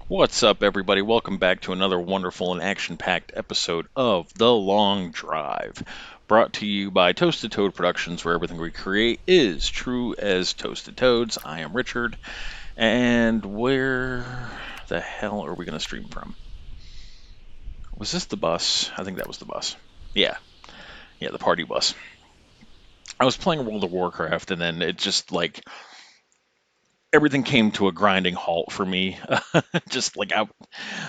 What's up, everybody? Welcome back to another wonderful and action-packed episode of The Long Drive, brought to you by Toasted Toad Productions, where everything we create is true as toasted toads. I am Richard, and where the hell are we going to stream from? Was this the bus? I think that was the bus. Yeah, yeah, the party bus. I was playing World of Warcraft, and then it just like everything came to a grinding halt for me. Just like I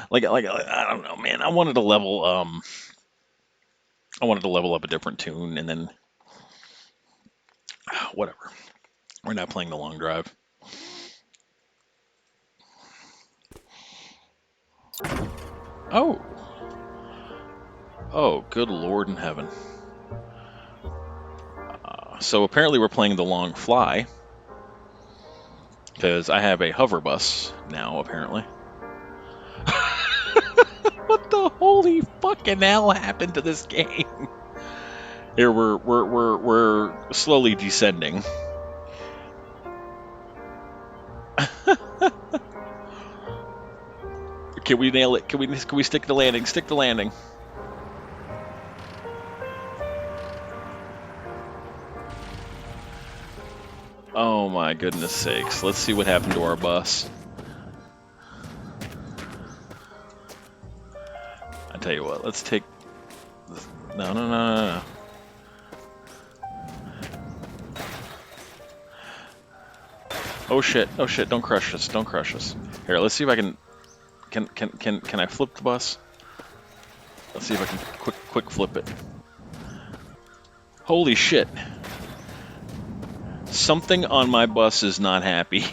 don't know, man. I wanted to level up a different tune, and then whatever. We're not playing the long drive. Oh, oh, good Lord in heaven. So apparently we're playing the long fly because I have a hover bus now. Apparently, what the holy fucking hell happened to this game? Here we're slowly descending. Can we nail it? Can we stick the landing? Stick the landing. Oh my goodness sakes. Let's see what happened to our bus. I tell you what, let's take... No. Oh shit, don't crush us, don't crush us. Here, let's see if I can... Can I flip the bus? Let's see if I can quick flip it. Holy shit. Something on my bus is not happy.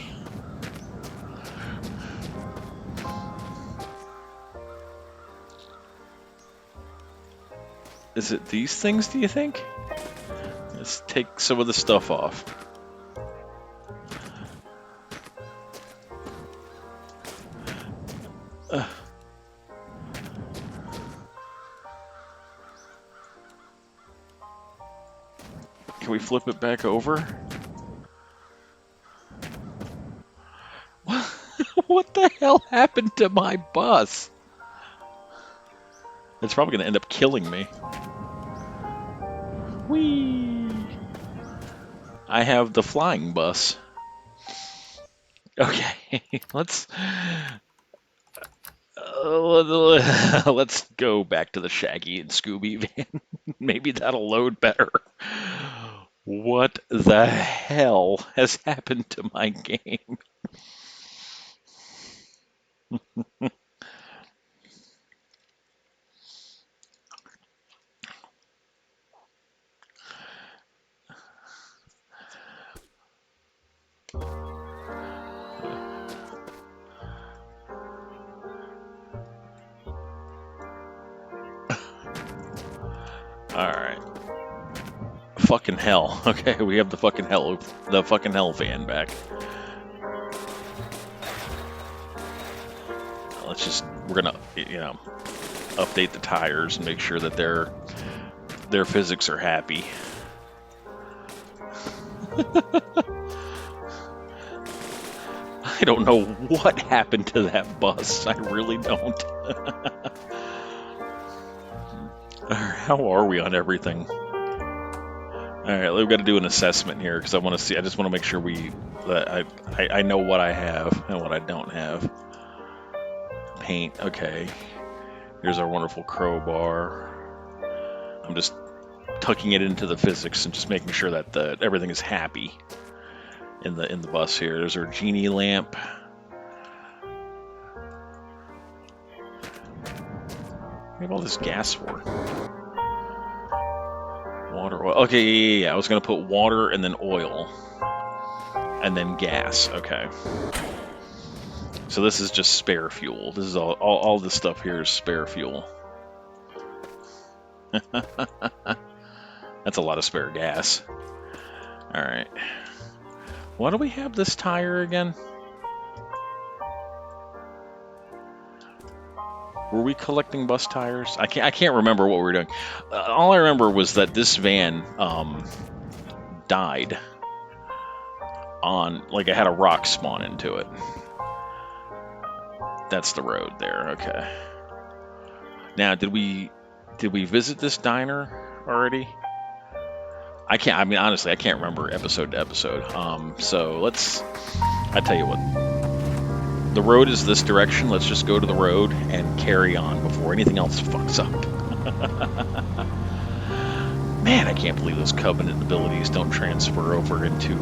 Is it these things, do you think? Let's take some of the stuff off. Can we flip it back over? What the hell happened to my bus? It's probably going to end up killing me. Whee! I have the flying bus. Okay, let's go back to the Shaggy and Scooby van. Maybe that'll load better. What the hell has happened to my game? Alright. Fucking hell. Okay, we have the fucking hell van back. We're gonna, update the tires and make sure that their physics are happy. I don't know what happened to that bus. I really don't. How are we on everything? Alright, we've got to do an assessment here because I just want to make sure that I know what I have and what I don't have. Paint, okay. Here's our wonderful crowbar. I'm just tucking it into the physics and just making sure that everything is happy in the bus here. There's our genie lamp. What do you have all this gas for? Water, oil. Okay, yeah. I was gonna put water and then oil, and then gas. Okay. So this is just spare fuel. This is all this stuff here is spare fuel. That's a lot of spare gas. All right. Why do we have this tire again? Were we collecting bus tires? I can't remember what we were doing. All I remember was that this van died on, like, it had a rock spawn into it. That's the road there. Okay. Now, did we visit this diner already? I can't. I mean, honestly, I can't remember episode to episode. So let's. I tell you what. The road is this direction. Let's just go to the road and carry on before anything else fucks up. Man, I can't believe those Covenant abilities don't transfer over into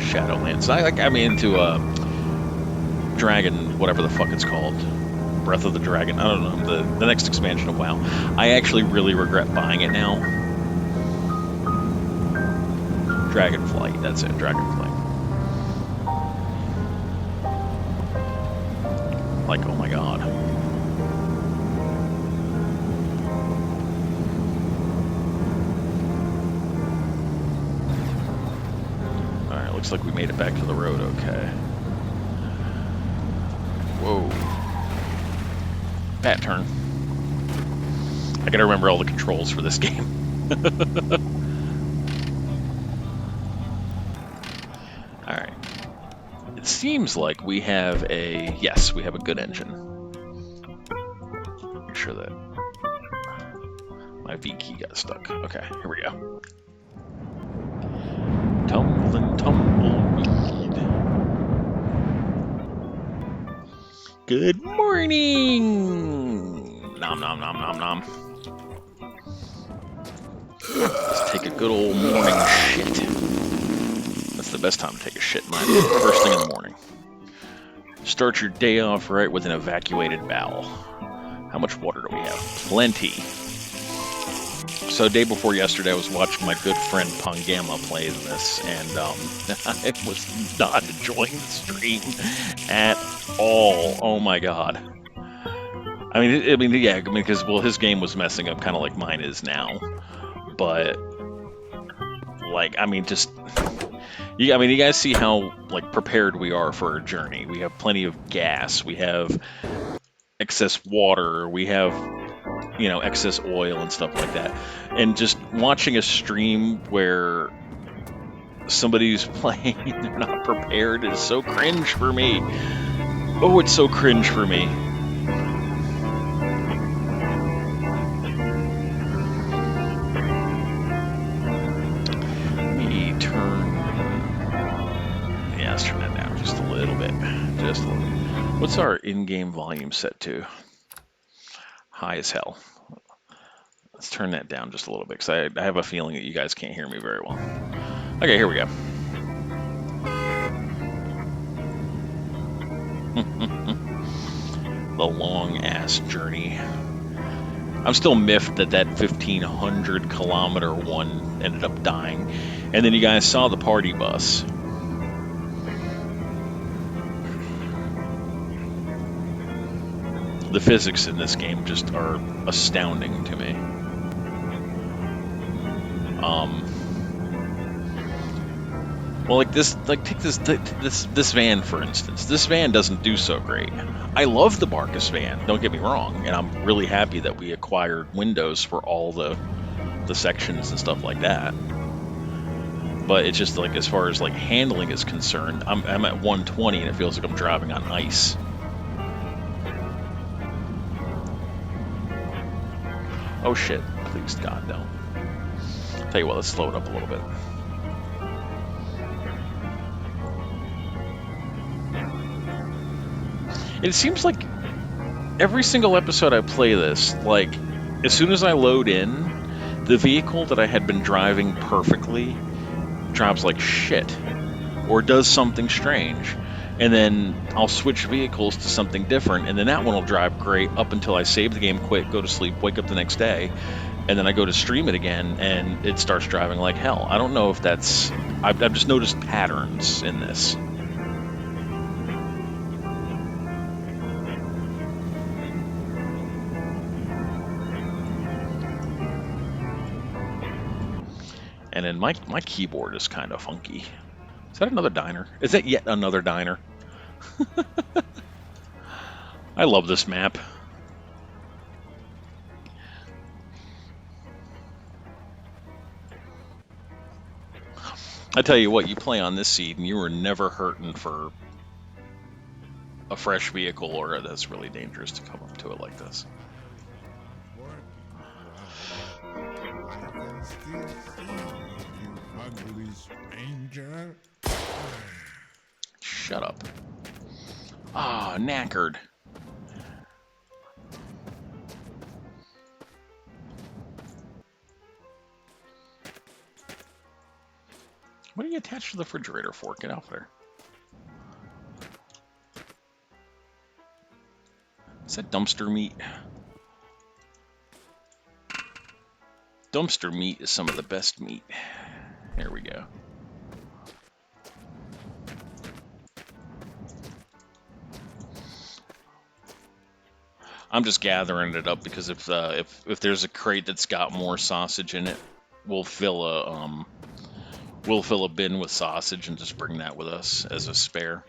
Shadowlands. I mean into Dragon, whatever the fuck it's called, Breath of the Dragon. I don't know, the next expansion of WoW. I actually really regret buying it now. Dragonflight, that's it, Dragonflight. Like, oh my god. Alright, looks like we made it back to the road, okay. Whoa. Bat turn. I gotta remember all the controls for this game. Alright. It seems like we have a... Yes, we have a good engine. Make sure that my V key got stuck. Okay, here we go. Tumbling tumbleweed. Good morning! Nom nom nom nom nom. Let's take a good old morning shit. That's the best time to take a shit, man. First thing in the morning. Start your day off right with an evacuated bowel. How much water do we have? Plenty. So, day before yesterday, I was watching my good friend Pangama play this, and I was not enjoying the stream at all. Oh my god. Yeah, because his game was messing up, kind of like mine is now. But, just. You guys see how prepared we are for our journey. We have plenty of gas. We have excess water. We have excess oil and stuff like that. And just watching a stream where somebody's playing, they're not prepared, is so cringe for me. Oh, it's so cringe for me. Let's turn that down just a little bit. Just a little bit. What's our in-game volume set to? High as hell. Let's turn that down just a little bit, because I have a feeling that you guys can't hear me very well. Okay, here we go. The long-ass journey. I'm still miffed that 1,500-kilometer one ended up dying. And then you guys saw the party bus. The physics in this game just are astounding to me. Take this van for instance. This van doesn't do so great. I love the Barcus van, don't get me wrong, and I'm really happy that we acquired windows for all the sections and stuff like that. But it's just as far as handling is concerned, I'm at 120 and it feels like I'm driving on ice. Oh shit, please God, no. Tell you what, let's slow it up a little bit. It seems like every single episode I play this, as soon as I load in, the vehicle that I had been driving perfectly drives like shit, or does something strange. And then I'll switch vehicles to something different, and then that one will drive great up until I save the game, quit, go to sleep, wake up the next day, and then I go to stream it again, and it starts driving like hell. I don't know if that's... I've just noticed patterns in this. And then my keyboard is kind of funky. Is that another diner? Is that yet another diner? I love this map. I tell you what, you play on this seed and you were never hurting for a fresh vehicle, or that's really dangerous to come up to it like this. I can still see you, ugly stranger. Shut up. Ah, knackered. What are you attached to the refrigerator for? Get out there. Is that dumpster meat? Dumpster meat is some of the best meat. There we go. I'm just gathering it up because if there's a crate that's got more sausage in it, we'll fill a bin with sausage and just bring that with us as a spare.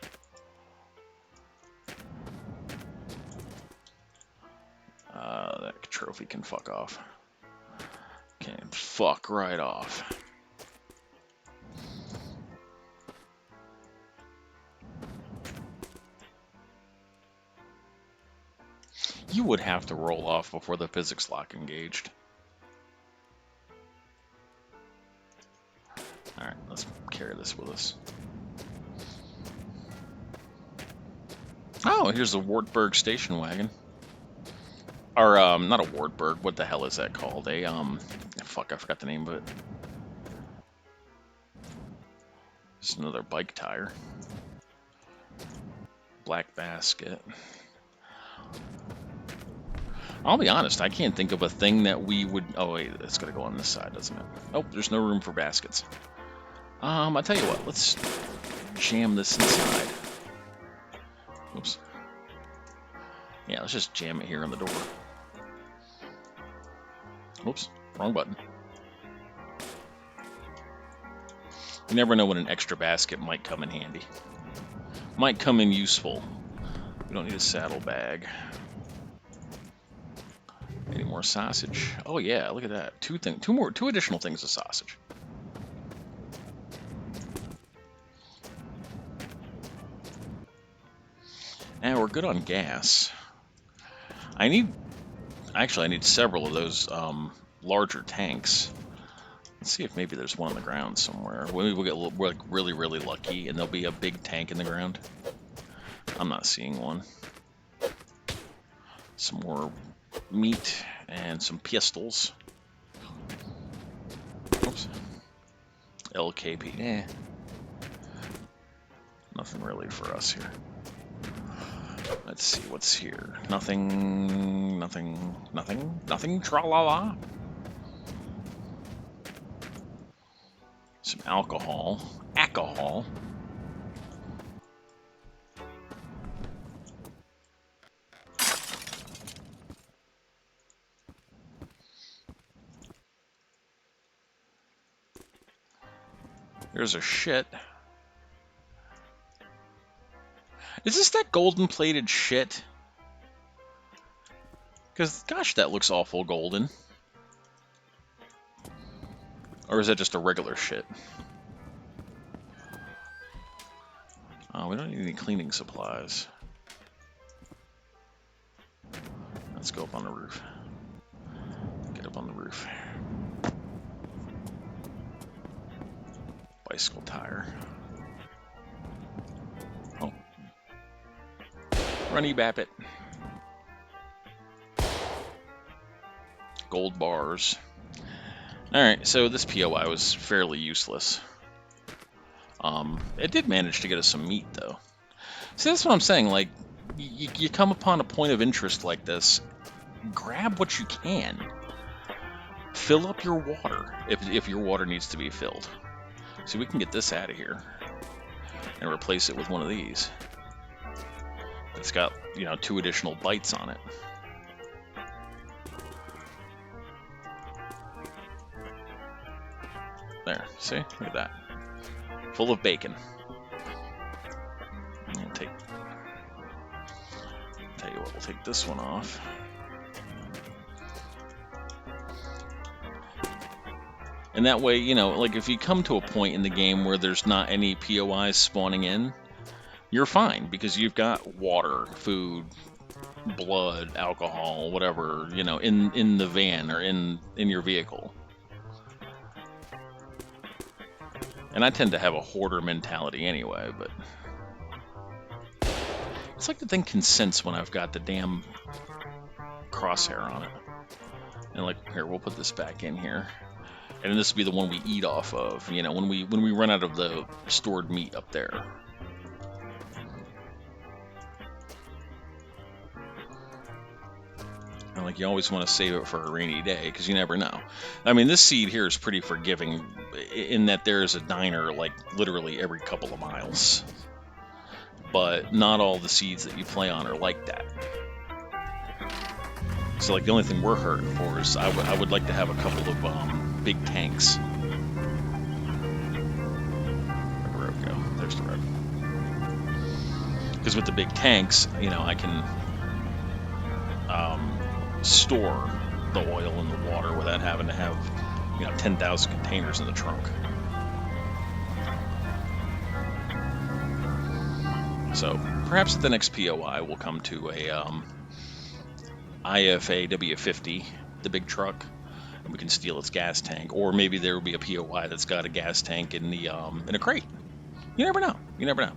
That trophy can fuck off. Can fuck right off. You would have to roll off before the physics lock engaged. Alright, let's carry this with us. Oh, here's a Wartburg station wagon. Or, not a Wartburg, what the hell is that called? Fuck, I forgot the name of it. Just another bike tire. Black basket. I'll be honest, I can't think of a thing that we would... Oh, wait, it's got to go on this side, doesn't it? Oh, there's no room for baskets. I'll tell you what, let's jam this inside. Oops. Yeah, let's just jam it here on the door. Oops, wrong button. You never know when an extra basket might come in handy. Might come in useful. We don't need a saddlebag. Any more sausage? Oh yeah, look at that. Two additional things of sausage. And we're good on gas. I need several of those larger tanks. Let's see if maybe there's one on the ground somewhere. Maybe we'll get really, really lucky and there'll be a big tank in the ground. I'm not seeing one. Some more meat and some pistols. Oops. LKP. Nothing really for us here. Let's see what's here. Nothing. Tra-la-la. Some alcohol. Alcohol. There's a shit. Is this that golden-plated shit? Because, gosh, that looks awful golden. Or is that just a regular shit? We don't need any cleaning supplies. Let's go up on the roof. Get up on the roof. Bicycle tire. Oh. Runny Bappet. Gold bars. Alright, so this POI was fairly useless. It did manage to get us some meat, though. See, that's what I'm saying. Like, you come upon a point of interest like this, grab what you can. Fill up your water, if your water needs to be filled. See, we can get this out of here and replace it with one of these. It's got, 2 additional bites on it. There, see? Look at that. Full of bacon. Tell you what, we'll take this one off. And that way, like if you come to a point in the game where there's not any POIs spawning in, you're fine because you've got water, food, blood, alcohol, whatever, in the van or in your vehicle. And I tend to have a hoarder mentality anyway, but it's like the thing can sense when I've got the damn crosshair on it. And like, here, we'll put this back in here. And this will be the one we eat off of, when we run out of the stored meat up there. And like, you always want to save it for a rainy day because you never know. I mean, this seed here is pretty forgiving in that there's a diner like literally every couple of miles. But not all the seeds that you play on are like that. So like the only thing we're hurting for is I would like to have a couple of big tanks. Where'd the road go? There's the road. Because with the big tanks, I can store the oil and the water without having to have 10,000 containers in the trunk. So perhaps at the next POI we'll come to a IFA W50, the big truck, and we can steal its gas tank. Or maybe there will be a POI that's got a gas tank in a crate. You never know. You never know.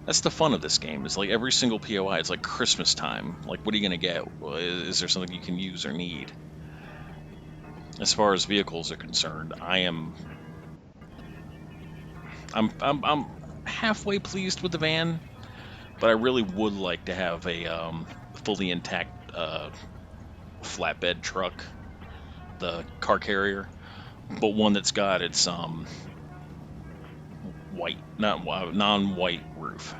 That's the fun of this game. Is like every single POI is like Christmas time. Like, what are you gonna get? Is there something you can use or need? As far as vehicles are concerned, I'm halfway pleased with the van, but I really would like to have a fully intact flatbed truck, the car carrier, but one that's got its white, not non-white roof.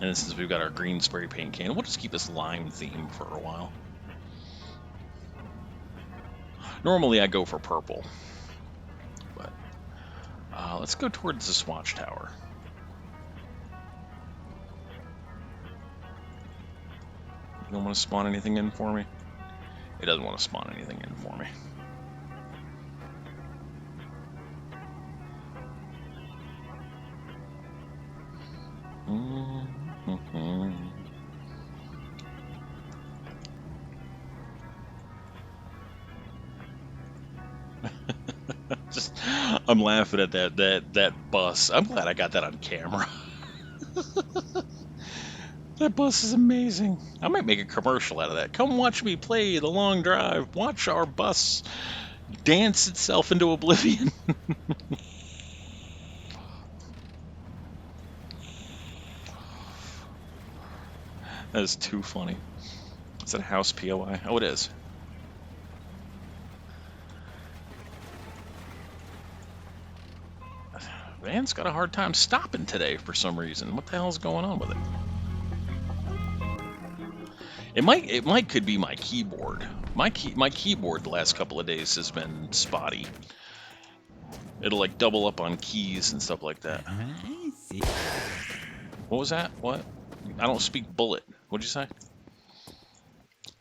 And since we've got our green spray paint can, we'll just keep this lime theme for a while. Normally I go for purple, but let's go towards this watchtower. You don't want to spawn anything in for me? It doesn't want to spawn anything in for me. I'm laughing at that bus. I'm glad I got that on camera. That bus is amazing. I might make a commercial out of that. Come watch me play the long drive. Watch our bus dance itself into oblivion. That is too funny. Is that a house POI? Oh, it is. Van's got a hard time stopping today for some reason. What the hell's going on with it? It might could be my keyboard. My keyboard the last couple of days has been spotty. It'll like double up on keys and stuff like that. What was that? What? I don't speak bullet. What'd you say?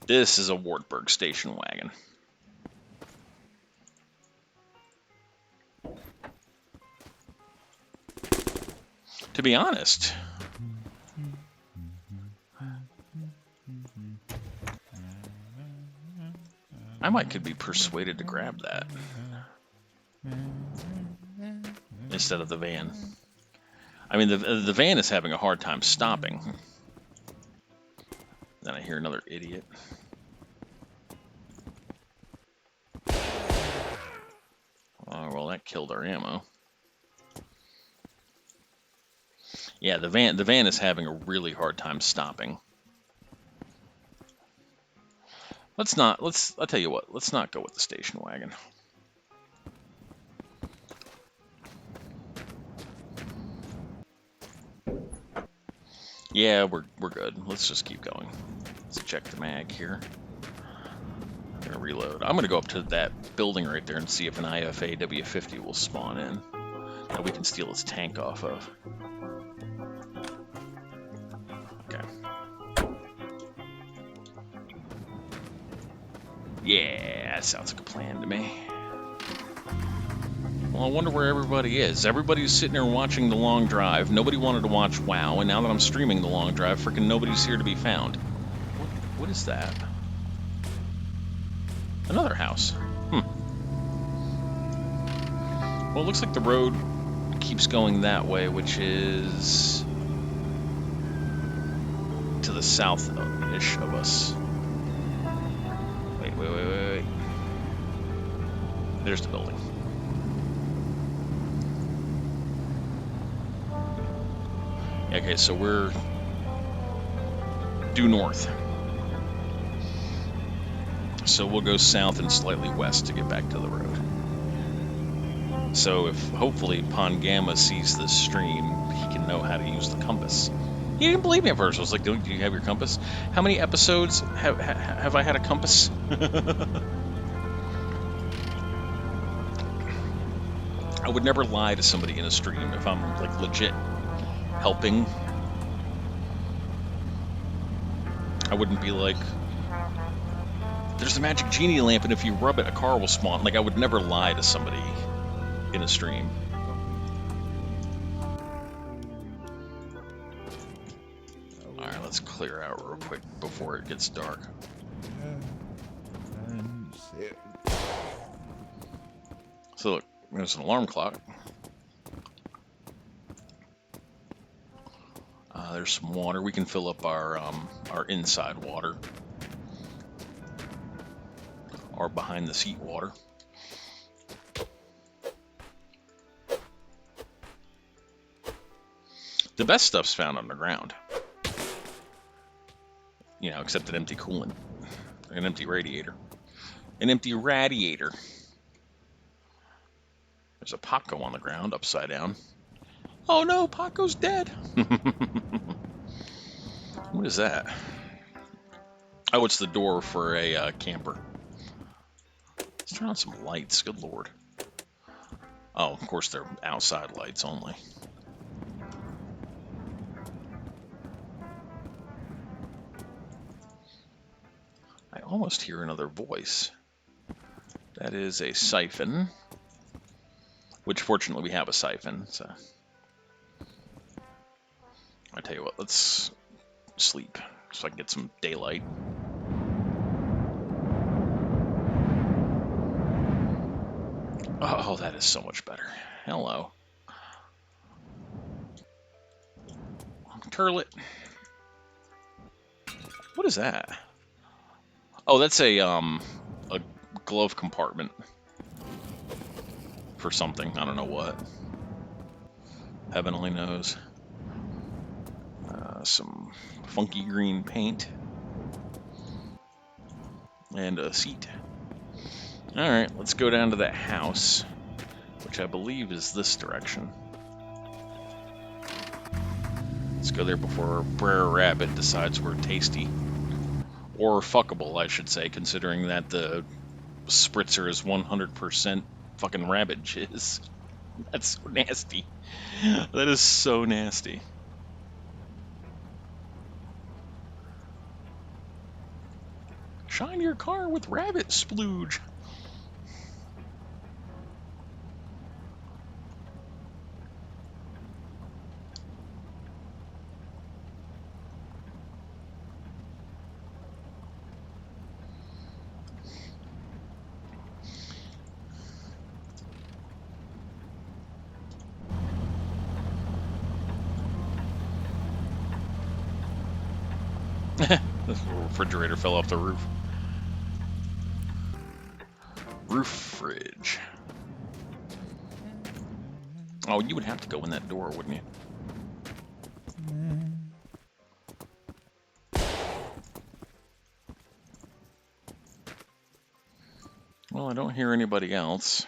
This is a Wartburg station wagon. To be honest, I might could be persuaded to grab that instead of the van. I mean, the van is having a hard time stopping. Then I hear another idiot. Oh, well, that killed our ammo. Yeah, the van is having a really hard time stopping. I'll tell you what, let's not go with the station wagon. Yeah, we're good. Let's just keep going. Let's check the mag here. I'm gonna reload. I'm gonna go up to that building right there and see if an IFA W50 will spawn in that we can steal its tank off of. Okay. Yeah, that sounds like a plan to me. Well, I wonder where everybody is. Everybody's sitting there watching The Long Drive. Nobody wanted to watch WoW, and now that I'm streaming The Long Drive, freaking nobody's here to be found. What is that? Another house. Well, it looks like the road keeps going that way, which is to the south-ish of us. Wait. There's the building. Okay, so we're due north. So we'll go south and slightly west to get back to the road. So if hopefully Pangama sees this stream, he can know how to use the compass. He didn't believe me at first. I was like, do you have your compass? How many episodes have I had a compass? I would never lie to somebody in a stream if I'm like legit helping. I wouldn't be like, there's a magic genie lamp and if you rub it, a car will spawn. Like, I would never lie to somebody in a stream. Alright, let's clear out real quick before it gets dark. So look, there's an alarm clock. There's some water. We can fill up our inside water. Our behind the seat water. The best stuff's found underground. You know, except an empty coolant. An empty radiator. An empty radiator. There's a Paco on the ground, upside down. Oh no, Paco's dead! What is that? Oh, it's the door for a camper. Let's turn on some lights, good lord. Oh, of course they're outside lights only. I almost hear another voice. That is a siphon. Which fortunately we have a siphon, so. I tell you what, let's sleep so I can get some daylight. Oh, that is so much better. Hello. Turlet. What is that? Oh, that's a glove compartment for something. I don't know what. Heaven only knows. Some funky green paint. And a seat. Alright, let's go down to that house, which I believe is this direction. Let's go there before Brer Rabbit decides we're tasty. Or fuckable, I should say, considering that the spritzer is 100% fucking rabbit jizz. That's so nasty. That is so nasty. Shine your car with rabbit splooge. This refrigerator fell off the roof. Roof fridge. Oh, you would have to go in that door, wouldn't you? Well, I don't hear anybody else.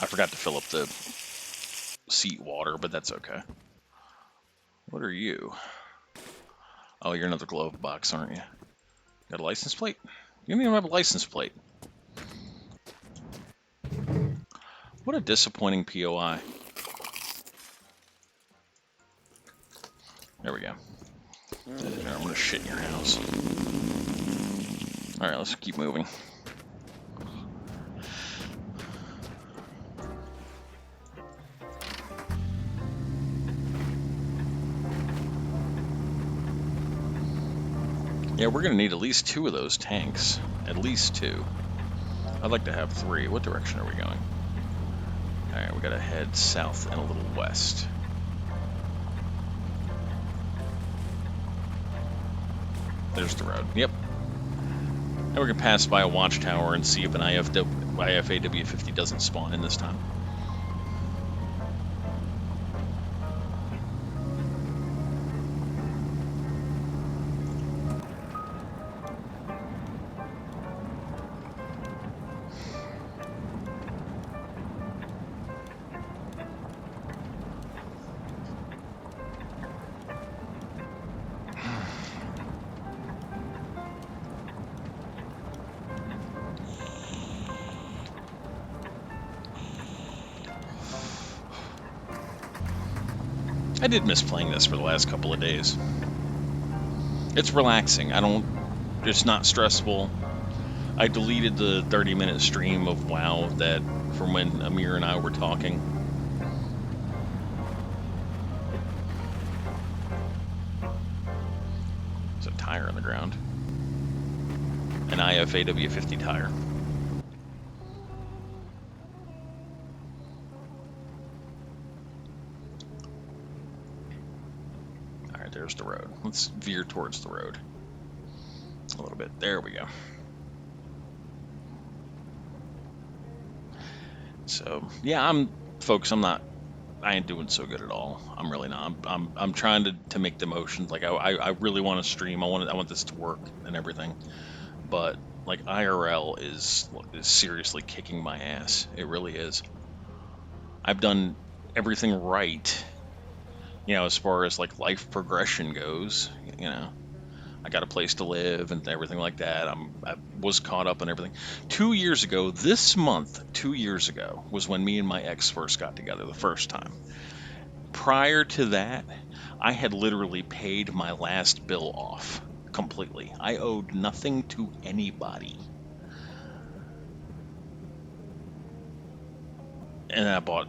I forgot to fill up the seat water, but that's okay. What are you? Oh, you're another glove box, aren't you? Got a license plate? You don't even have a license plate. What a disappointing POI. There we go. I'm gonna shit in your house. All right, let's keep moving. Yeah, we're gonna need at least 2 of those tanks. At least 2. I'd like to have 3. What direction are we going? All right, we gotta head south and a little west. There's the road. Yep. And we're gonna pass by a watchtower and see if an IFAW-50 doesn't spawn in this time. I did miss playing this for the last couple of days. It's relaxing. It's not stressful. I deleted the 30-minute stream of WoW that from when Amir and I were talking. There's a tire on the ground. An IFAW-50 tire. Alright, there's the road. Let's veer towards the road a little bit. There we go. So, yeah, I ain't doing so good at all. I'm really not. I'm trying to make the motions. Like, I really want to stream. I want this to work and everything. But, like, IRL is seriously kicking my ass. It really is. I've done everything right, as far as, like, life progression goes, I got a place to live and everything like that. I was caught up in everything. 2 years ago, this month, 2 years ago, was when me and my ex first got together the first time. Prior to that, I had literally paid my last bill off completely. I owed nothing to anybody. And I bought,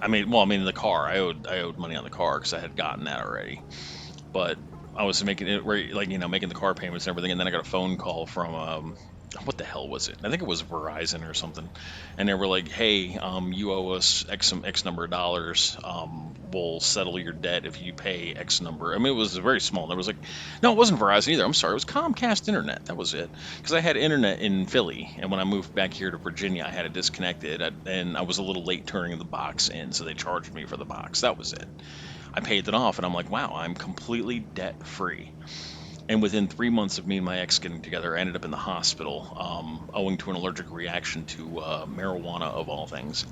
the car. I owed money on the car because I had gotten that already. But I was making it making the car payments and everything, and then I got a phone call from what the hell was it? I think it was Verizon or something, and they were like, "Hey, you owe us X number of dollars. We'll settle your debt if you pay X number." I mean, it was very small. There was like, no, it wasn't Verizon either. I'm sorry, it was Comcast Internet. That was it, because I had internet in Philly, and when I moved back here to Virginia, I had it disconnected, and I was a little late turning the box in, so they charged me for the box. That was it. I paid it off, and I'm like, wow, I'm completely debt free. And within 3 months of me and my ex getting together, I ended up in the hospital, owing to an allergic reaction to marijuana, of all things.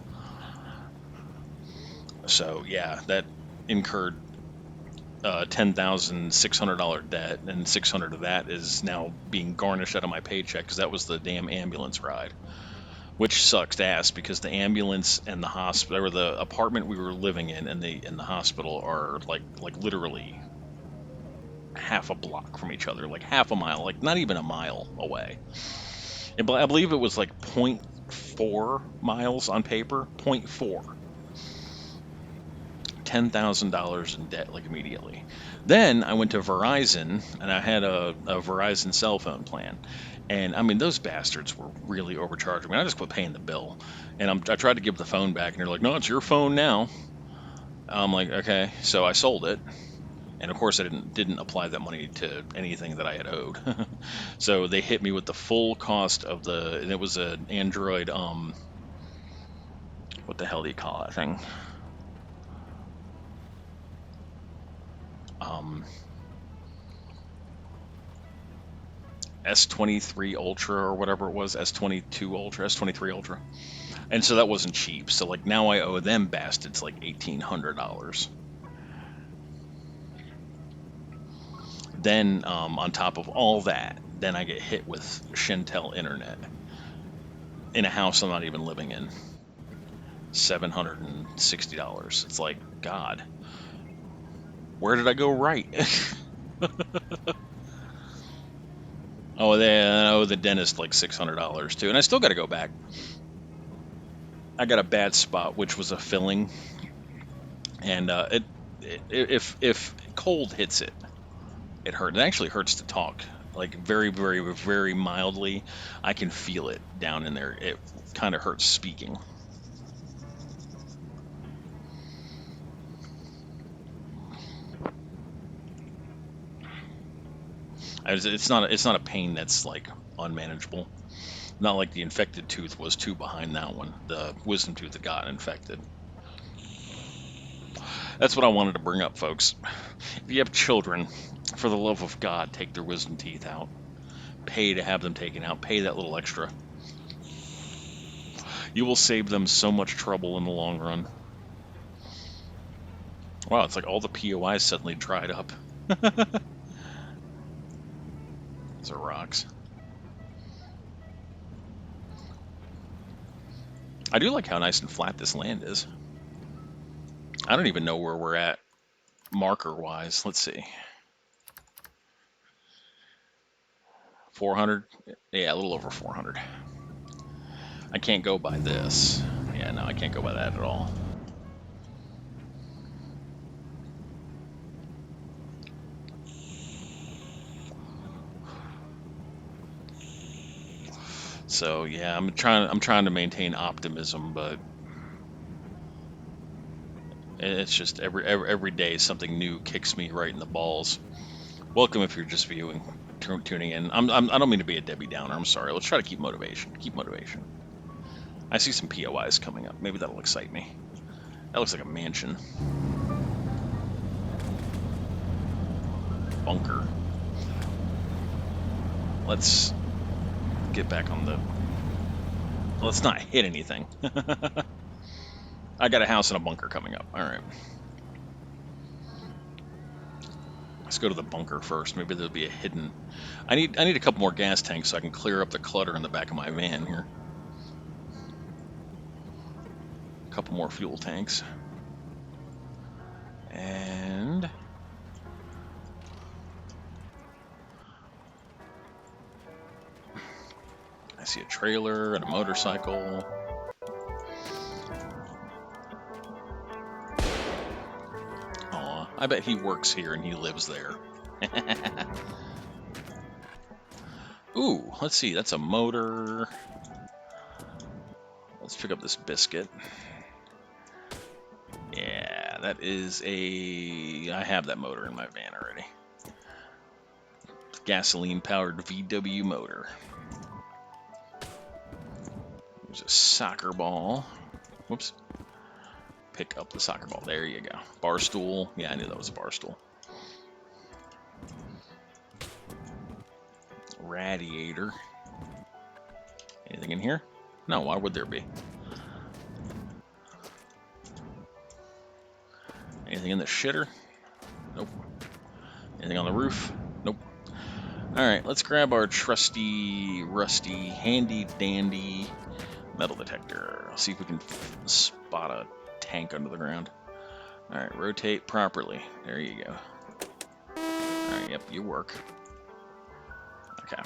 So yeah, that incurred $10,600 debt, and 600 of that is now being garnished out of my paycheck because that was the damn ambulance ride, which sucks ass because the ambulance and the hospital, or the apartment we were living in, and the hospital are like literally half a block from each other, like half a mile, like not even a mile away. And I believe it was like 0.4 miles on paper, zero point 0.4. $10,000 in debt, like immediately. Then I went to Verizon and I had a Verizon cell phone plan. And I mean, those bastards were really overcharging me. I just quit paying the bill. And I tried to give the phone back, and they're like, no, it's your phone now. I'm like, okay. So I sold it. And of course, I didn't apply that money to anything that I had owed. So they hit me with the full cost of and it was an Android, what the hell do you call that thing? S23 Ultra or whatever it was, S22 Ultra, S23 Ultra. And so that wasn't cheap. So like now I owe them bastards like $1,800. Then on top of all that, then I get hit with Shentel internet in a house I'm not even living in. $760. It's like, God, where did I go right? Oh, I owe the dentist like $600 too, and I still got to go back. I got a bad spot, which was a filling, and if cold hits it, it hurts. It actually hurts to talk, like very, very, very mildly. I can feel it down in there. It kind of hurts speaking. It's not a pain that's like unmanageable. Not like the infected tooth was too behind that one. The wisdom tooth that got infected. That's what I wanted to bring up, folks. If you have children, for the love of God, take their wisdom teeth out. Pay to have them taken out. Pay that little extra. You will save them so much trouble in the long run. Wow, it's like all the POIs suddenly dried up. Those are rocks. I do like how nice and flat this land is. I don't even know where we're at marker-wise. Let's see. 400? Yeah, a little over 400. I can't go by this. Yeah, no, I can't go by that at all. So yeah, I'm trying to maintain optimism, but it's just every day something new kicks me right in the balls. Welcome if you're just viewing, tuning in. I don't mean to be a Debbie Downer. I'm sorry. Let's try to keep motivation. Keep motivation. I see some POIs coming up. Maybe that'll excite me. That looks like a mansion. Bunker. Let's get back on the... Let's not hit anything. I got a house and a bunker coming up. All right. Let's go to the bunker first. Maybe there'll be a hidden... I need a couple more gas tanks so I can clear up the clutter in the back of my van here. A couple more fuel tanks. And... I see a trailer and a motorcycle. Aw, I bet he works here and he lives there. Ooh, let's see, that's a motor. Let's pick up this biscuit. Yeah, that is a... I have that motor in my van already. Gasoline-powered VW motor. There's a soccer ball. Whoops. Pick up the soccer ball. There you go. Bar stool. Yeah, I knew that was a bar stool. Radiator. Anything in here? No, why would there be? Anything in the shitter? Nope. Anything on the roof? Nope. Alright, let's grab our trusty, rusty, handy-dandy metal detector. See if we can spot a tank under the ground. Alright, rotate properly. There you go. Alright, yep, you work. Okay.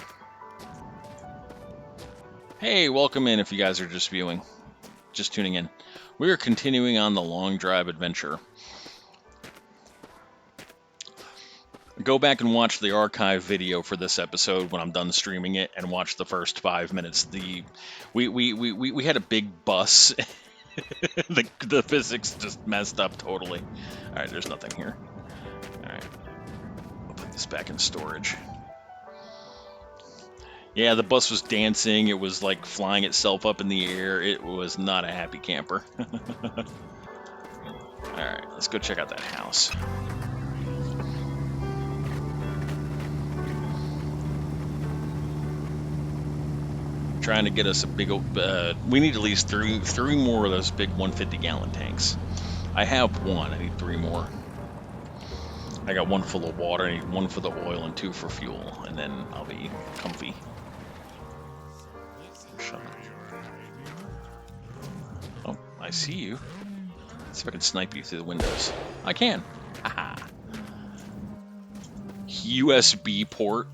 Hey, welcome in if you guys are just viewing, just tuning in. We are continuing on the long drive adventure. Go back and watch the archive video for this episode when I'm done streaming it, and watch the first 5 minutes. We had a big bus. the physics just messed up totally. All right, there's nothing here. All right, I'll put this back in storage. Yeah, the bus was dancing. It was like flying itself up in the air. It was not a happy camper. All right, let's go check out that house. Trying to get us a big... we need at least three more of those big 150-gallon tanks. I have one. I need 3 more. I got 1 full of water. I need 1 for the oil and 2 for fuel. And then I'll be comfy. Shut up. Oh, I see you. Let's see if I can snipe you through the windows. I can. Haha. USB port.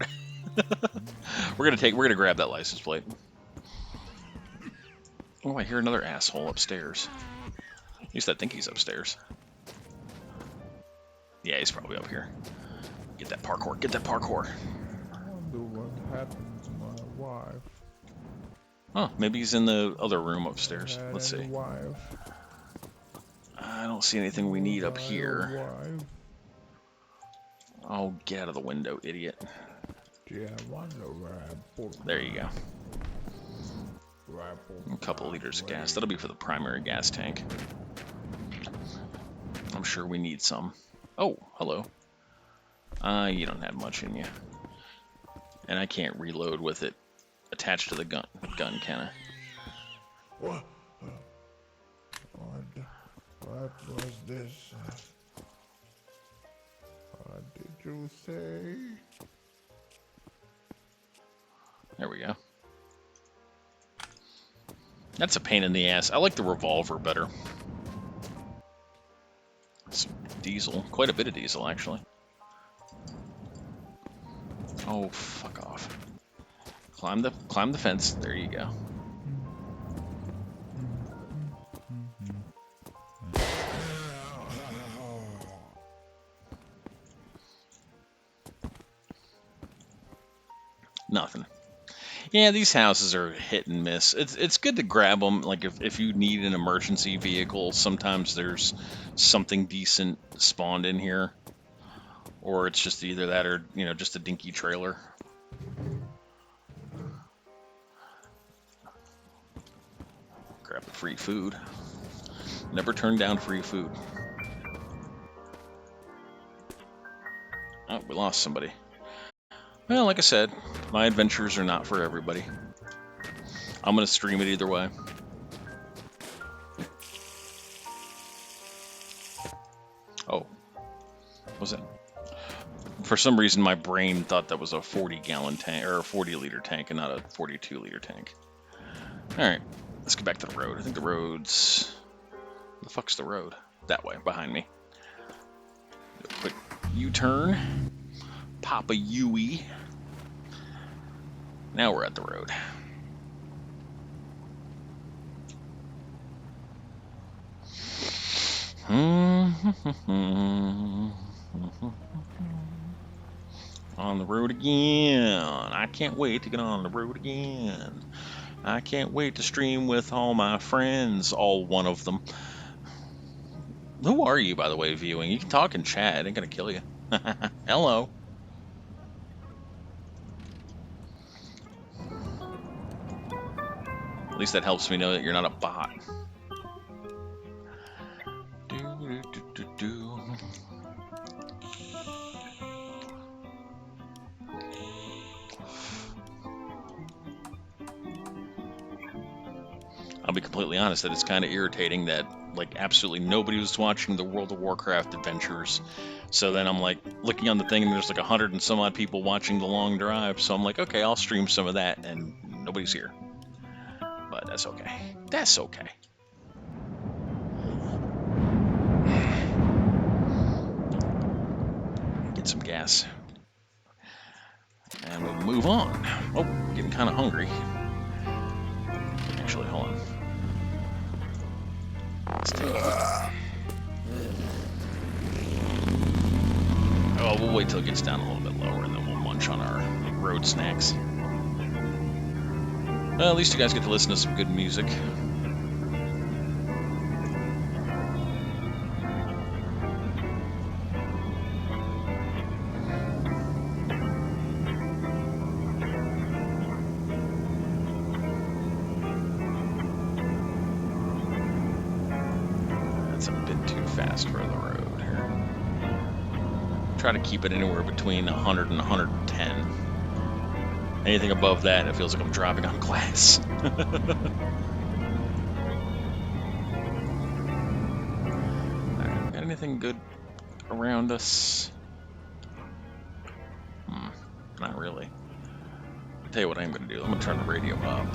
We're gonna grab that license plate. Oh, I hear another asshole upstairs. At least I think he's upstairs. Yeah, he's probably up here. Get that parkour. Get that parkour. I wonder what happened to my wife. Oh, maybe he's in the other room upstairs. Had Let's a see. wife. I don't see anything we need up Was I a here. wife? Oh, get out of the window, idiot. Gee, I wonder where I put There you go. where I put A couple my liters of gas. weight. That'll be for the primary gas tank. I'm sure we need some. Oh, hello. You don't have much in you. And I can't reload with it attached to the gun, can I? What? What was this? What did you say? There we go. That's a pain in the ass. I like the revolver better. Some diesel. Quite a bit of diesel, actually. Oh, fuck off. Climb the fence. There you go. Nothing. Yeah, these houses are hit and miss. It's good to grab them. Like if you need an emergency vehicle, sometimes there's something decent spawned in here, or it's just either that or just a dinky trailer. Grab the free food. Never turn down free food. Oh, we lost somebody. Well, like I said, my adventures are not for everybody. I'm gonna stream it either way. Oh, was it? For some reason, my brain thought that was a 40-gallon tank or a 40-liter tank, and not a 42-liter tank. All right, let's get back to the road. I think the road's... Where the fuck's the road? That way, behind me. Do a quick U-turn. Pop a U-E. Now we're at the road. On the road again. I can't wait to get on the road again. I can't wait to stream with all my friends, all one of them. Who are you, by the way, viewing? You can talk in chat. It ain't gonna kill you. Hello. At least that helps me know that you're not a bot. I'll be completely honest that it's kind of irritating that like absolutely nobody was watching the World of Warcraft adventures. So then I'm like looking on the thing and there's like 100 and some odd people watching the long drive. So I'm like, okay, I'll stream some of that, and nobody's here. But that's okay. That's okay. Get some gas. And we'll move on. Oh, getting kind of hungry. Actually, hold on. Let's take a... Oh, we'll wait till it gets down a little bit lower, and then we'll munch on our road snacks. Well, at least you guys get to listen to some good music. That's a bit too fast for the road here. Try to keep it anywhere between 100 and 110. Anything above that, it feels like I'm driving on glass. Alright, got anything good around us? Not really. I'll tell you what I'm going to do. I'm going to turn the radio up.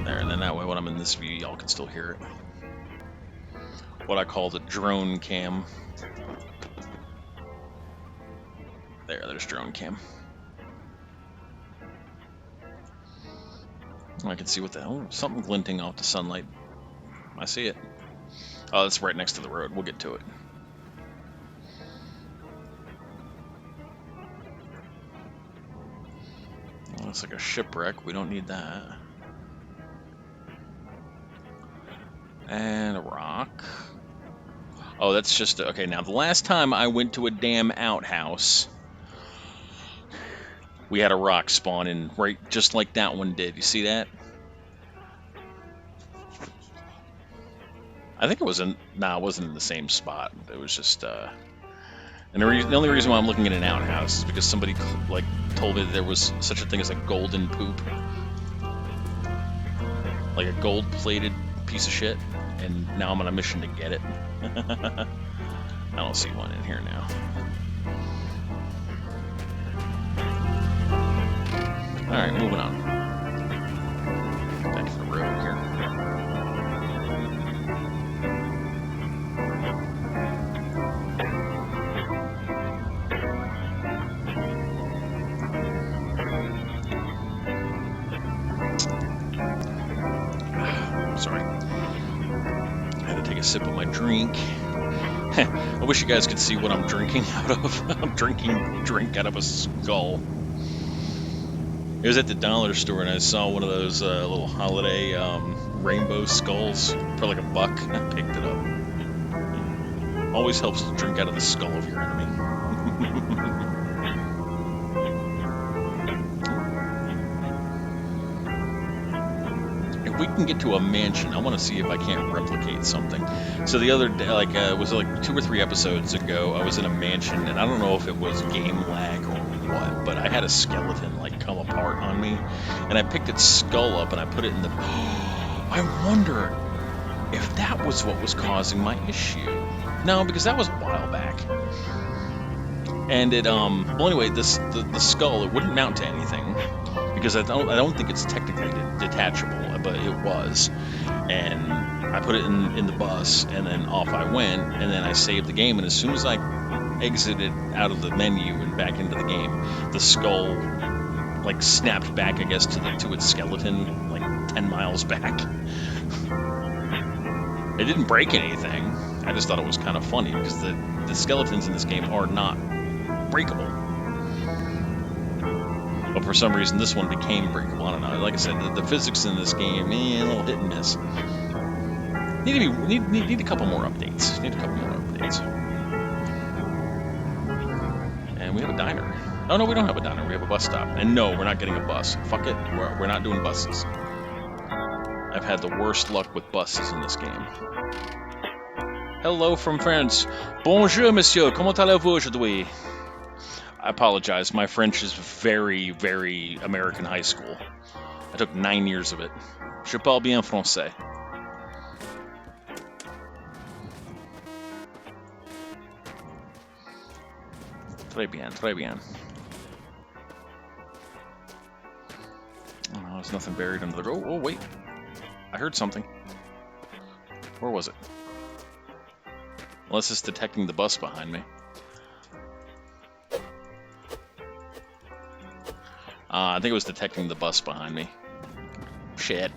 There, and then that way when I'm in this view, y'all can still hear it. What I call the drone cam. There's drone cam. I can see what the hell. Something glinting off the sunlight. I see it. Oh, it's right next to the road. We'll get to it. Oh, looks like a shipwreck. We don't need that. And a rock. Oh, that's just... Okay, now the last time I went to a damn outhouse, we had a rock spawn in right just like that one did. You see that? I think it was in... Nah, it wasn't in the same spot. It was just... And the only reason why I'm looking at an outhouse is because somebody like told me that there was such a thing as a golden poop, like a gold-plated piece of shit, and now I'm on a mission to get it. I don't see one in here now. All right, moving on. Back to the road here. Sorry. I had to take a sip of my drink. I wish you guys could see what I'm drinking out of. I'm drinking drink out of a skull. It was at the dollar store and I saw one of those little holiday rainbow skulls for like $1. I picked it up. Always helps to drink out of the skull of your enemy. If we can get to a mansion, I want to see if I can't replicate something. So the other day, like it was like 2 or 3 episodes ago, I was in a mansion, and I don't know if it was game lag or what, but I had a skeleton like come apart on me, and I picked its skull up and I put it in the... I wonder if that was what was causing my issue. No, because that was a while back. And it well anyway, the skull, it wouldn't mount to anything because I don't think it's technically detachable, but it was. And I put it in the bus, and then off I went, and then I saved the game. And as soon as I exited out of the menu and back into the game, the skull like snapped back, I guess, to its skeleton like 10 miles back. It didn't break anything. I just thought it was kind of funny because the skeletons in this game are not breakable. But for some reason, this one became breakable. I don't know. Like I said, the physics in this game, a little hit and miss. Need a couple more updates. And we have a diner. Oh no, we don't have a diner. We have a bus stop. And no, we're not getting a bus. Fuck it. We're not doing buses. I've had the worst luck with buses in this game. Hello from France. Bonjour, monsieur. Comment allez-vous aujourd'hui? I apologize. My French is very, very American high school. I took 9 years of it. Je parle bien français. Très bien, très bien. Oh, there's nothing buried under the... Oh, wait. I heard something. Where was it? Unless it's detecting the bus behind me. I think it was detecting the bus behind me. Shit.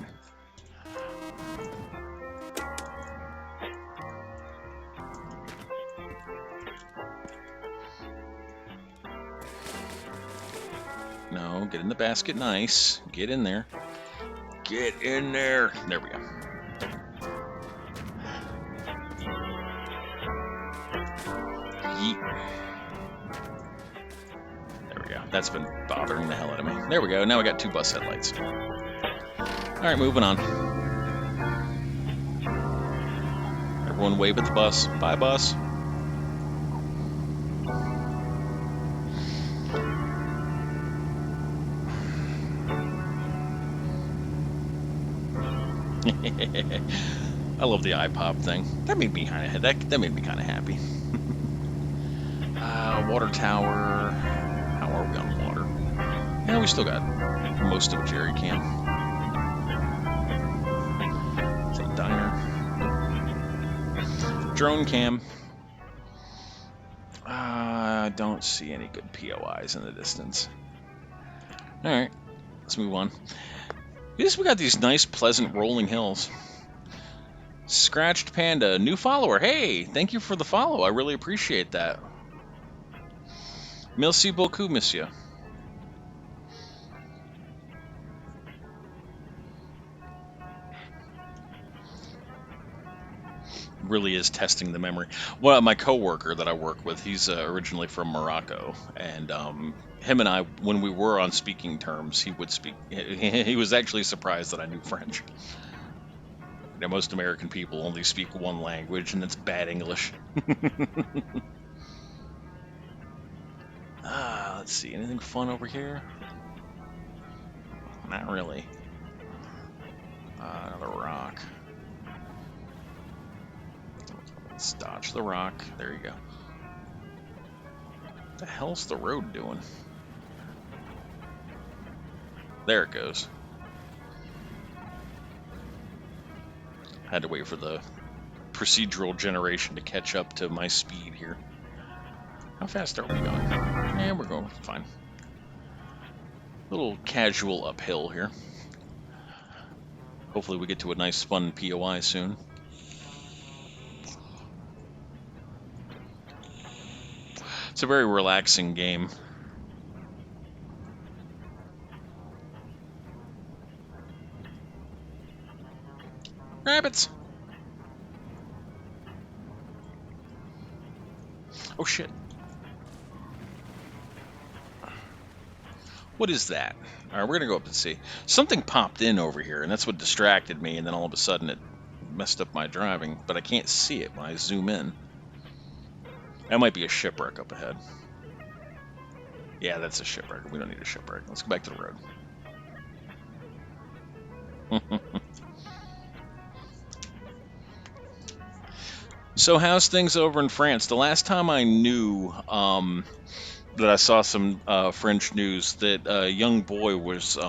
No, get in the basket, nice. Get in there. Get in there. There we go. Yeet. There we go. That's been bothering the hell out of me. There we go. Now we got 2 bus headlights. Alright, moving on. Everyone wave at the bus. Bye, bus. I love the iPop thing. That made me kind of that made me kind of happy. Water tower. How are we on water? Yeah, we still got most of a jerry can. Is that a diner? Drone cam. I don't see any good POIs in the distance. All right, let's move on. At least we got these nice, pleasant rolling hills. Scratched Panda, new follower. Hey, thank you for the follow. I really appreciate that. Merci beaucoup, monsieur. Really is testing the memory. Well, my coworker that I work with, he's originally from Morocco, and him and I, when we were on speaking terms, he would speak. He was actually surprised that I knew French. Most American people only speak one language, and it's bad English. Let's see. Anything fun over here? Not really. Another rock. Let's dodge the rock. There you go. What the hell's the road doing? There it goes. Had to wait for the procedural generation to catch up to my speed here. How fast are we going? Yeah, we're going fine. Little casual uphill here. Hopefully we get to a nice fun POI soon. It's a very relaxing game. Rabbits! Oh shit. What is that? Alright, we're gonna go up and see. Something popped in over here, and that's what distracted me, and then all of a sudden it messed up my driving, but I can't see it when I zoom in. That might be a shipwreck up ahead. Yeah, that's a shipwreck. We don't need a shipwreck. Let's go back to the road. So how's things over in France? The last time I knew that I saw some French news that a young boy was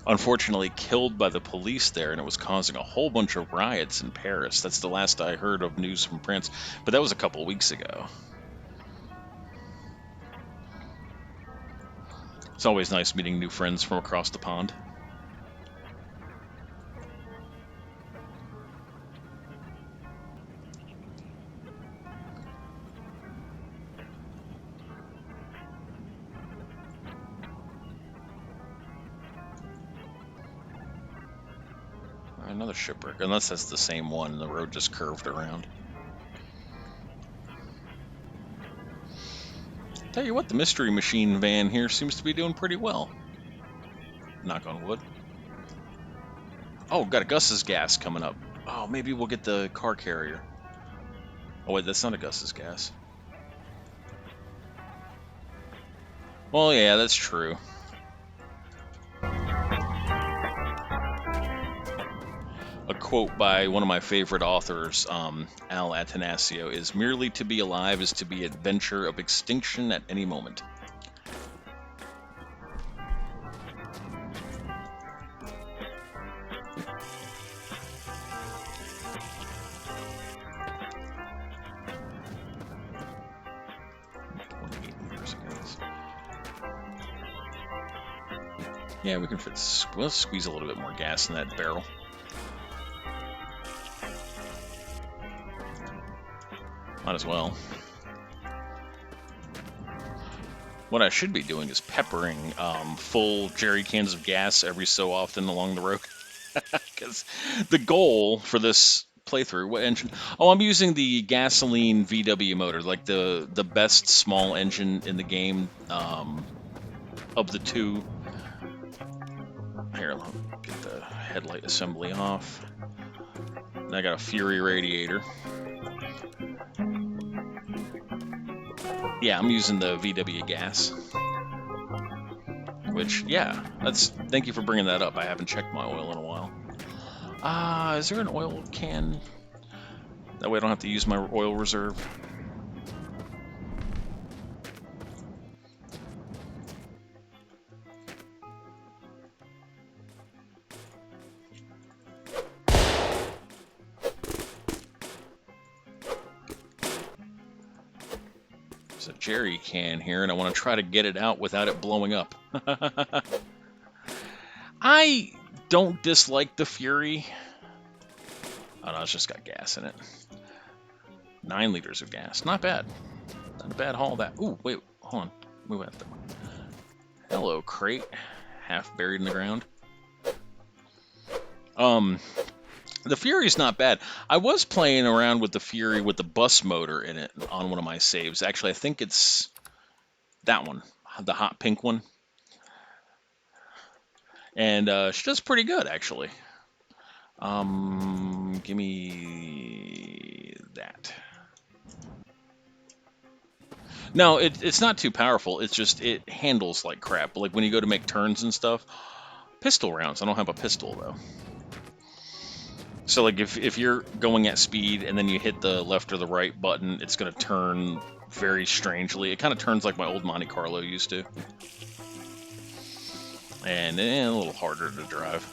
unfortunately killed by the police there, and it was causing a whole bunch of riots in Paris. That's the last I heard of news from France, but that was a couple of weeks ago. It's always nice meeting new friends from across the pond. Another shipwreck, unless that's the same one. The road just curved around. Tell you what, the Mystery Machine van here seems to be doing pretty well. Knock on wood. Oh, got a Gus's gas coming up. Oh, maybe we'll get the car carrier. Oh wait, that's not a Gus's gas. Well, yeah, that's true. A quote by one of my favorite authors, Al Atanasio, is merely to be alive is to be adventure of extinction at any moment. Yeah, we can fit. We'll squeeze a little bit more gas in that barrel. Might as well. What I should be doing is peppering full jerry cans of gas every so often along the road. Because the goal for this playthrough, what engine? Oh, I'm using the gasoline VW motor, like the best small engine in the game of the two. Here, let me get the headlight assembly off. And I got a Fury radiator. Yeah, I'm using the VW gas. Which, yeah, thank you for bringing that up. I haven't checked my oil in a while. Is there an oil can? That way I don't have to use my oil reserve. There's a jerry can here, and I want to try to get it out without it blowing up. I don't dislike the Fury. Oh no, it's just got gas in it. 9 liters of gas. Not bad. Not a bad haul that. Ooh, wait, hold on. Move out there. Hello, crate. Half buried in the ground. Um, the Fury's not bad. I was playing around with the Fury with the bus motor in it on one of my saves. Actually, I think it's that one, the hot pink one. And she does pretty good, actually. Give me that. No, it's not too powerful. It's just it handles like crap. Like when you go to make turns and stuff. Pistol rounds. I don't have a pistol though. So like if you're going at speed and then you hit the left or the right button, it's gonna turn very strangely. It kind of turns like my old Monte Carlo used to, and a little harder to drive.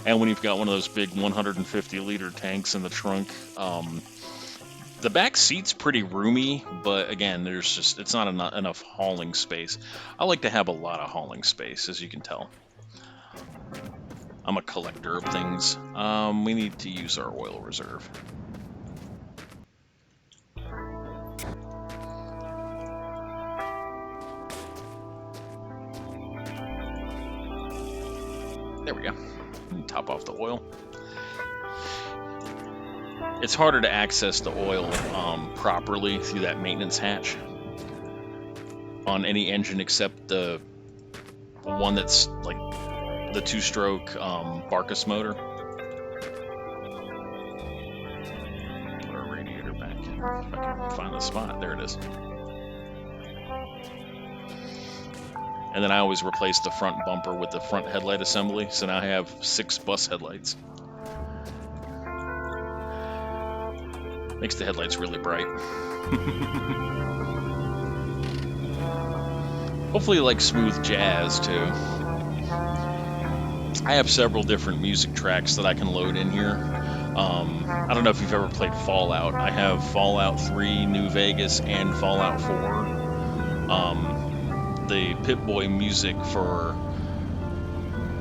And when you've got one of those big 150-liter tanks in the trunk, the back seat's pretty roomy, but again, it's not enough hauling space. I like to have a lot of hauling space, as you can tell. I'm a collector of things. We need to use our oil reserve. There we go. Top off the oil. It's harder to access the oil properly through that maintenance hatch on any engine except the one that's like the two-stroke Barkus motor. Put our radiator back. If I can find the spot. There it is. And then I always replace the front bumper with the front headlight assembly, so now I have 6 bus headlights. Makes the headlights really bright. Hopefully you like smooth jazz, too. I have several different music tracks that I can load in here. I don't know if you've ever played Fallout. I have Fallout 3, New Vegas, and Fallout 4. The Pip-Boy music for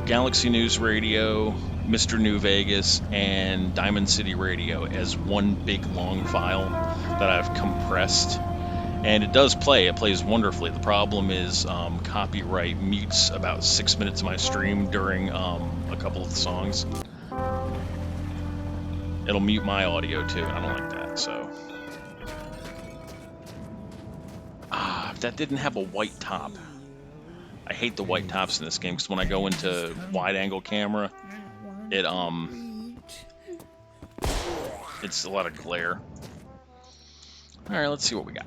Galaxy News Radio, Mr. New Vegas, and Diamond City Radio as one big long file that I've compressed. And it does play. It plays wonderfully. The problem is copyright mutes about 6 minutes of my stream during a couple of the songs. It'll mute my audio too, and I don't like that, so. If that didn't have a white top. I hate the white tops in this game, because when I go into wide-angle camera, it's a lot of glare. Alright, let's see what we got.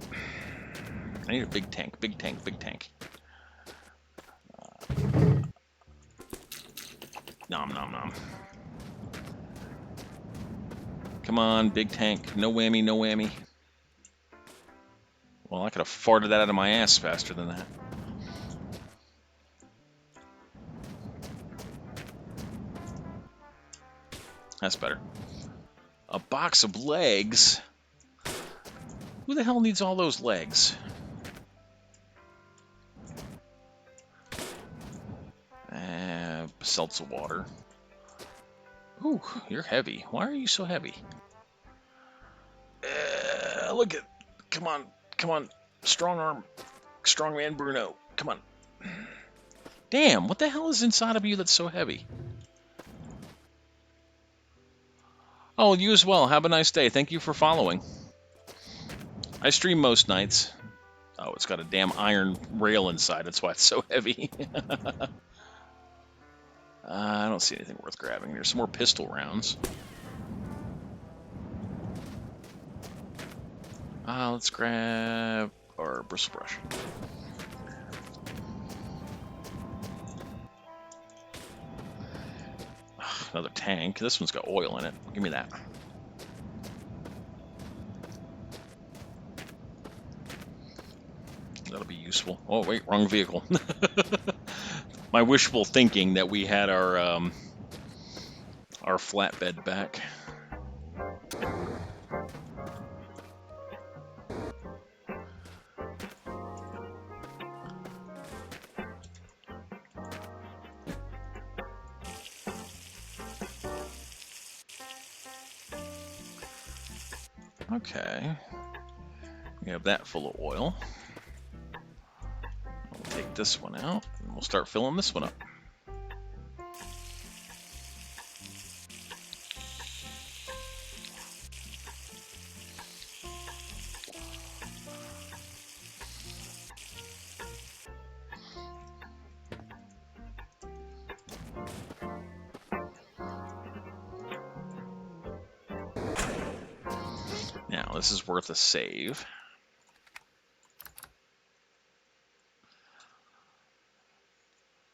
I need a big tank, big tank, big tank. Nom nom nom. Come on, big tank. No whammy, no whammy. Well, I could have farted that out of my ass faster than that. That's better. A box of legs? Who the hell needs all those legs? Seltzer water. Ooh, you're heavy. Why are you so heavy? Look at... Come on. Come on. Strong arm. Strong man Bruno. Come on. Damn, what the hell is inside of you that's so heavy? Oh, you as well. Have a nice day. Thank you for following. I stream most nights. Oh, it's got a damn iron rail inside. That's why it's so heavy. I don't see anything worth grabbing. There's some more pistol rounds. Let's grab our bristle brush. Another tank. This one's got oil in it. Give me that. That'll be useful. Oh, wait, wrong vehicle. My wishful thinking that we had our flatbed back. Okay. We have that full of oil. We'll take this one out, and we'll start filling this one up. Now, this is worth a save.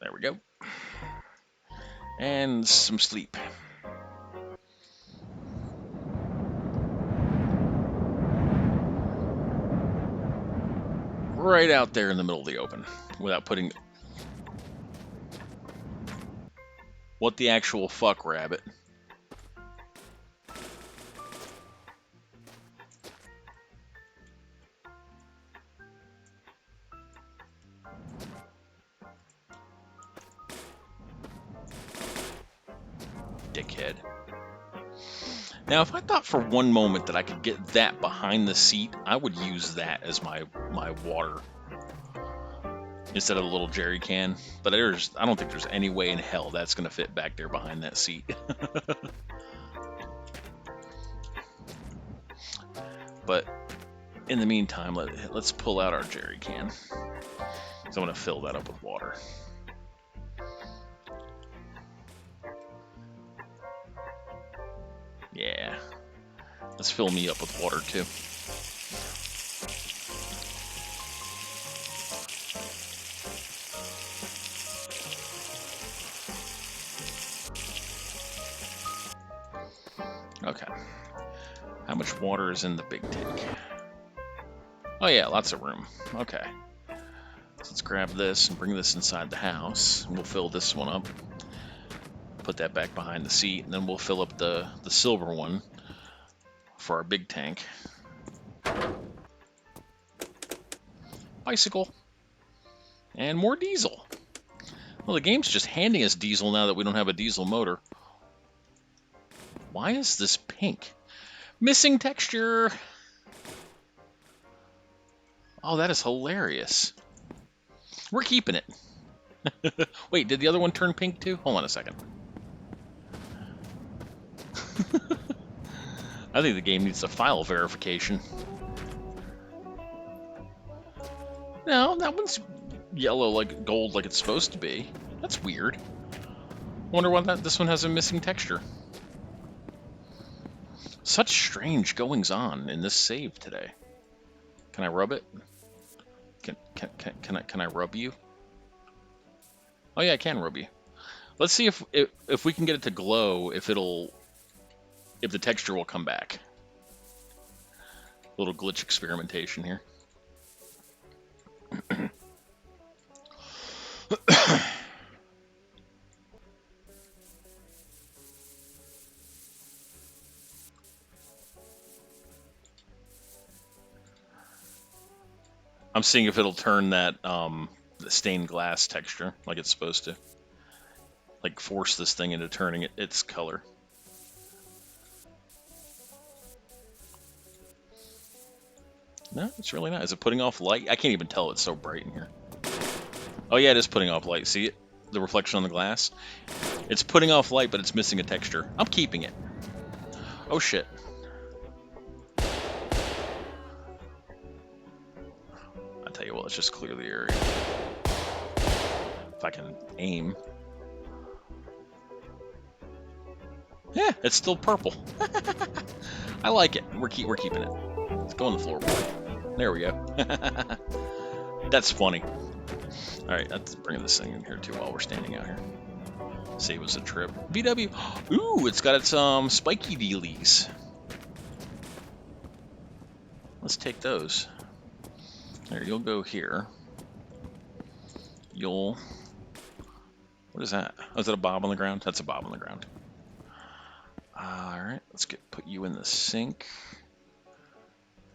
There we go. And some sleep. Right out there in the middle of the open, without putting... What the actual fuck, rabbit? Dickhead. Now, if I thought for one moment that I could get that behind the seat, I would use that as my water instead of the little jerry can. But I don't think there's any way in hell that's going to fit back there behind that seat. But in the meantime, let's pull out our jerry can. So I'm going to fill that up with water. Yeah. Let's fill me up with water too. Okay. How much water is in the big tank? Oh yeah, lots of room. Okay. So let's grab this and bring this inside the house. We'll fill this one up. Put that back behind the seat, and then we'll fill up the silver one for our big tank. Bicycle. And more diesel. Well, the game's just handing us diesel now that we don't have a diesel motor. Why is this pink? Missing texture. Oh, that is hilarious. We're keeping it. Wait, did the other one turn pink too? Hold on a second. I think the game needs a file verification. No, that one's yellow like gold like it's supposed to be. That's weird. Wonder why this one has a missing texture. Such strange goings on in this save today. Can I rub it? Can I rub you? Oh yeah, I can rub you. Let's see if we can get it to glow, if the texture will come back. A little glitch experimentation here. I'm seeing if it'll turn that the stained glass texture like it's supposed to. Like force this thing into turning its color. No, it's really not. Is it putting off light? I can't even tell. It's so bright in here. Oh yeah, it is putting off light. See it? The reflection on the glass? It's putting off light, but it's missing a texture. I'm keeping it. Oh shit. I'll tell you what, let's just clear the area. If I can aim. Yeah, it's still purple. I like it. We're keeping it. Let's go on the floorboard. There we go. That's funny. All right, let's bring this thing in here too while we're standing out here. Save us a trip. VW. Ooh, it's got its spiky dealies. Let's take those. There, you'll go here. What is that? Oh, is that a bob on the ground? That's a bob on the ground. All right, let's put you in the sink.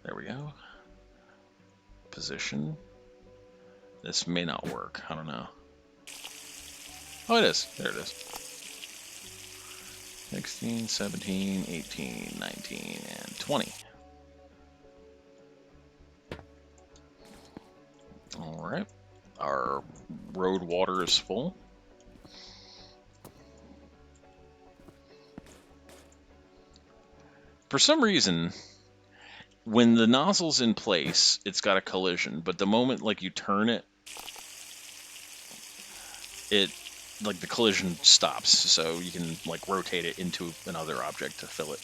There we go. Position. This may not work. I don't know. Oh, it is. There it is. 16, 17, 18, 19, and 20. right. Our road water is full. For some reason, when the nozzle's in place, it's got a collision, but the moment like you turn it, it like the collision stops, so you can like rotate it into another object to fill it.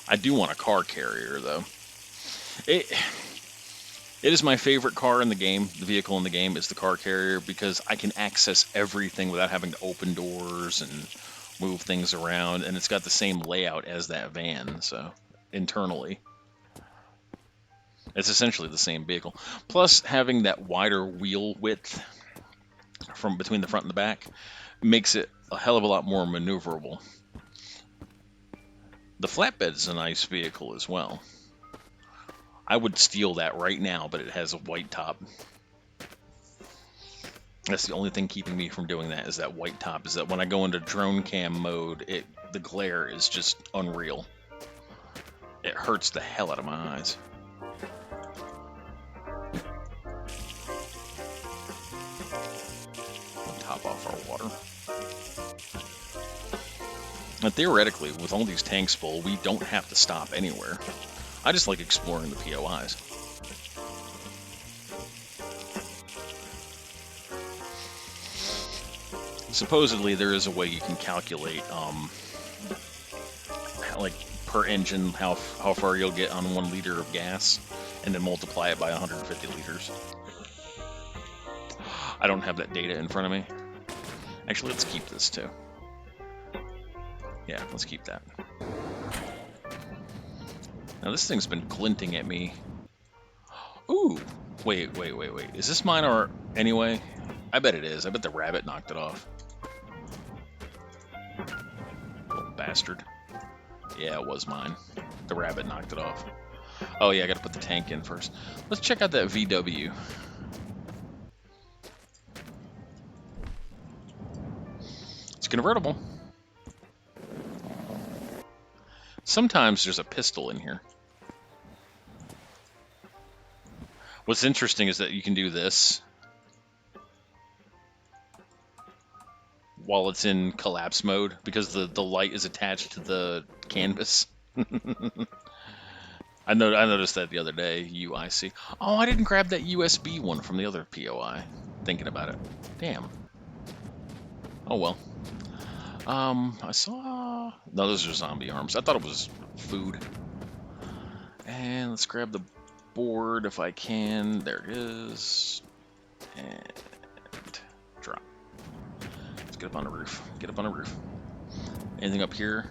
I do want a car carrier though. It it is my favorite car in the game. The vehicle in the game is the car carrier because I can access everything without having to open doors and move things around, and it's got the same layout as that van, so internally it's essentially the same vehicle. Plus, having that wider wheel width from between the front and the back makes it a hell of a lot more maneuverable. The flatbed is a nice vehicle as well. I would steal that right now, but it has a white top. That's the only thing keeping me from doing that is that white top. Is that when I go into drone cam mode, the glare is just unreal. It hurts the hell out of my eyes. I'll top off our water. And theoretically, with all these tanks full, we don't have to stop anywhere. I just like exploring the POIs. Supposedly, there is a way you can calculate, like per engine, how far you'll get on 1 liter of gas, and then multiply it by 150 liters. I don't have that data in front of me. Actually, let's keep this too. Yeah, let's keep that. Now this thing's been glinting at me. Ooh, wait. Is this mine or anyway? I bet it is. I bet the rabbit knocked it off. Little bastard. Yeah, it was mine. The rabbit knocked it off. Oh yeah, I gotta put the tank in first. Let's check out that VW. It's convertible. Sometimes there's a pistol in here. What's interesting is that you can do this while it's in collapse mode because the light is attached to the canvas. I noticed that the other day, UIC. Oh, I didn't grab that USB one from the other POI. Thinking about it. Damn. Oh well. I saw... No, those are zombie arms. I thought it was food. And let's grab the board if I can. There it is. And drop. Let's get up on the roof. Get up on the roof. Anything up here?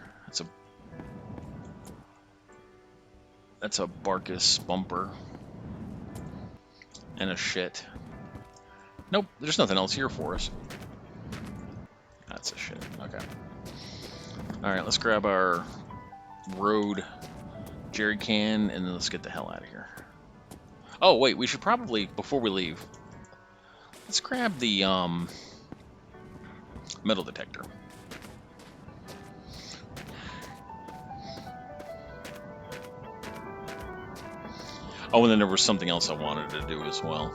That's a Barkus bumper. And a shit. Nope, there's nothing else here for us. That's a shit. Okay. Alright, let's grab our road jerry can and then let's get the hell out of here. Oh, wait, we should probably, before we leave, let's grab the metal detector. Oh, and then there was something else I wanted to do as well.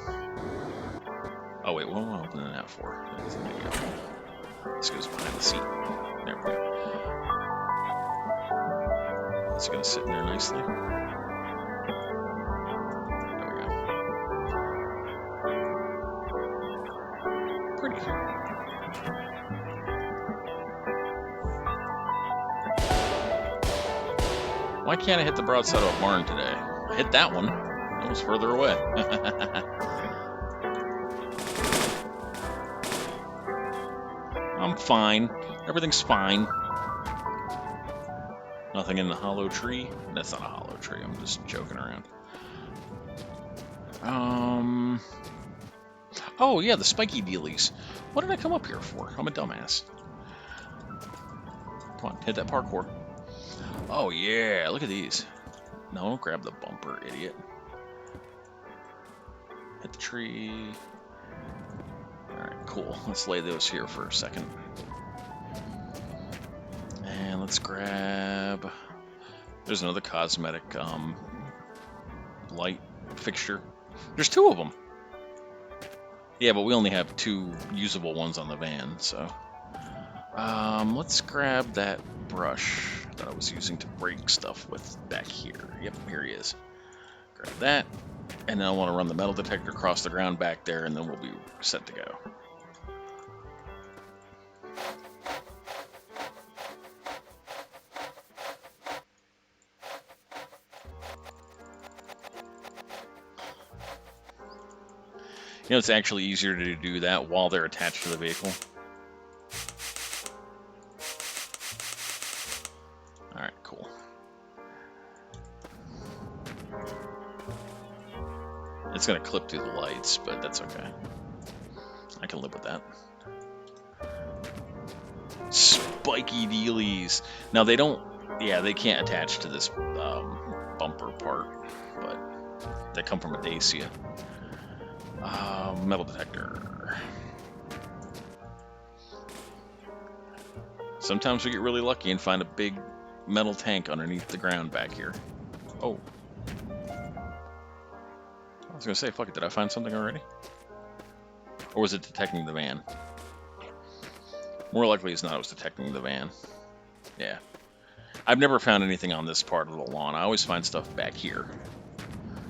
Oh, wait, what am I opening that for? There you go. This goes behind the seat. There we go. It's going to sit in there nicely. There we go. Pretty. Why can't I hit the broadside of a barn today? I hit that one. That was further away. I'm fine. Everything's fine. Nothing in the hollow tree. That's not a hollow tree. I'm just joking around. Oh, yeah, the spiky dealies. What did I come up here for? I'm a dumbass. Come on, hit that parkour. Oh, yeah, look at these. No, don't grab the bumper, idiot. Hit the tree. Alright, cool. Let's lay those here for a second. let's grab... There's another cosmetic light fixture. There's 2 of them. Yeah, but we only have 2 usable ones on the van, so... let's grab that brush that I was using to break stuff with back here. Yep, here he is. Grab that, and then I want to run the metal detector across the ground back there, and then we'll be set to go. You know, it's actually easier to do that while they're attached to the vehicle. Alright, cool. It's going to clip through the lights, but that's okay. I can live with that. Spiky dealies. Now, they don't... Yeah, they can't attach to this bumper part, but they come from a Dacia. Metal detector. Sometimes we get really lucky and find a big metal tank underneath the ground back here. Oh. I was gonna say, fuck it, did I find something already? Or was it detecting the van? More likely it's not, it was detecting the van. Yeah. I've never found anything on this part of the lawn. I always find stuff back here.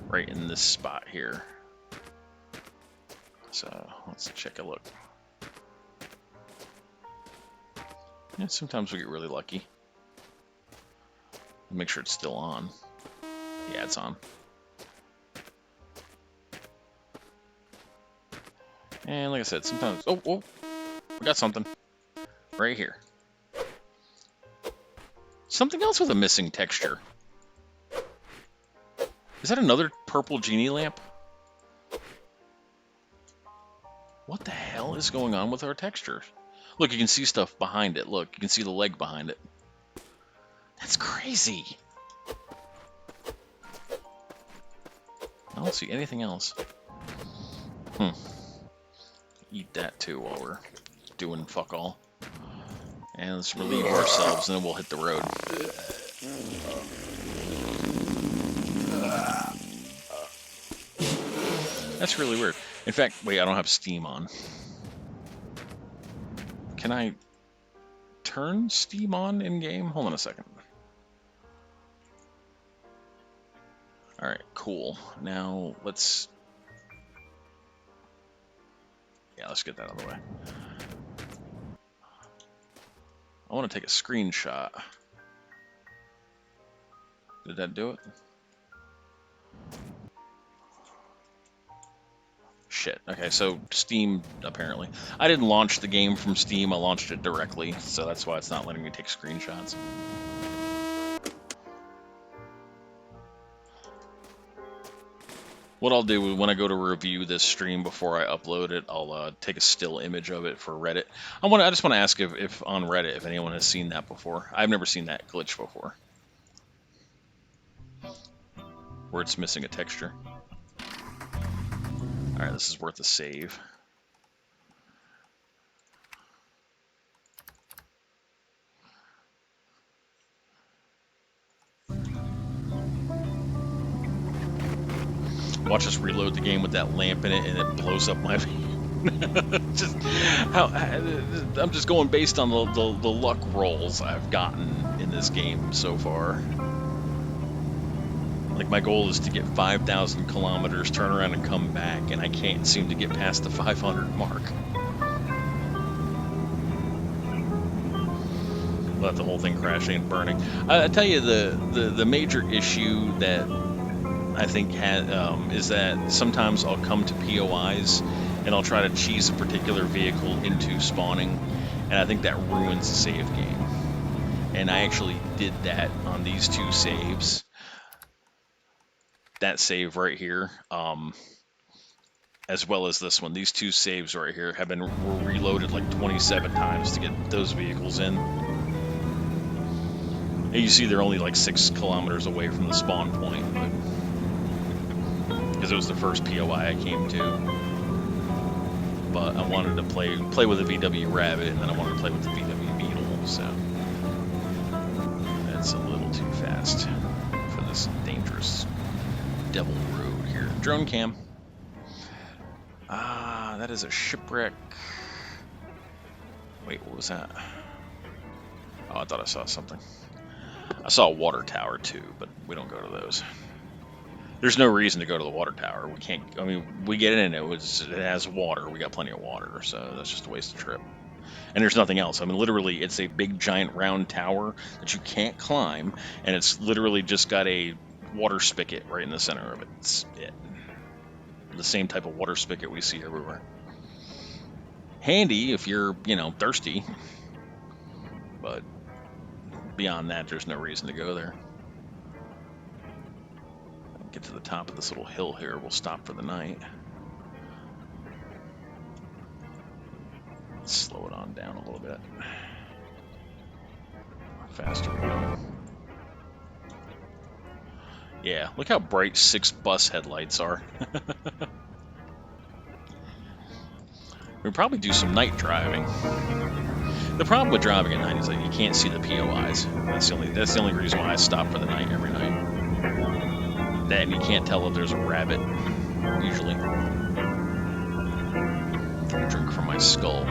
Right in this spot here. So, let's check a look. Yeah, sometimes we get really lucky. Make sure it's still on. Yeah, it's on. And like I said, sometimes... Oh, we got something. Right here. Something else with a missing texture. Is that another purple genie lamp? What the hell is going on with our texture? Look, you can see stuff behind it. Look, you can see the leg behind it. That's crazy. I don't see anything else. Eat that too while we're doing fuck all. And let's relieve ourselves, and then we'll hit the road. That's really weird. In fact, wait, I don't have Steam on. Can I turn Steam on in-game? Hold on a second. Alright, cool. Now, let's... Yeah, let's get that out of the way. I want to take a screenshot. Did that do it? Shit. Okay, so Steam, apparently. I didn't launch the game from Steam, I launched it directly, so that's why it's not letting me take screenshots. What I'll do when I go to review this stream before I upload it, I'll take a still image of it for Reddit. I just want to ask if on Reddit if anyone has seen that before. I've never seen that glitch before, where it's missing a texture. All right, this is worth a save. Watch us reload the game with that lamp in it, and it blows up my. Just how I'm just going based on the luck rolls I've gotten in this game so far. Like, my goal is to get 5,000 kilometers, turn around and come back, and I can't seem to get past the 500 mark. Let the whole thing crashing and burning. I tell you, the major issue that I think is that sometimes I'll come to POIs and I'll try to cheese a particular vehicle into spawning, and I think that ruins the save game. And I actually did that on these 2 saves. That save right here, as well as this one. These 2 saves right here were reloaded like 27 times to get those vehicles in. And you see they're only like 6 kilometers away from the spawn point, because it was the first POI I came to. But I wanted to play with the VW Rabbit, and then I wanted to play with the VW Beetle, so... It's a little too fast for this dangerous devil road here. Drone cam. Ah, that is a shipwreck. Wait, what was that? Oh, I thought I saw something. I saw a water tower too, but we don't go to those. There's no reason to go to the water tower. We can't. I mean, we get in it. It has water. We got plenty of water, so that's just a waste of trip. And there's nothing else. I mean, literally, it's a big, giant, round tower that you can't climb, and it's literally just got a water spigot right in the center of it. It's it. The same type of water spigot we see everywhere. Handy if you're, thirsty, but beyond that, there's no reason to go there. Get to the top of this little hill here. We'll stop for the night. Let's slow it on down a little bit. Faster we go. Yeah, look how bright 6 bus headlights are. We'd probably do some night driving. The problem with driving at night is that you can't see the POIs. That's the only reason why I stop for the night every night. That and you can't tell if there's a rabbit, usually. Drink from my skull.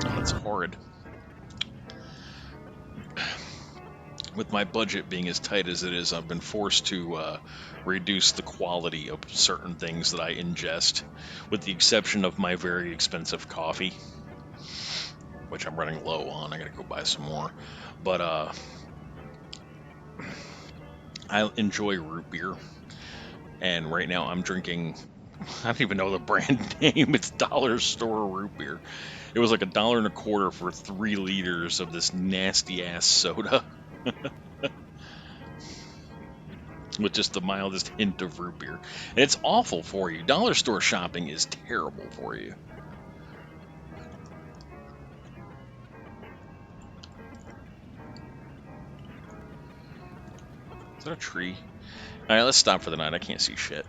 Oh, that's horrid. With my budget being as tight as it is, I've been forced to reduce the quality of certain things that I ingest, with the exception of my very expensive coffee, which I'm running low on. I gotta go buy some more. But I enjoy root beer, and right now I'm drinking. I don't even know the brand name. It's dollar store root beer. It was like $1.25 for 3 liters of this nasty ass soda. With just the mildest hint of root beer. And it's awful for you. Dollar store shopping is terrible for you. Is that a tree? Alright, let's stop for the night. I can't see shit.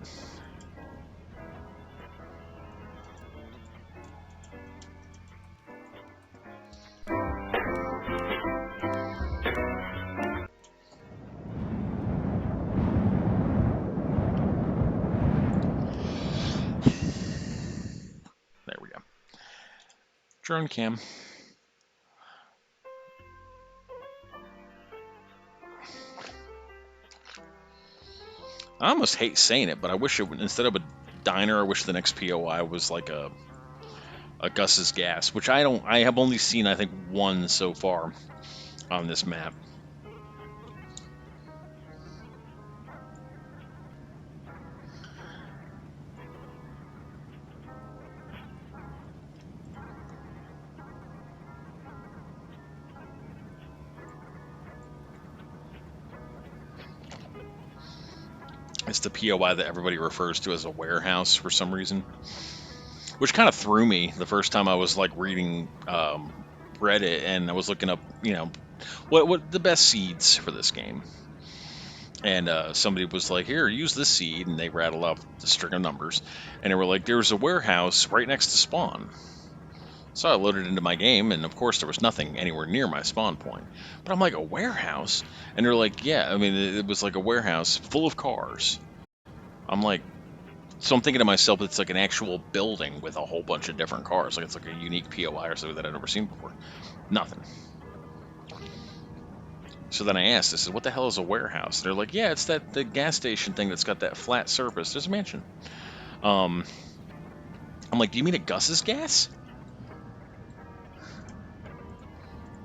There we go. Drone cam. I almost hate saying it, but I wish it would, instead of a diner, I wish the next POI was like a Gus's Gas, which I have only seen, I think, one so far on this map. It's the POI that everybody refers to as a warehouse for some reason, which kind of threw me the first time I was like reading Reddit, and I was looking up, what the best seeds for this game. And somebody was like, here, use this seed, and they rattled off the string of numbers, and they were like, there's a warehouse right next to spawn. So I loaded into my game, and of course there was nothing anywhere near my spawn point. But I'm like, a warehouse? And they're like, yeah, I mean, it was like a warehouse full of cars. I'm like, so I'm thinking to myself, it's like an actual building with a whole bunch of different cars. Like it's like a unique POI or something that I've never seen before. Nothing. So then I asked, I said, what the hell is a warehouse? And they're like, yeah, it's the gas station thing that's got that flat surface. There's a mansion. I'm like, do you mean a Gus's Gas?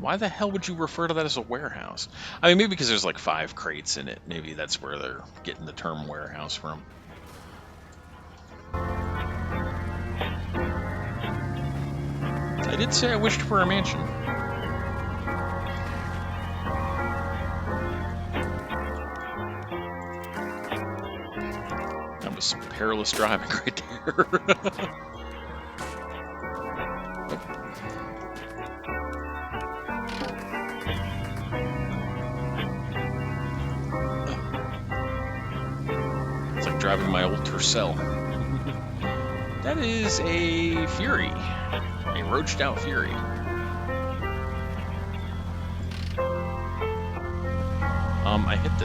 Why the hell would you refer to that as a warehouse? I mean, maybe because there's like 5 crates in it. Maybe that's where they're getting the term warehouse from. I did say I wished for a mansion. That was some perilous driving right there. It's like driving my old Tercel. That is a Fury, a roached out Fury. I hit the.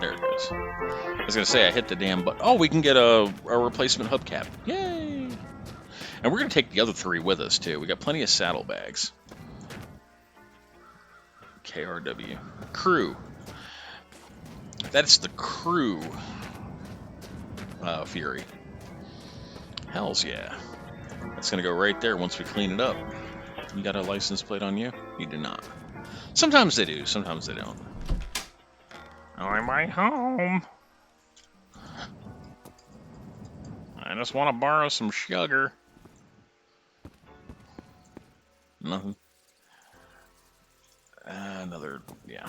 There it goes. I was gonna say I hit the damn button. Oh, we can get a replacement hubcap. Yay! And we're gonna take the other 3 with us too. We got plenty of saddlebags. KRW. Crew. That's the crew Fury. Hells yeah. That's gonna go right there once we clean it up. You got a license plate on you? You do not. Sometimes they do, sometimes they don't. On my home. I just want to borrow some sugar. Nothing. Another, yeah.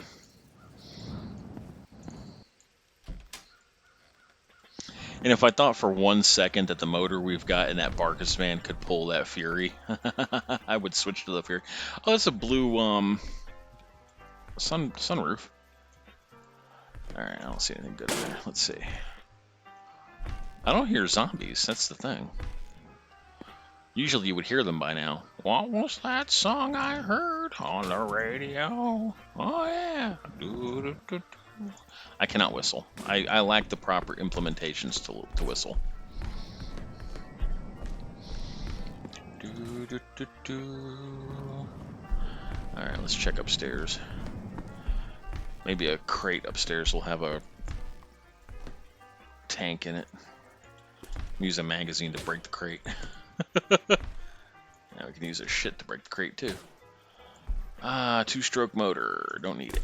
And if I thought for 1 second that the motor we've got in that Barkus van could pull that Fury, I would switch to the Fury. Oh, that's a blue sunroof. All right, I don't see anything good in there. Let's see. I don't hear zombies. That's the thing. Usually you would hear them by now. What was that song I heard on the radio? Oh yeah. I cannot whistle. I lack the proper implementations to whistle. Alright, let's check upstairs. Maybe a crate upstairs will have a tank in it. Use a magazine to break the crate. Now we can use a shit to break the crate too. 2-stroke motor. Don't need it.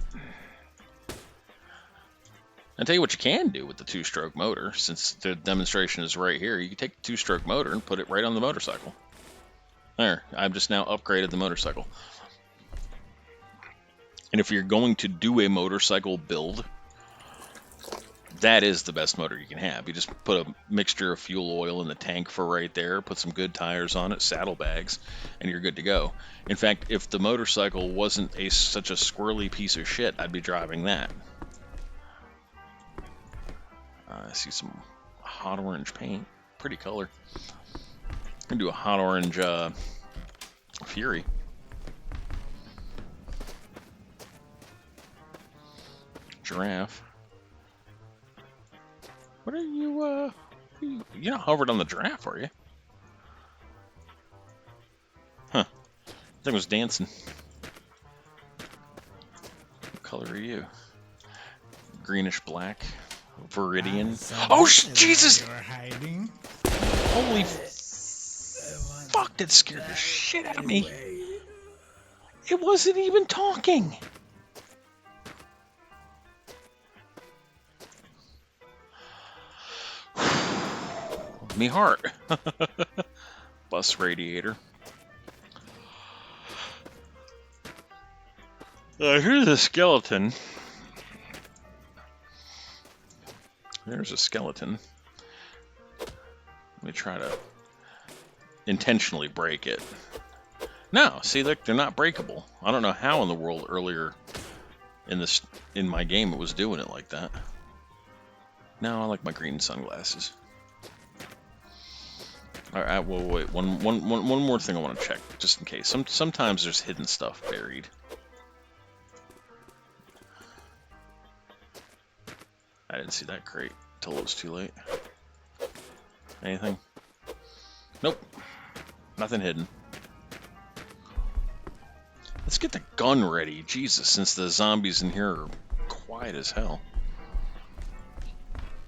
I'll tell you what you can do with the 2-stroke motor, since the demonstration is right here. You can take the 2-stroke motor and put it right on the motorcycle. There, I've just now upgraded the motorcycle. And if you're going to do a motorcycle build, that is the best motor you can have. You just put a mixture of fuel oil in the tank for right there, put some good tires on it, saddlebags, and you're good to go. In fact, if the motorcycle wasn't such a squirrely piece of shit, I'd be driving that. I see some hot orange paint. Pretty color. I'm going to do a hot orange Fury. Giraffe. What are you, you're not hovered on the giraffe, are you? Huh. That thing was dancing. What color are you? Greenish black. Viridian. Oh, Jesus! Holy fuck, that scared the shit out of me. It wasn't even talking. Me heart. Bus radiator. Here's a skeleton. There's a skeleton. Let me try to intentionally break it. No, see, look, they're not breakable. I don't know how in the world earlier in my game it was doing it like that. No, I like my green sunglasses. All right, well, wait. One more thing I want to check, just in case. Sometimes there's hidden stuff buried. I didn't see that crate until it was too late. Anything? Nope. Nothing hidden. Let's get the gun ready. Jesus, since the zombies in here are quiet as hell.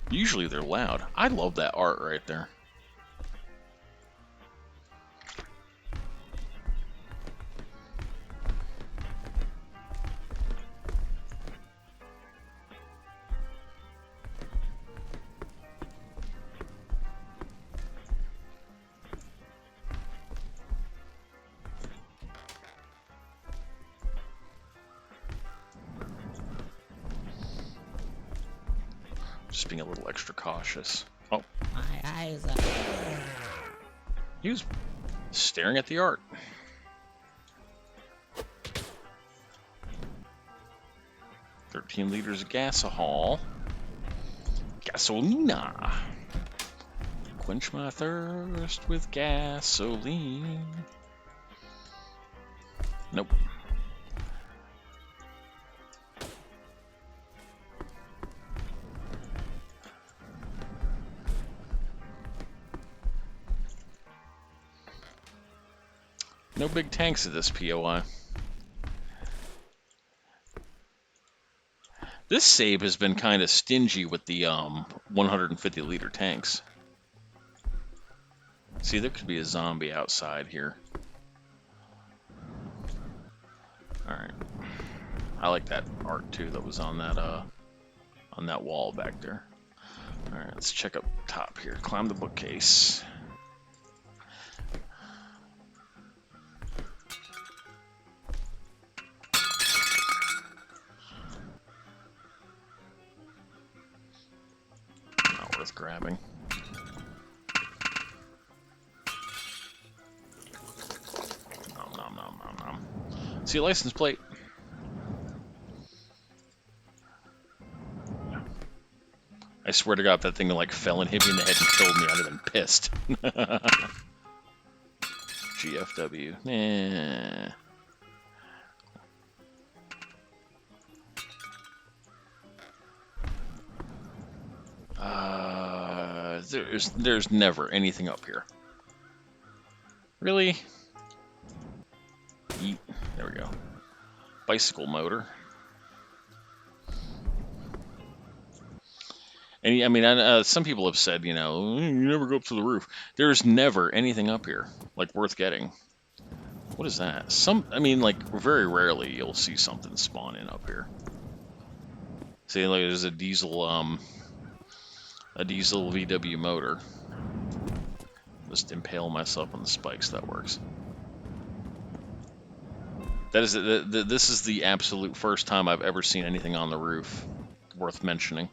Usually they're loud. I love that art right there. Just being a little extra cautious. Oh. My eyes are... He was staring at the art. $13 liters of gasohol. Gasolina. Quench my thirst with gasoline. Nope. No big tanks at this POI. This save has been kind of stingy with the 150-liter tanks. See, there could be a zombie outside here. Alright. I like that art too that was on that wall back there. Alright, let's check up top here. Climb the bookcase. Not worth grabbing. Nom nom nom nom nom. See a license plate. I swear to God, if that thing like fell and hit me in the head and killed me, I'd have been pissed. GFW. Nah. There's never anything up here. Really? Yeet. There we go. Bicycle motor. And I mean, some people have said, you know, you never go up to the roof. There's never anything up here, like, worth getting. What is that? I mean, like, very rarely you'll see something spawn in up here. See, like, there's a diesel VW motor. Just impale myself on the spikes. That works. This is the absolute first time I've ever seen anything on the roof worth mentioning.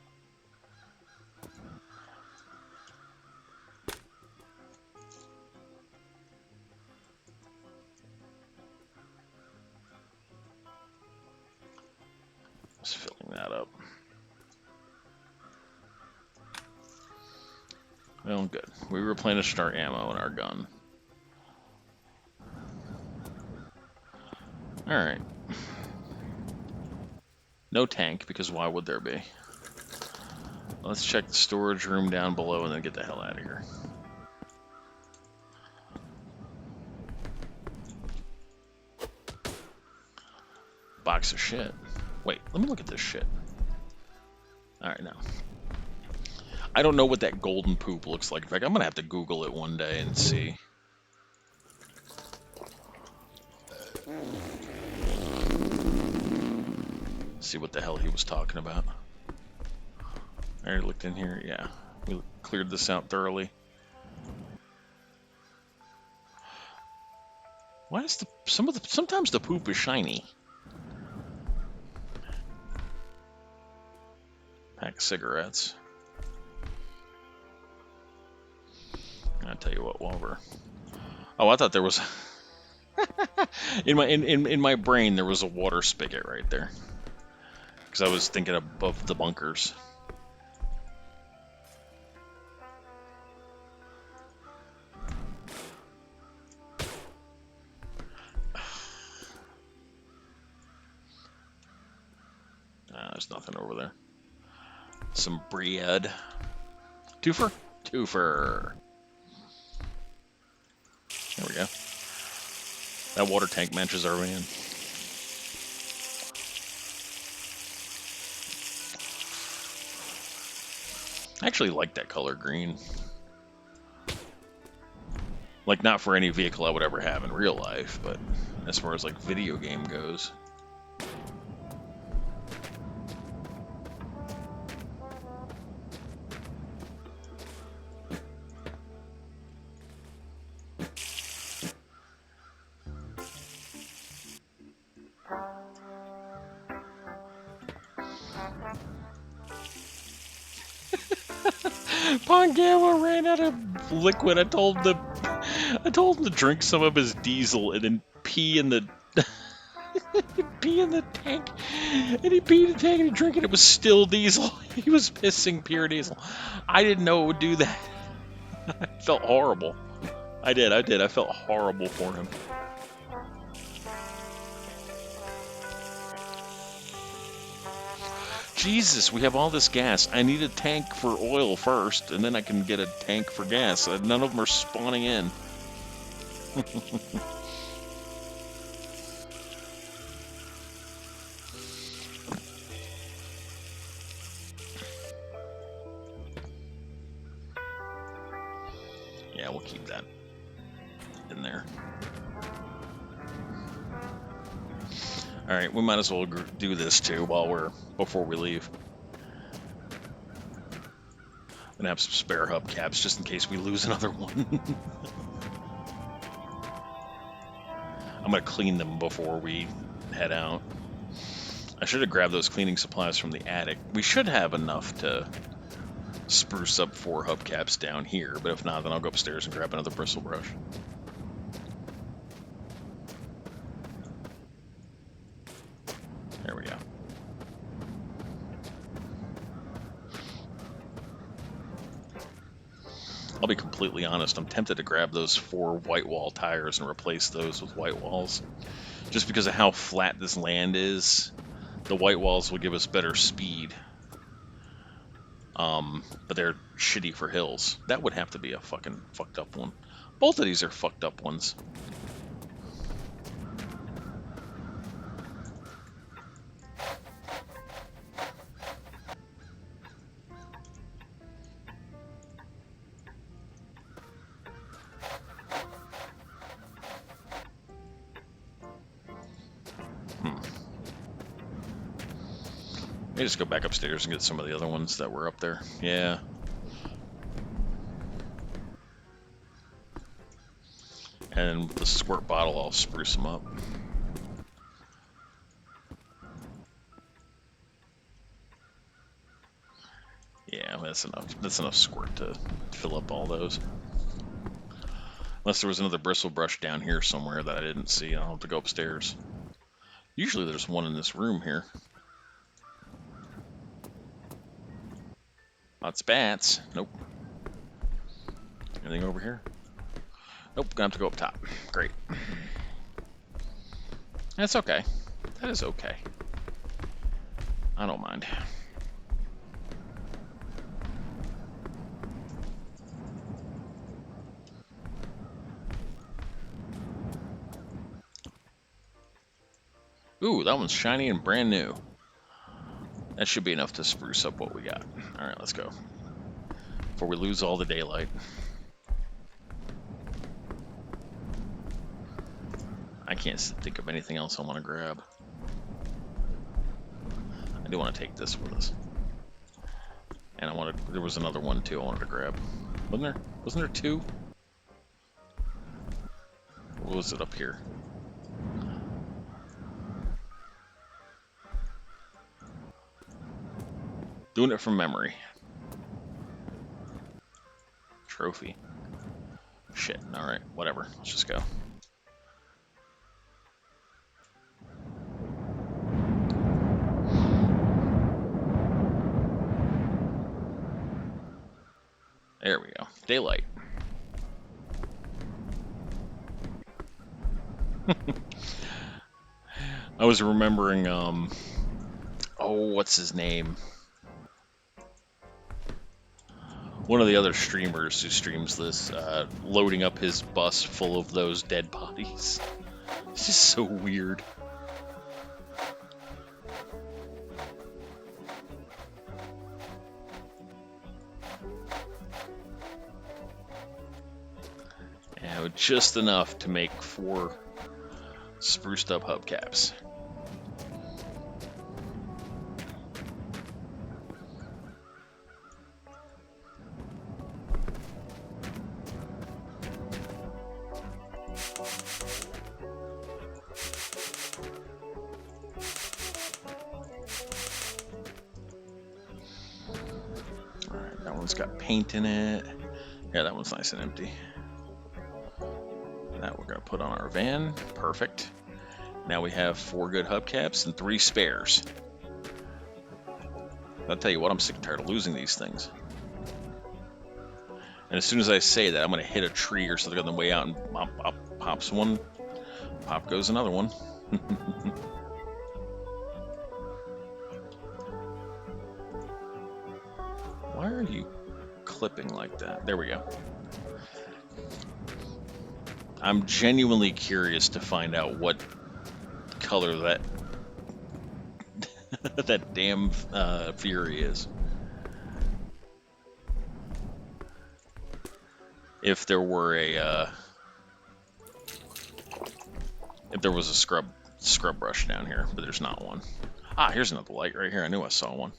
Just filling that up. Well, good. We replenished our ammo and our gun. Alright. No tank, because why would there be? Let's check the storage room down below and then get the hell out of here. Box of shit. Wait, let me look at this shit. Alright, now. I don't know what that golden poop looks like. In fact, I'm gonna have to Google it one day and see. See what the hell he was talking about. I already looked in here. Yeah, we cleared this out thoroughly. Why is sometimes the poop is shiny? Pack of cigarettes. I'll tell you what, while we're... Oh, I thought there was... in my brain, there was a water spigot right there. Because I was thinking of the bunkers. There's nothing over there. Some bread. Twofer? Twofer. There we go. That water tank matches our van. I actually like that color green. Like, not for any vehicle I would ever have in real life, but as far as, like, video game goes. Pongama ran out of liquid. I told him to drink some of his diesel and then pee in the pee in the tank. And he peed in the tank and he drank it. It was still diesel. He was pissing pure diesel. I didn't know it would do that. I felt horrible. I did. I felt horrible for him. Jesus, we have all this gas. I need a tank for oil first, and then I can get a tank for gas. None of them are spawning in. Yeah, we'll keep that in there. All right, we might as well do this too before we leave. I'm gonna have some spare hubcaps just in case we lose another one. I'm gonna clean them before we head out. I should have grabbed those cleaning supplies from the attic. We should have enough to spruce up 4 hubcaps down here, but if not, then I'll go upstairs and grab another bristle brush. There we go. I'll be completely honest, I'm tempted to grab those 4 white wall tires and replace those with white walls. Just because of how flat this land is, the white walls will give us better speed. But they're shitty for hills. That would have to be a fucking fucked up one. Both of these are fucked up ones. Let me just go back upstairs and get some of the other ones that were up there. Yeah. And with the squirt bottle, I'll spruce them up. Yeah, that's enough. That's enough squirt to fill up all those. Unless there was another bristle brush down here somewhere that I didn't see, I'll have to go upstairs. Usually there's one in this room here. Lots of bats. Nope. Anything over here? Nope, gonna have to go up top. Great. That's okay. That is okay. I don't mind. Ooh, that one's shiny and brand new. That should be enough to spruce up what we got. Alright, let's go. Before we lose all the daylight. I can't think of anything else I want to grab. I do want to take this with us. And there was another one too I wanted to grab. Wasn't there 2? What was it up here? Doing it from memory. Trophy. Shit, alright, whatever. Let's just go. There we go. Daylight. I was remembering, oh, what's his name? One of the other streamers who streams this, loading up his bus full of those dead bodies. It's just so weird. Yeah, just enough to make 4 spruced up hubcaps. Alright, that one's got paint in it. Yeah, that one's nice and empty. That we're going to put on our van. Perfect. Now we have 4 good hubcaps and 3 spares. I'll tell you what, I'm sick and tired of losing these things. And as soon as I say that, I'm going to hit a tree or something on the way out, and pops one, pop goes another one. Why are you clipping like that? There we go. I'm genuinely curious to find out what color that that damn Fury is. If there were if there was a scrub brush down here, but there's not one. Ah, here's another light right here. I knew I saw one.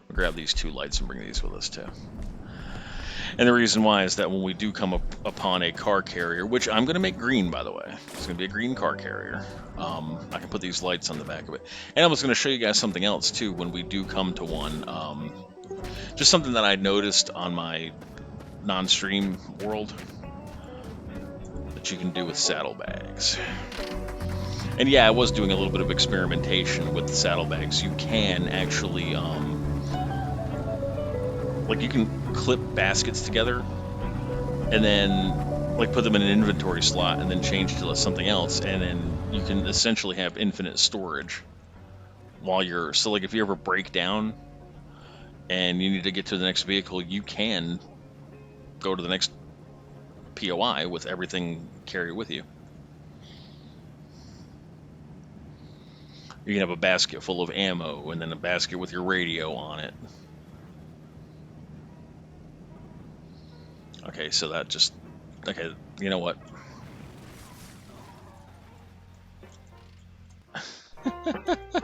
We'll grab these 2 lights and bring these with us too. And the reason why is that when we do come upon a car carrier, which I'm going to make green, by the way, it's going to be a green car carrier. I can put these lights on the back of it. And I was going to show you guys something else too when we do come to one. Just something that I noticed on my non-stream world that you can do with saddlebags. And yeah, I was doing a little bit of experimentation with the saddlebags. You can actually, like you can clip baskets together and then like put them in an inventory slot and then change to something else, and then you can essentially have infinite storage while you're, so like if you ever break down and you need to get to the next vehicle, you can go to the next POI with everything carried with you. You can have a basket full of ammo and then a basket with your radio on it. Okay, so that just, okay, you know what?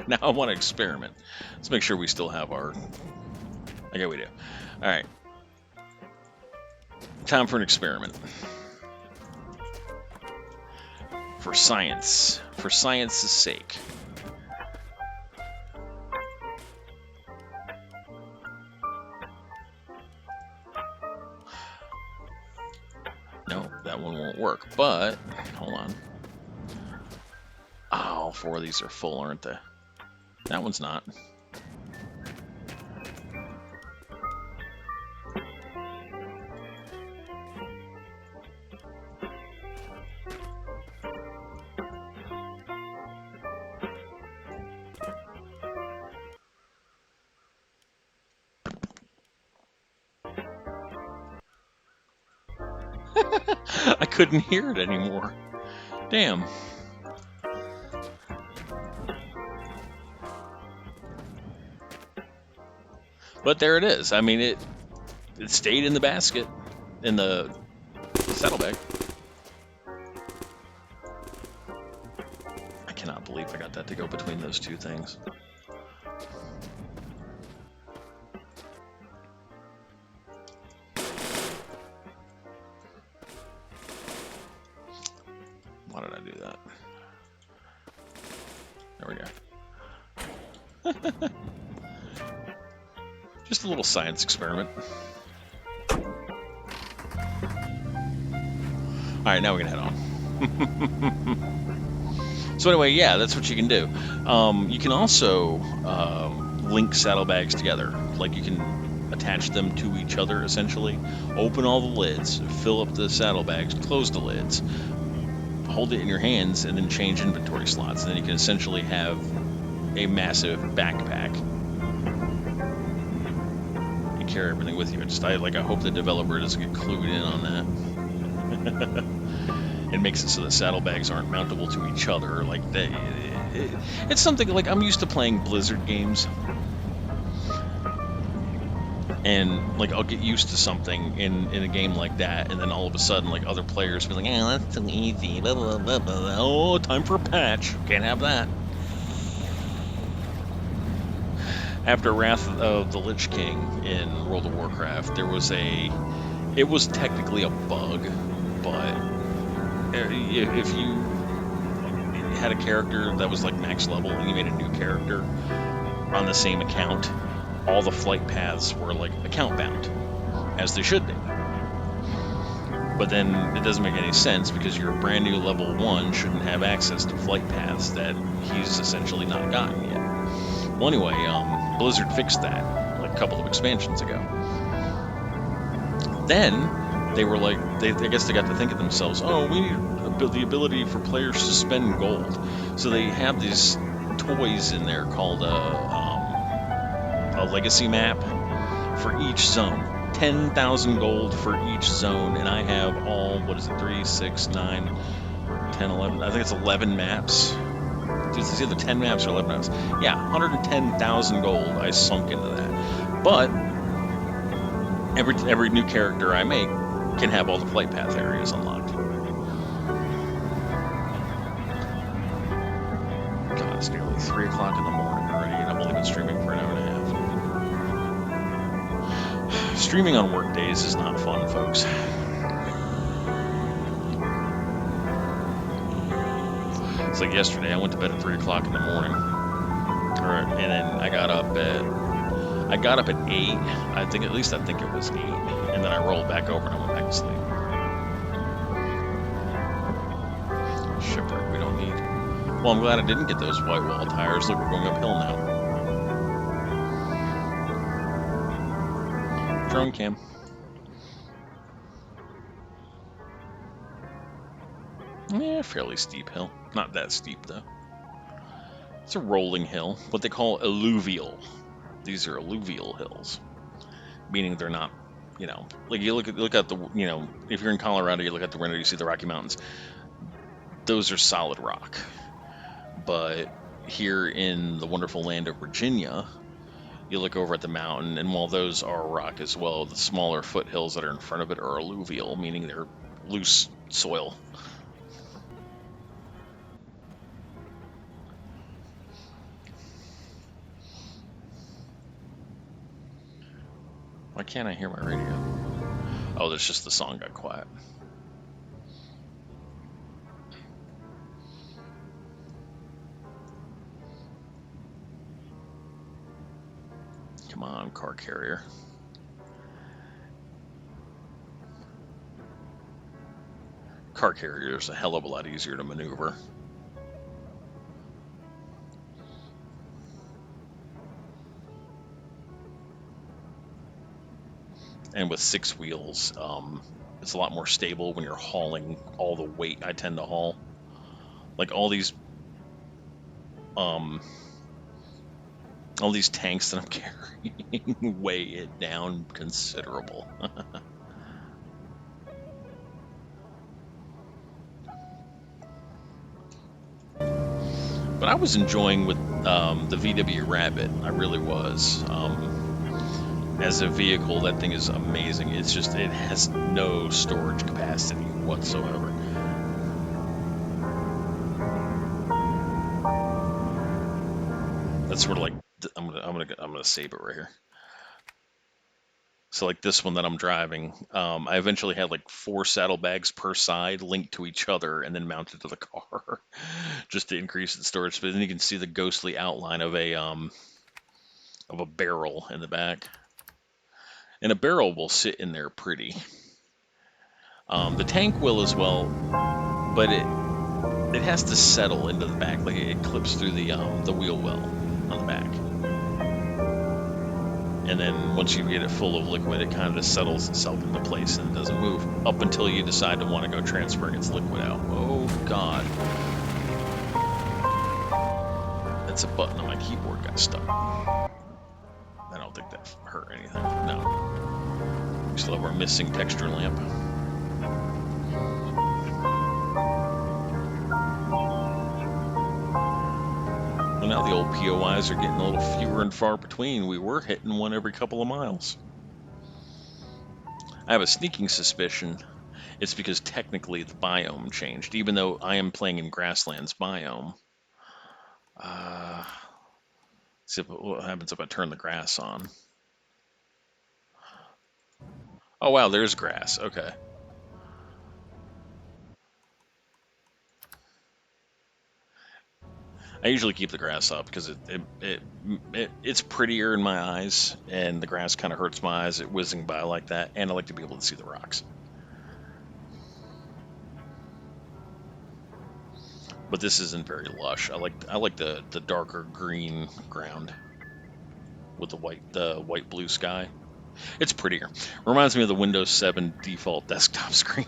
Now I want to experiment. Let's make sure we still have our, okay, we do. All right. Time for an experiment. For science's sake. No, that one won't work, but hold on. Oh, all 4 of these are full, aren't they? That one's not. I couldn't hear it anymore. Damn. But there it is. I mean, it stayed in the basket, in the saddlebag. I cannot believe I got that to go between those 2 things. Why did I do that? There we go. Just a little science experiment. Alright, now we can head on. So anyway, yeah, that's what you can do. You can also link saddlebags together. Like you can attach them to each other, essentially. Open all the lids, fill up the saddlebags, close the lids, hold it in your hands, and then change inventory slots. And then you can essentially have a massive backpack. You carry everything with you. I hope the developer doesn't get clued in on that. It makes it so the saddlebags aren't mountable to each other. Like it's something like I'm used to playing Blizzard games, and like I'll get used to something in a game like that, and then all of a sudden like other players be like, "Oh, that's too easy." Blah, blah, blah, blah. Oh, time for a patch. Can't have that. After Wrath of the Lich King in World of Warcraft, it was technically a bug, but if you had a character that was like max level and you made a new character on the same account, all the flight paths were like account bound, as they should be. But then it doesn't make any sense because your brand new level 1 shouldn't have access to flight paths that he's essentially not gotten yet. Well, anyway, Blizzard fixed that like a couple of expansions ago. Then they were like, I guess they got to think of themselves, oh, we need the ability for players to spend gold. So they have these toys in there called a legacy map for each zone. 10,000 gold for each zone, and I have all, what is it, 3, 6, 9, 10, 11, I think it's 11 maps. It's either 10 maps or 11 maps. Yeah, 110,000 gold I sunk into that. But every new character I make can have all the flight path areas unlocked. God, it's nearly 3 o'clock in the morning already, and I've only been streaming for an hour and a half. Streaming on work days is not fun, folks. It's like yesterday, I went to bed at 3 o'clock in the morning, and then I got up at 8. I think at least I think it was 8, and then I rolled back over and I went back to sleep. Shipwreck we don't need. Well, I'm glad I didn't get those white wall tires. Look, we're going uphill now. Drone cam. Yeah, fairly steep hill. Not that steep though. It's a rolling hill, what they call alluvial. These are alluvial hills, meaning they're not, like you look at the, if you're in Colorado, you look at the window, you see the Rocky Mountains. Those are solid rock. But here in the wonderful land of Virginia, you look over at the mountain, and while those are rock as well, the smaller foothills that are in front of it are alluvial, meaning they're loose soil. Why can't I hear my radio? Oh, that's just the song got quiet. Come on, car carrier. Car carriers a hell of a lot easier to maneuver. And with 6 wheels, it's a lot more stable when you're hauling all the weight I tend to haul. Like um, all these tanks that I'm carrying weigh it down considerable. But I was enjoying with the VW Rabbit. I really was. As a vehicle, that thing is amazing. It's just, it has no storage capacity whatsoever. That's sort of like, I'm gonna save it right here. So like this one that I'm driving, I eventually had like 4 saddlebags per side linked to each other and then mounted to the car, just to increase the storage space. Then you can see the ghostly outline of a barrel in the back, and a barrel will sit in there pretty. The tank will as well, but it has to settle into the back, like it clips through the wheel well on the back. And then once you get it full of liquid, it kind of just settles itself into place and it doesn't move up until you decide to want to go transferring its liquid out. Oh God. That's a button on my keyboard got stuck. I don't think that hurt anything. No. We still have our missing texture lamp. Well, now the old POIs are getting a little fewer and far between. We were hitting one every couple of miles. I have a sneaking suspicion it's because technically the biome changed, even though I am playing in grasslands biome. Uh, see what happens if I turn the grass on. Oh wow, there's grass. Okay. I usually keep the grass up because it's prettier in my eyes, and the grass kind of hurts my eyes. It whizzing by like that, and I like to be able to see the rocks. But this isn't very lush. I like the darker green ground with the white blue sky. It's prettier. Reminds me of the Windows 7 default desktop screen.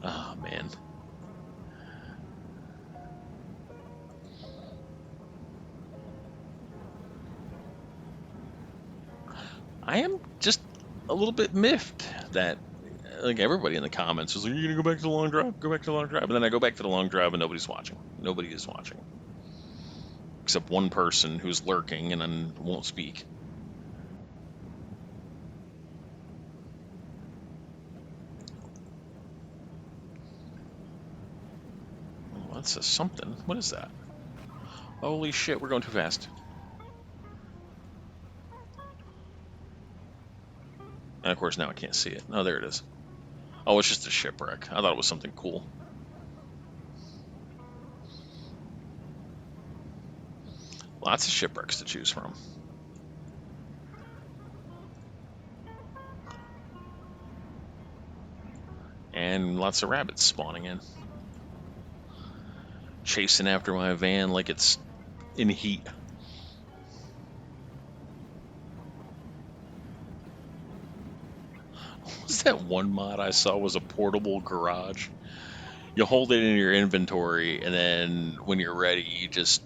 Oh man, I am just a little bit miffed that like everybody in the comments was like, "You're gonna go back to the long drive? Go back to the long drive." And then I go back to the long drive and nobody's watching. Nobody is watching except one person who's lurking and then won't speak. Well, that says something. What is that? Holy shit, we're going too fast. And of course now I can't see it. Oh, there it is. Oh, it's just a shipwreck. I thought it was something cool. Lots of shipwrecks to choose from. And lots of rabbits spawning in. Chasing after my van like it's in heat. What's that one mod I saw was a portable garage? You hold it in your inventory, and then when you're ready, you just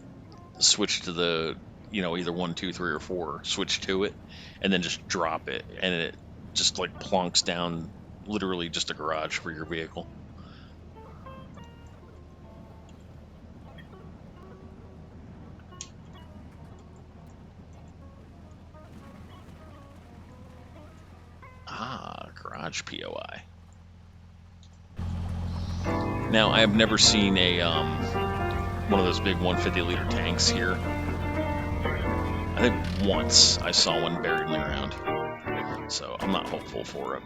switch to the, either one, two, three, or four, switch to it, and then just drop it, and it just like plonks down literally just a garage for your vehicle. Ah, garage POI. Now, I have never seen a one of those big 150-liter tanks here. I think once I saw one buried in the ground, so I'm not hopeful for it.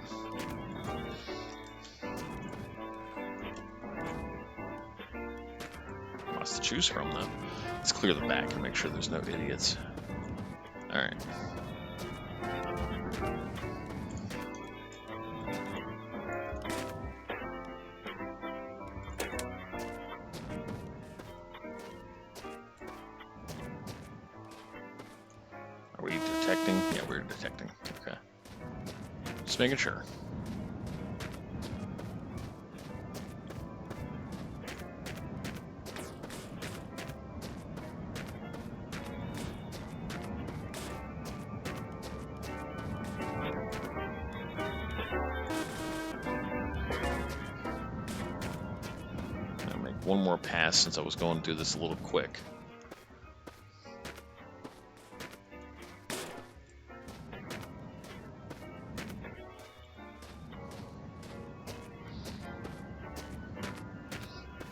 Lots to choose from, though. Let's clear the back and make sure there's no idiots. All right. Are we detecting? Yeah, we're detecting. Okay. Just making sure. I'll make one more pass since I was going through this a little quick.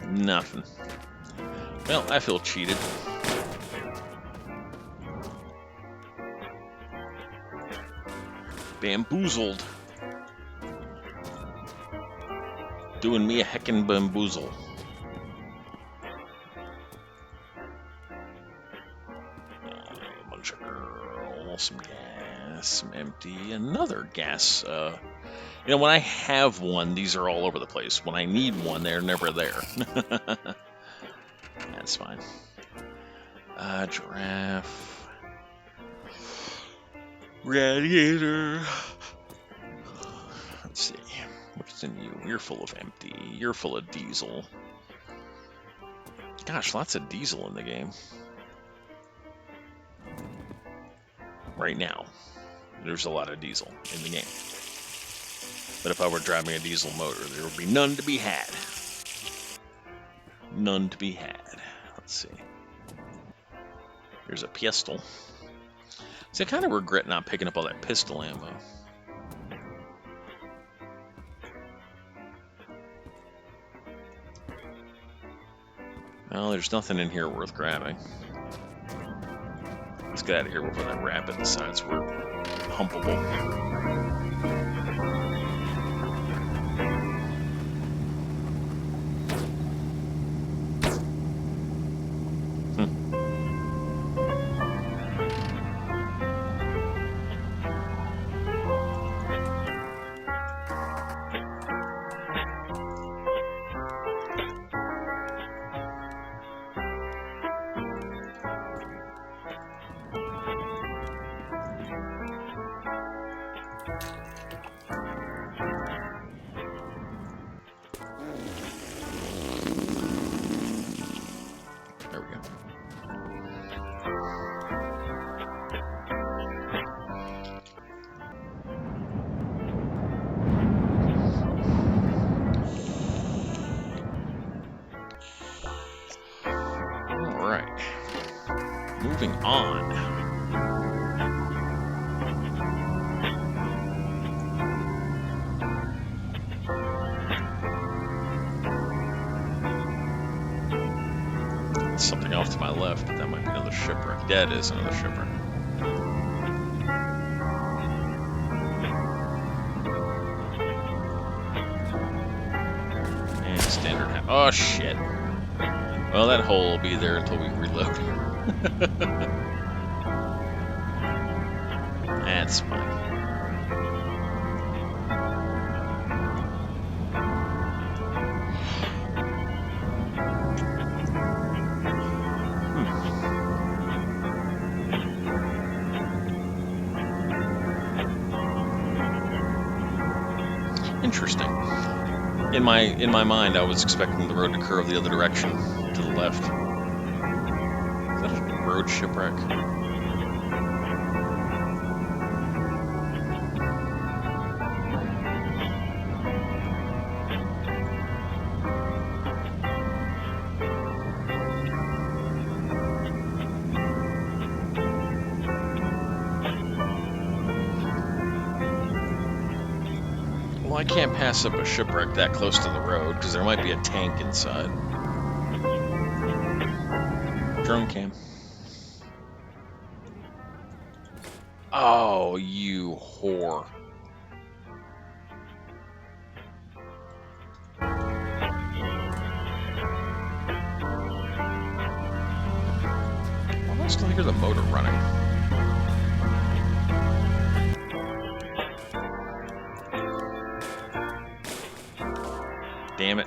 Nothing. Well, I feel cheated. Bamboozled. Doing me a heckin' bamboozle. A bunch of girls, some gas, some empty, another gas. When I have one, these are all over the place. When I need one, they're never there. That's fine. Giraffe. Radiator. Let's see. What's in you? You're full of empty. You're full of diesel. Gosh, lots of diesel in the game. Right now, there's a lot of diesel in the game. But if I were driving a diesel motor, there would be none to be had. None to be had. Let's see. Here's a pistol. See, I kind of regret not picking up all that pistol ammo. Well, there's nothing in here worth grabbing. Let's get out of here before that rabbit decides we're humpable. moving on. Something off to my left, but that might be another shipwreck. That is another shipwreck. And standard. Oh shit. Well, that hole will be there until we reload. That's fine. Interesting. In my mind, I was expecting the road to curve the other direction, to the left. Is that a road shipwreck? Well, I can't pass up a shipwreck that close to the road, because there might be a tank inside. Drone cam. Oh, you whore. Well, I still hear the motor running. Damn it.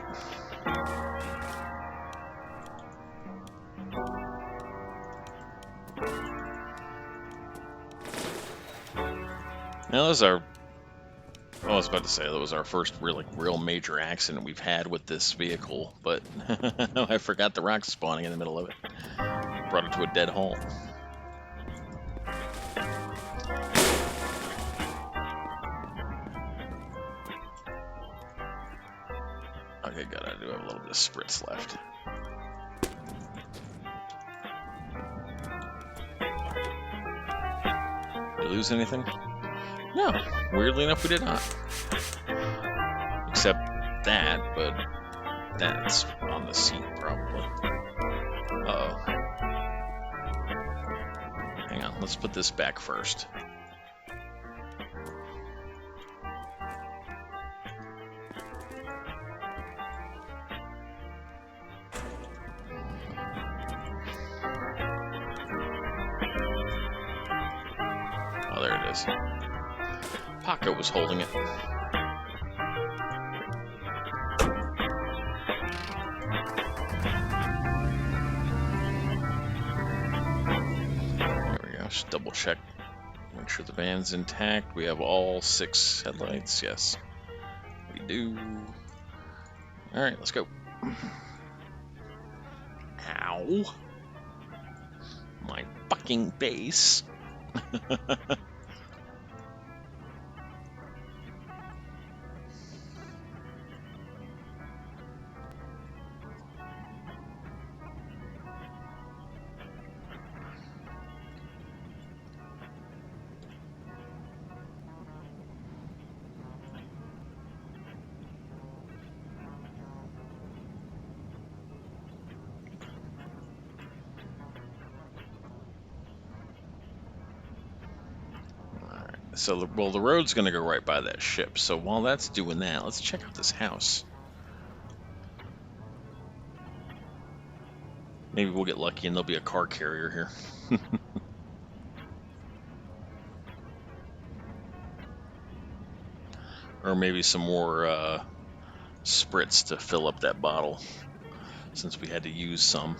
Now, this is our... I was about to say that was our first real major accident we've had with this vehicle, but I forgot the rock spawning in the middle of it. Brought it to a dead halt. Okay, good. I do have a little bit of spritz left. Did we lose anything? No. Weirdly enough, we did not. Except that, but that's on the seat, probably. Uh-oh. Hang on. Let's put this back first. Oh, there it is. Paco was holding it. There we go. Just double check. Make sure the van's intact. We have all 6 headlights. Yes, we do. Alright, let's go. Ow. My fucking base. So, well, the road's going to go right by that ship. So while that's doing that, let's check out this house. Maybe we'll get lucky and there'll be a car carrier here. Or maybe some more spritz to fill up that bottle, since we had to use some.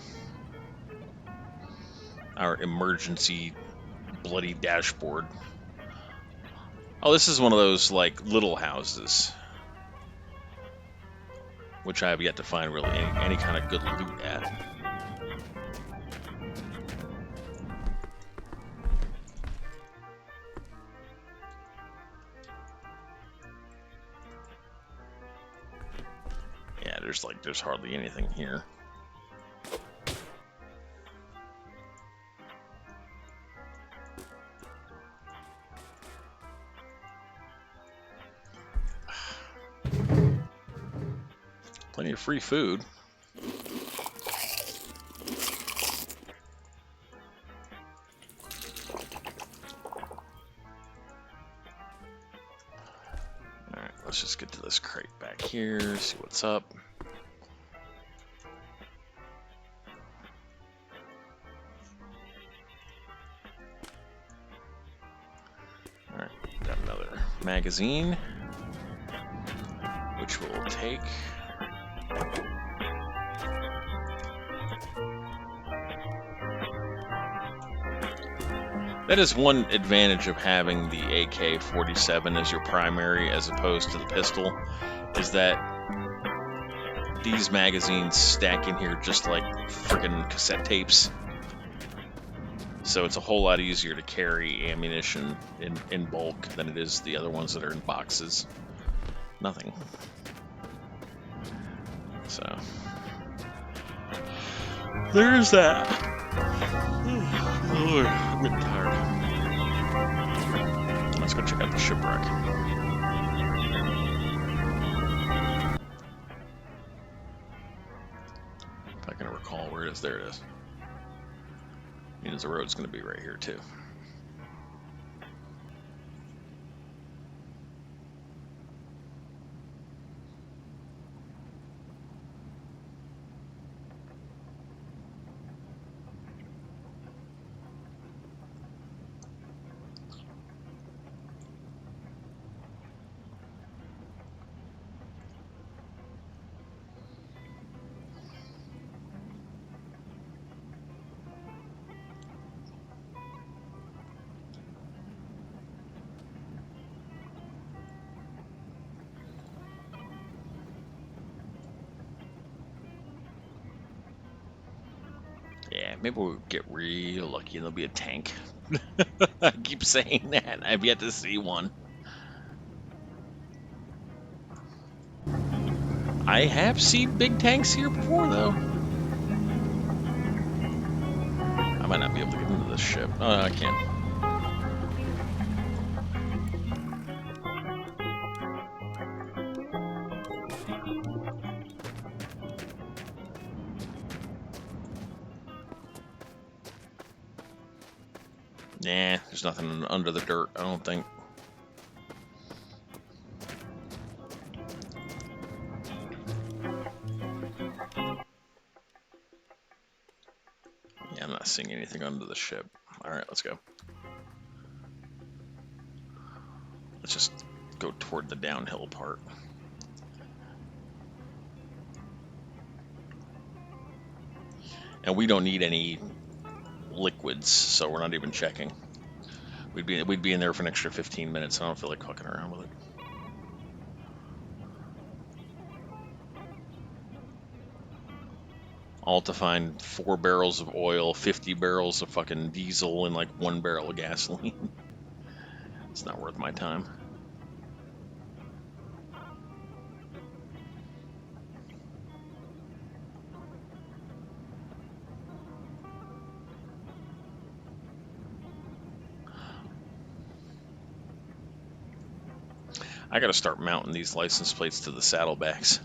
Our emergency bloody dashboard. Oh, this is one of those, like, little houses, which I have yet to find really any kind of good loot at. Yeah, there's hardly anything here. Plenty of free food. Alright, let's just get to this crate back here, see what's up. Alright, got another magazine, which we'll take. That is one advantage of having the AK-47 as your primary as opposed to the pistol, is that these magazines stack in here just like friggin' cassette tapes. So it's a whole lot easier to carry ammunition in bulk than it is the other ones that are in boxes. Nothing. So there's that. Lord, I'm getting tired. Let's go check out the shipwreck. If I can recall where it is. There it is. Means the road's going to be right here too. Yeah, maybe we'll get real lucky and there'll be a tank. I keep saying that. I've yet to see one. I have seen big tanks here before, though. I might not be able to get into this ship. Oh, no, I can. Nah, there's nothing under the dirt, I don't think. Yeah, I'm not seeing anything under the ship. Alright, let's go. Let's just go toward the downhill part. And we don't need any liquids, so we're not even checking. We'd be in there for an extra 15 minutes. I don't feel like fucking around with it. All to find 4 barrels of oil, 50 barrels of fucking diesel, and like 1 barrel of gasoline. It's not worth my time. I gotta start mounting these license plates to the saddlebags.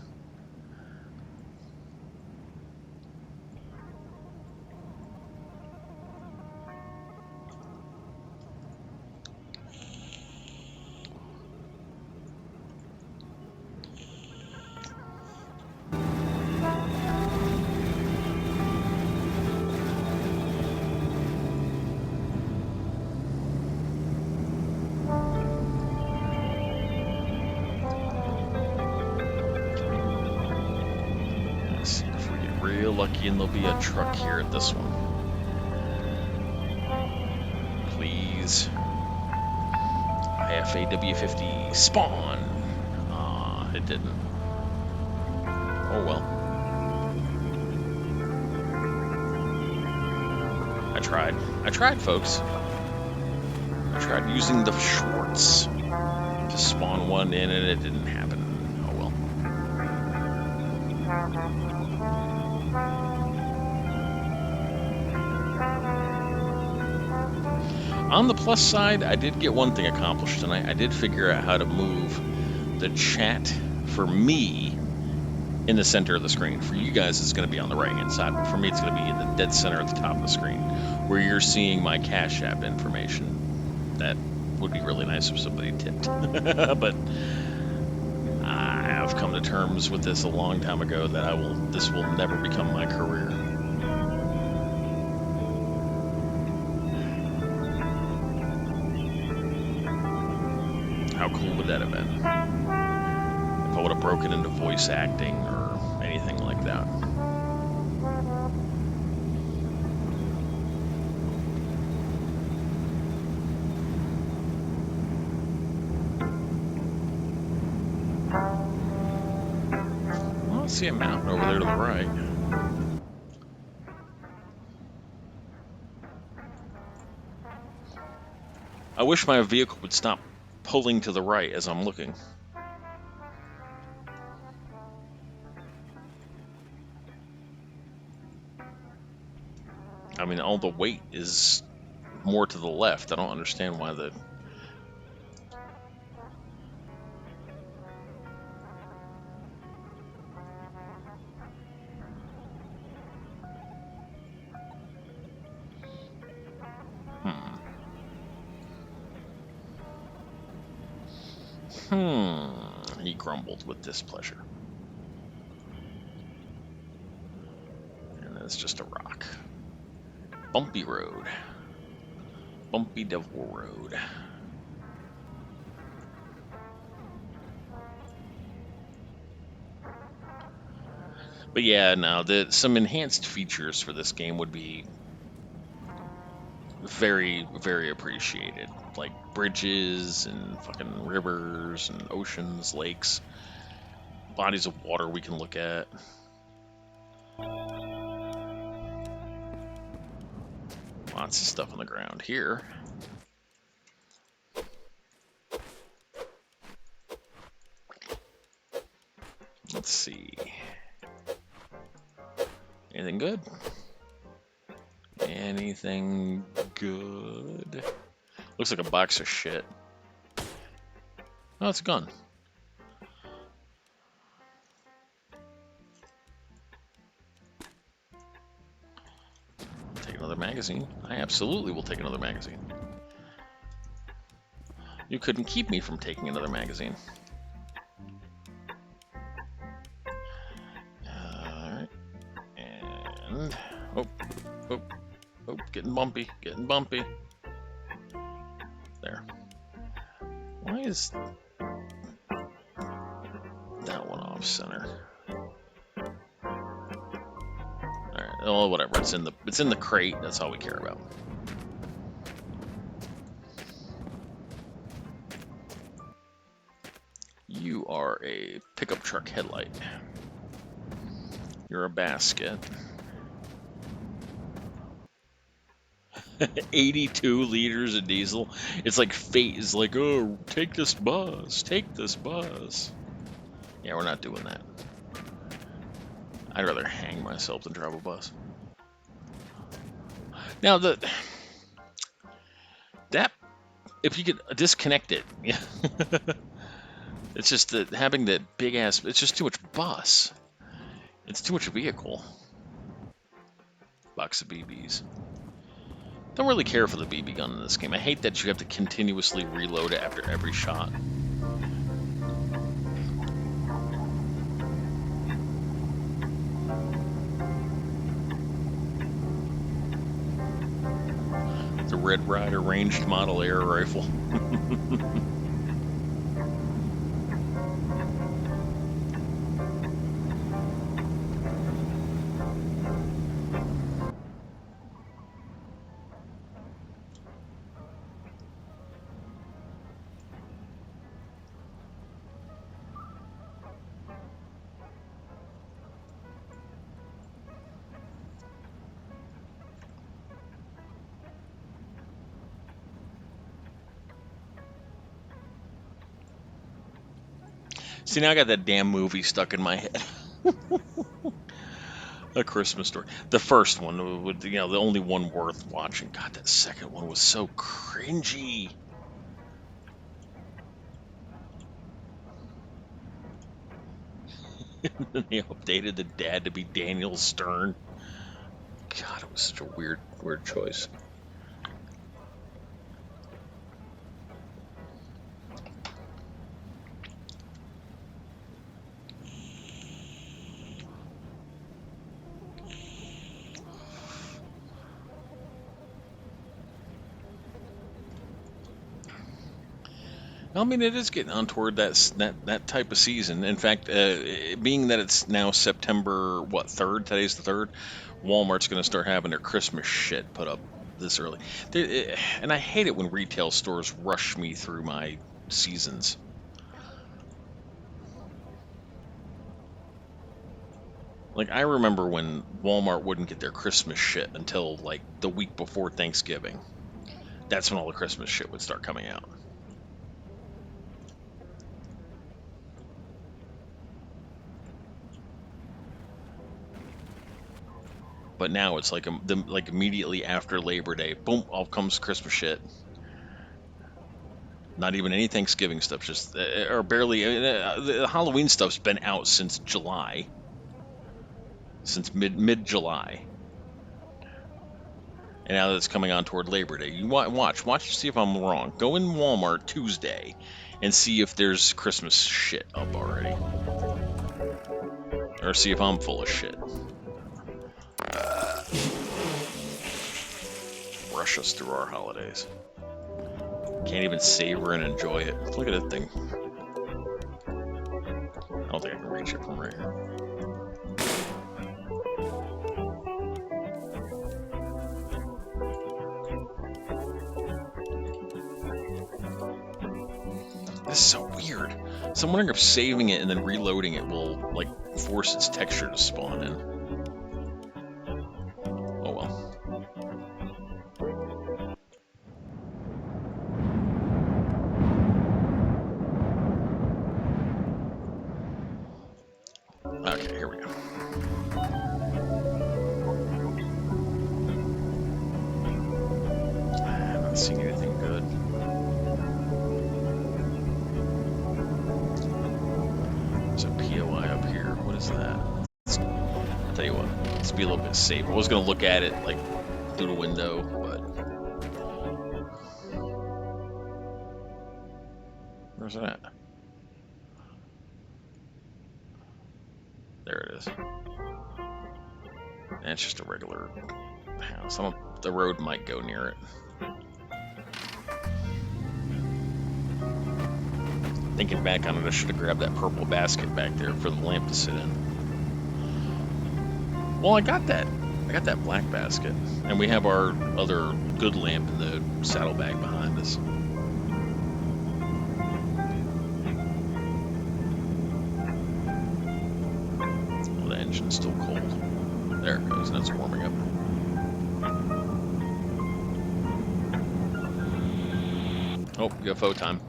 Lucky, and there'll be a truck here at this one. Please. IFAW50 spawn. It didn't. Oh well. I tried, folks. I tried using the Schwartz to spawn one in, and it didn't happen. Oh well. On the plus side, I did get one thing accomplished, and I did figure out how to move the chat for me in the center of the screen. For you guys, it's going to be on the right hand side, but for me, it's going to be in the dead center at the top of the screen, where you're seeing my Cash App information. That would be really nice if somebody tipped. But I've come to terms with this a long time ago that this will never become my career. How cool would that have been if I would have broken into voice acting or anything like that? Well, I see a mountain over there to the right. I wish my vehicle would stop pulling to the right as I'm looking. I mean, all the weight is more to the left. I don't understand why the... Hmm. He grumbled with displeasure. And it's just a rock. Bumpy road. Bumpy Devil Road. But yeah, no, some enhanced features for this game would be very, very appreciated. Like bridges and fucking rivers and oceans, lakes, bodies of water we can look at. Lots of stuff on the ground here. Let's see. Anything good? Anything good? Looks like a box of shit. Oh, it's a gun. Take another magazine. I absolutely will take another magazine. You couldn't keep me from taking another magazine. Alright. And... Oh, oh, oh, getting bumpy, getting bumpy. There. Why is that one off center? Alright, oh whatever. It's in the crate, that's all we care about. You are a pickup truck headlight. You're a basket. 82 liters of diesel. It's like fate is like, oh, take this bus, take this bus. Yeah, we're not doing that. I'd rather hang myself than drive a bus. Now that if you could disconnect it, yeah. It's just that having that big ass. It's just too much bus. It's too much vehicle. Box of BBs. Don't really care for the BB gun in this game. I hate that you have to continuously reload it after every shot. The Red Ryder ranged model air rifle. See, now I got that damn movie stuck in my head. A Christmas Story. The first one, the only one worth watching. God, that second one was so cringy. And they updated the dad to be Daniel Stern. God, it was such a weird choice. I mean, it is getting on toward that type of season. In fact, being that it's now September, what, third? Today's the third. Walmart's going to start having their Christmas shit put up this early. And I hate it when retail stores rush me through my seasons. Like, I remember when Walmart wouldn't get their Christmas shit until like the week before Thanksgiving. That's when all the Christmas shit would start coming out. But now it's like like immediately after Labor Day, boom, all comes Christmas shit. Not even any Thanksgiving stuff, just or barely. The Halloween stuff's been out since July, since mid July, and now that it's coming on toward Labor Day, you watch to see if I'm wrong. Go in Walmart Tuesday and see if there's Christmas shit up already, or see if I'm full of shit. Rush us through our holidays. Can't even savor and enjoy it. Look at that thing. I don't think I can reach it from right here. This is so weird. So I'm wondering if saving it and then reloading it will like force its texture to spawn in. Oh well. Okay, here we go. I'm not seeing anything good. There's a POI up here. What is that? I'll tell you what. Let's be a little bit safe. I was gonna look at it like through the window, but where's it at? There it is. And it's just a regular house. The road might go near it. Thinking back on it, I should have grabbed that purple basket back there for the lamp to sit in. Well, I got that. I got that black basket. And we have our other good lamp in the saddlebag behind us. Well, the engine's still cold. There it goes. Now it's warming up. Oh, UFO time.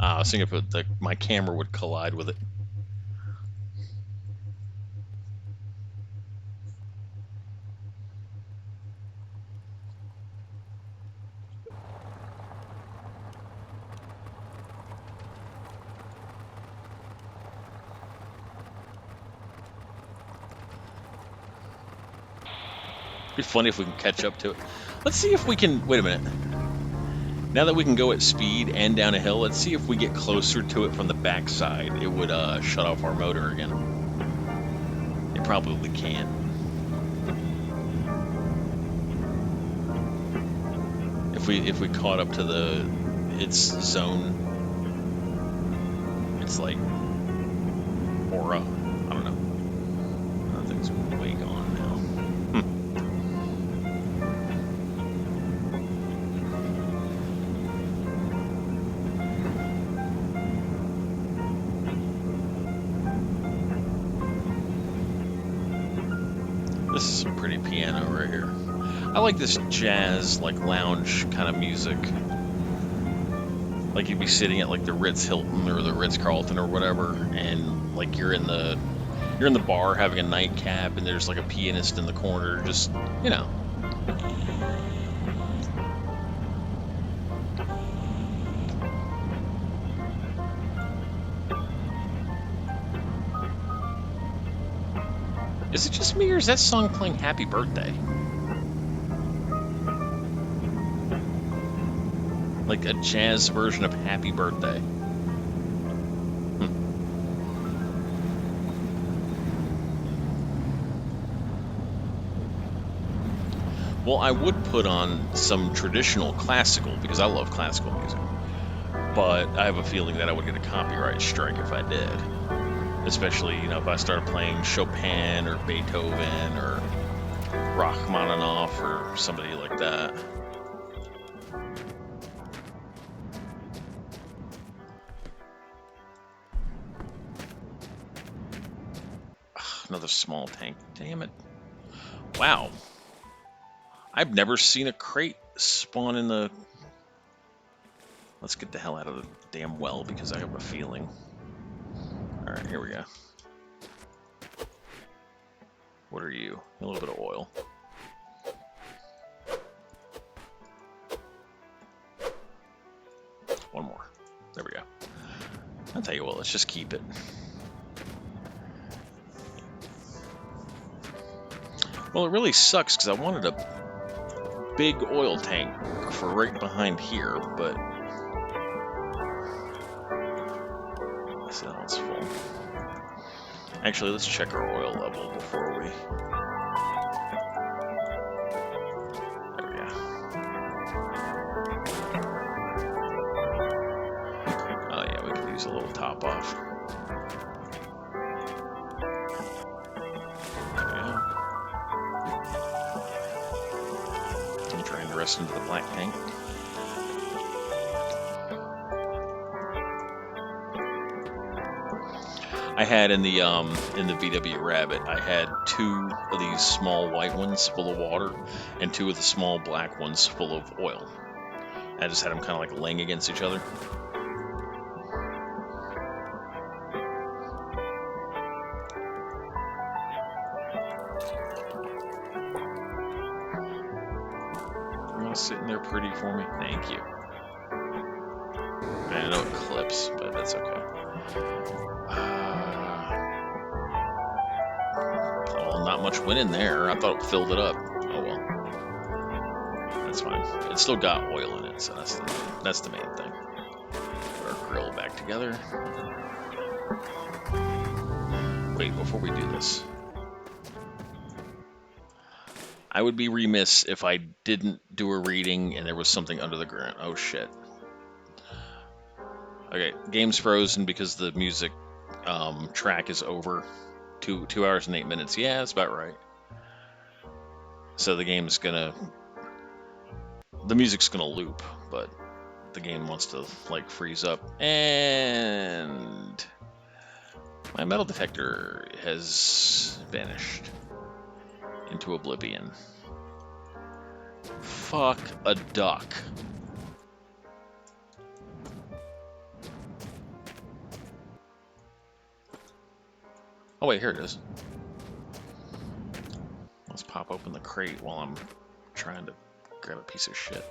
I was thinking if my camera would collide with it. It'd be funny if we can catch up to it. Let's see if we can. Wait a minute. Now that we can go at speed and down a hill, let's see if we get closer to it from the backside. It would shut off our motor again. It probably can. If we caught up to its zone, it's like aura. I don't know. That thing's way gone now. This is some pretty piano right here. I like this jazz, like lounge kind of music. Like you'd be sitting at like the Ritz Hilton or the Ritz Carlton or whatever, and like you're in the you're in the bar having a nightcap and there's like a pianist in the corner, just, you know. Is it just me or is that song playing Happy Birthday? Like a jazz version of Happy Birthday. Hmm. Well, I would put on some traditional classical because I love classical music, but I have a feeling that I would get a copyright strike if I did. Especially, if I started playing Chopin or Beethoven or Rachmaninoff or somebody like that. Another small tank. Damn it. Wow. I've never seen a crate spawn in the... Let's get the hell out of the damn well because I have a feeling. Alright, here we go. What are you? A little bit of oil. One more. There we go. I'll tell you what, let's just keep it. Well, it really sucks because I wanted a big oil tank for right behind here, but... Let's see how it's full. Actually, let's check our oil level before we... There we go. Oh yeah, we could use a little top off. There we go. And drain the rest into the black tank. I had in the VW Rabbit, I had 2 of these small white ones full of water, and 2 of the small black ones full of oil. I just had them kind of like laying against each other. You're all sitting there pretty for me. Thank you. I know it clips, but that's okay. Well, not much went in there. I thought it filled it up. Oh well. That's fine. It still got oil in it, so that's the main thing. Put our grill back together. Wait, before we do this, I would be remiss if I didn't do a reading and there was something under the ground. Oh shit. Okay, game's frozen because the music track is over. 2 hours and 8 minutes. Yeah, that's about right. So the music's gonna loop, but the game wants to like freeze up. And my metal detector has vanished into oblivion. Fuck a duck. Oh wait, here it is. Let's pop open the crate while I'm trying to grab a piece of shit.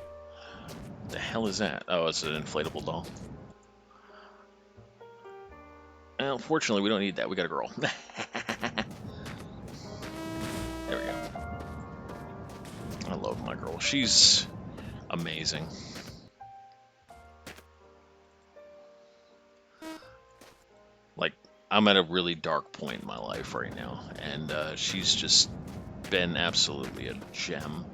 What the hell is that? Oh, it's an inflatable doll. Well, fortunately, we don't need that. We got a girl. There we go. I love my girl. She's amazing. Like, I'm at a really dark point in my life right now, and she's just been absolutely a gem.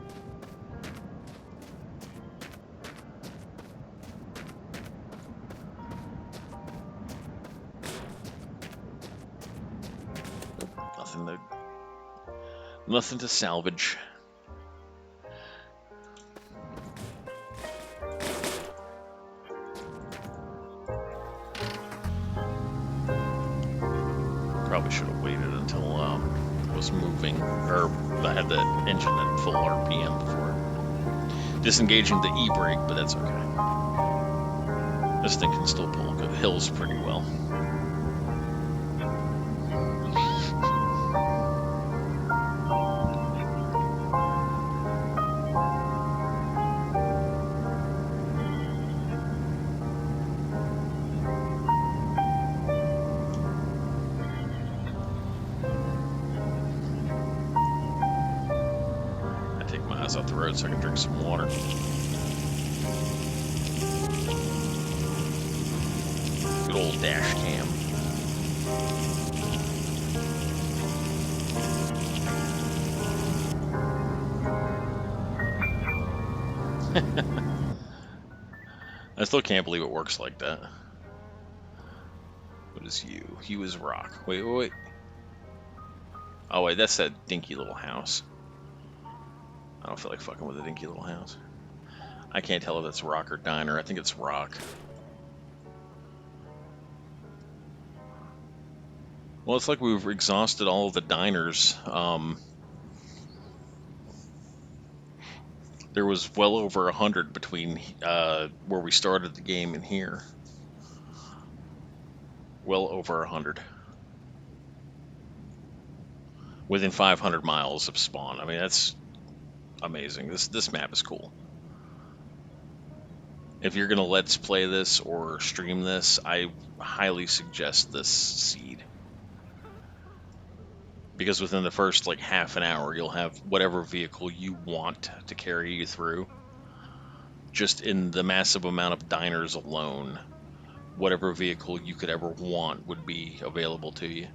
Nothing to salvage. Probably should have waited until it was moving, or I had the engine at full RPM before disengaging the e-brake, but that's okay. This thing can still pull good hills pretty well. get my eyes off the road so I can drink some water. Good old dash cam. I still can't believe it works like that. What is you? You is rock. Wait. Oh, wait, that's that dinky little house. I don't feel like fucking with a dinky little house. I can't tell if that's rock or diner. I think it's rock. Well, it's like we've exhausted all of the diners. There was well over 100 between where we started the game and here. Well over 100. Within 500 miles of spawn. I mean, that's amazing. This map is cool. If you're gonna let's play this or stream this, I highly suggest this seed because within the first like half an hour, you'll have whatever vehicle you want to carry you through. Just in the massive amount of diners alone, whatever vehicle you could ever want would be available to you.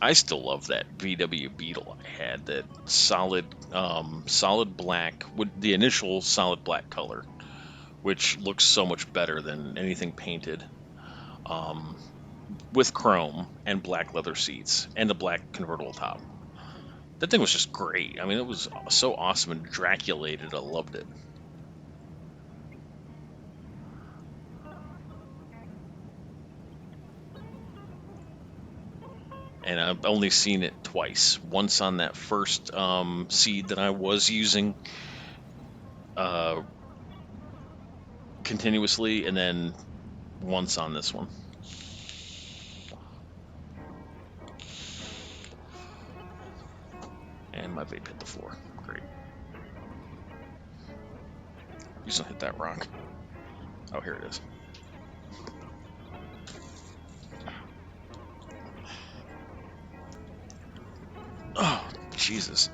I still love that VW Beetle I had, that solid black, with the initial solid black color, which looks so much better than anything painted, um, with chrome and black leather seats and a black convertible top. That thing was just great. I mean, it was so awesome and Draculated. I loved it. And I've only seen it twice. Once on that first seed that I was using uh, continuously, and then once on this one. And my vape hit the floor. Great. Please don't hit that rock. Oh, here it is. Oh, Jesus.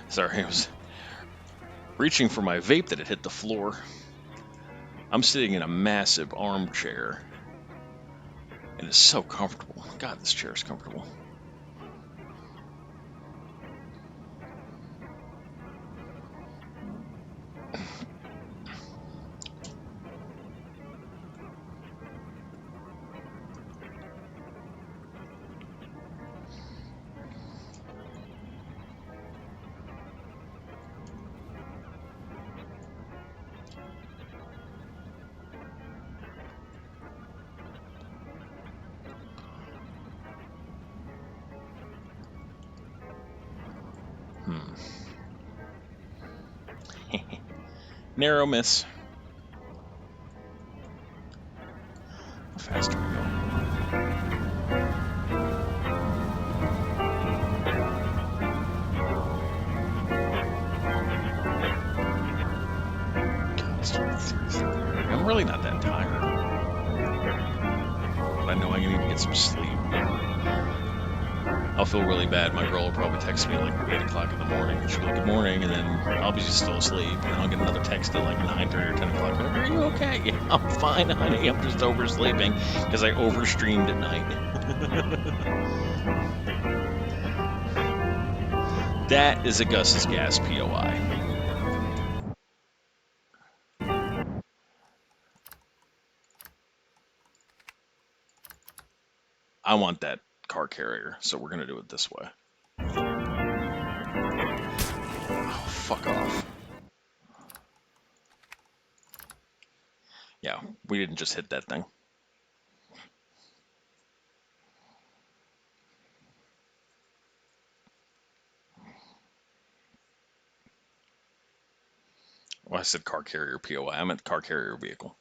Sorry, I was reaching for my vape that had hit the floor. I'm sitting in a massive armchair, and it's so comfortable. God, this chair is comfortable. Hmm. Narrow miss. How fast are we going? God, it's 3:30 already. I'm really not that tired, but I know I need to get some sleep. I'll feel really bad. My girl will probably text me at like 8 o'clock in the morning. She'll be like, good morning, and then I'll be just still asleep. And then I'll get another text at like 9:30 or 10 o'clock. Like, are you okay? Yeah, I'm fine, honey. I'm just oversleeping because I overstreamed at night. That is a Gus's Gas POI. I want that car carrier, so we're going to do it this way. Oh, fuck off. Yeah, we didn't just hit that thing. Well, I said car carrier POI. I meant car carrier vehicle.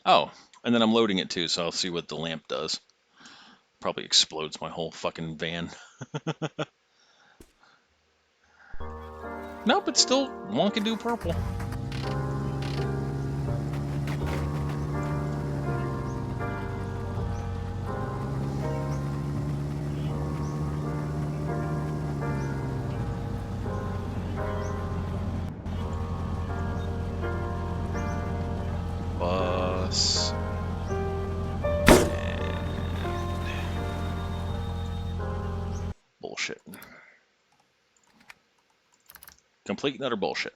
Oh, and then I'm loading it too, so I'll see what the lamp does. Probably explodes my whole fucking van. Nope, it's still wonkadoo purple. bullshit. Complete and utter bullshit.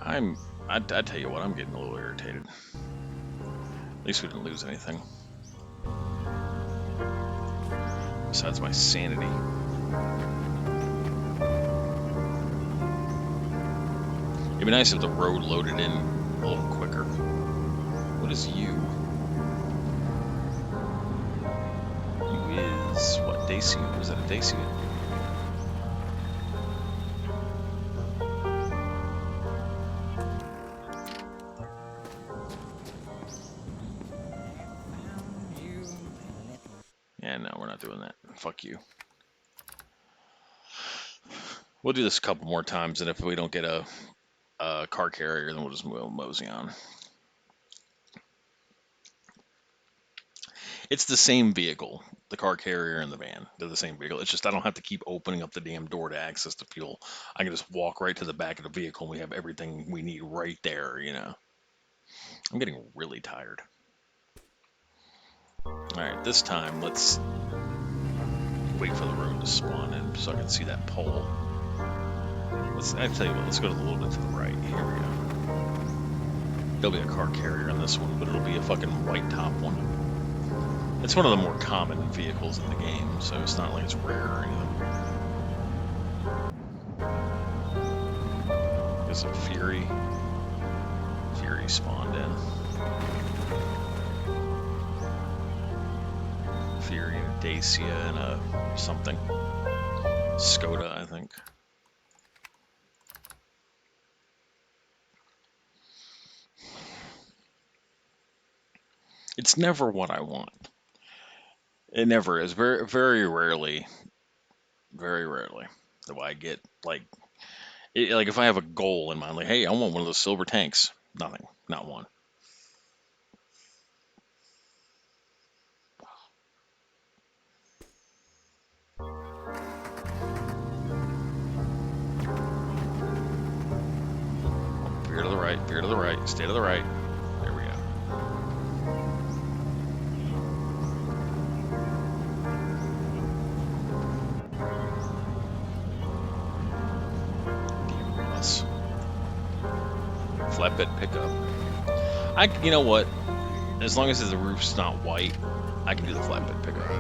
Alright, I tell you what, I'm getting a little irritated. At least we didn't lose anything. Besides my sanity. It'd be nice if the road loaded in a little quicker. What is you? You is, what, Dacia? Was that a Dacia? Yeah, no, we're not doing that. Fuck you. We'll do this a couple more times, and if we don't get a car carrier, then we'll just mosey on. It's the same vehicle, the car carrier and the van. They're the same vehicle. It's just I don't have to keep opening up the damn door to access the fuel. I can just walk right to the back of the vehicle, and we have everything we need right there, you know. I'm getting really tired. Alright, this time, let's wait for the road to spawn in so I can see that pole. I tell you what, let's go a little bit to the right. Here we go. There'll be a car carrier in this one, but it'll be a fucking white top one. It's one of the more common vehicles in the game, so it's not like it's rare or anything. There's a Fury. Fury spawned in. Fury, a Dacia, and a something. Skoda, I think. It's never what I want. It never is. Very, very rarely do I get like if I have a goal in mind, like, hey, I want one of those silver tanks. Nothing, not one. Veer to the right, veer to the right, stay to the right. There we go. Bus. Flatbed pickup. You know what? As long as the roof's not white, I can do the flatbed pickup.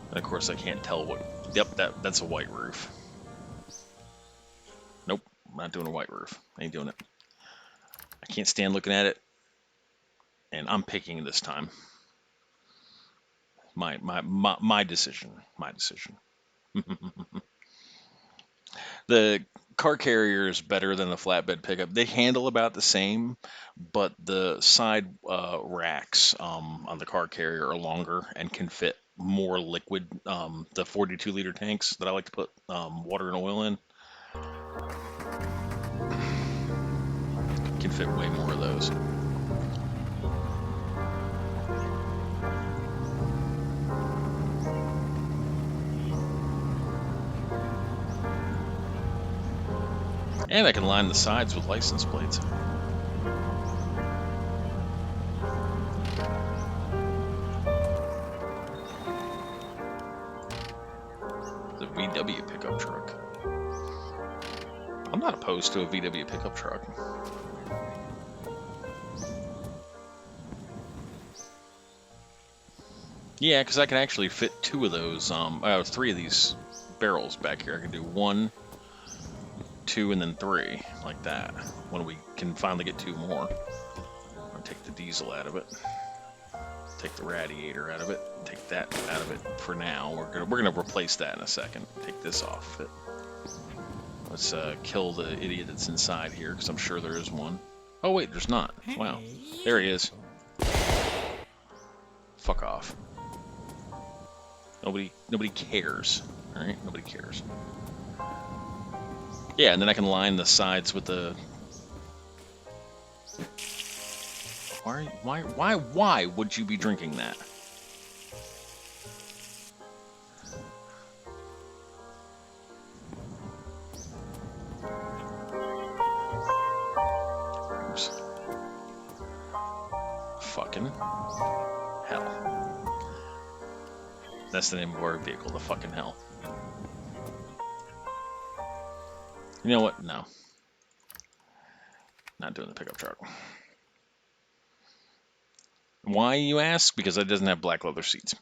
And of course, I can't tell what. Yep, that's a white roof. Nope, I'm not doing a white roof. I ain't doing it. I can't stand looking at it, and I'm picking this time. My decision. My decision. The car carrier is better than the flatbed pickup. They handle about the same, but the side racks on the car carrier are longer and can fit more liquid. The 42-liter tanks that I like to put water and oil in can fit way more of those. And I can line the sides with license plates. The VW pickup truck. I'm not opposed to a VW pickup truck. Yeah, because I can actually fit two of those. I have three of these barrels back here. I can do 1, 2, and then 3, like that. When we can finally get 2 more. I'm gonna take the diesel out of it. Take the radiator out of it. Take that out of it for now. We're gonna replace that in a second. Take this off it. Let's kill the idiot that's inside here, because I'm sure there is one. Oh wait, there's not. Wow. There he is. Fuck off. Nobody cares. Alright? Nobody cares. Yeah, and then I can line the sides with the... Why would you be drinking that? Oops. Fucking hell. That's the name of our vehicle, the fucking hell. You know what? No. Not doing the pickup truck. Why, you ask? Because it doesn't have black leather seats.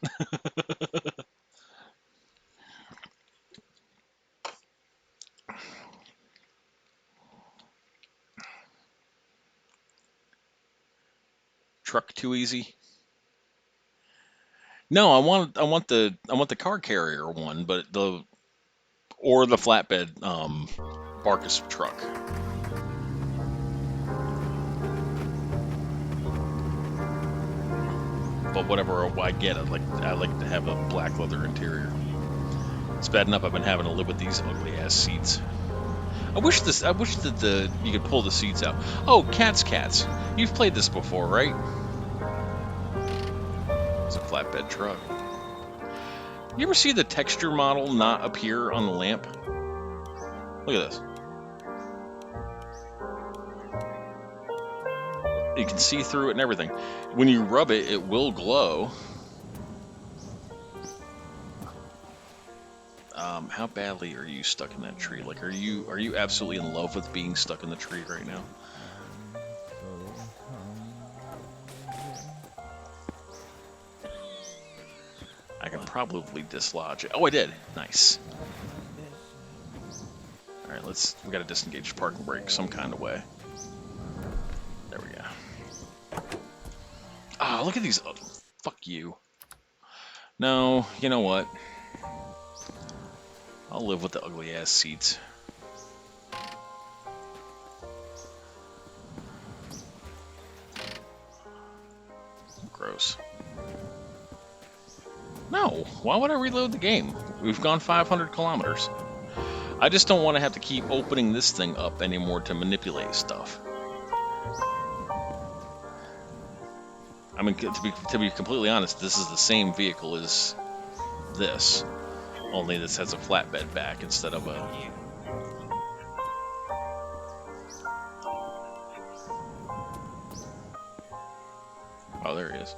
Truck too easy? No, I want the car carrier one, but the flatbed Barkus truck. But whatever I get, I like to have a black leather interior. It's bad enough I've been having to live with these ugly ass seats. I wish that you could pull the seats out. Oh, cats. You've played this before, right? It's a flatbed truck. You ever see the texture model not appear on the lamp? Look at this. You can see through it and everything. When you rub it, it will glow. How badly are you stuck in that tree? Like, are you absolutely in love with being stuck in the tree right now? I can probably dislodge it. Oh, I did. Nice. All right, we got to disengage the parking brake some kind of way. There we go. Ah, look at these. Oh, fuck you. No, you know what? I'll live with the ugly ass seats. Gross. No, why would I reload the game? We've gone 500 kilometers. I just don't want to have to keep opening this thing up anymore to manipulate stuff. I mean, to be completely honest, this is the same vehicle as this, only this has a flatbed back instead of a... Oh, there he is.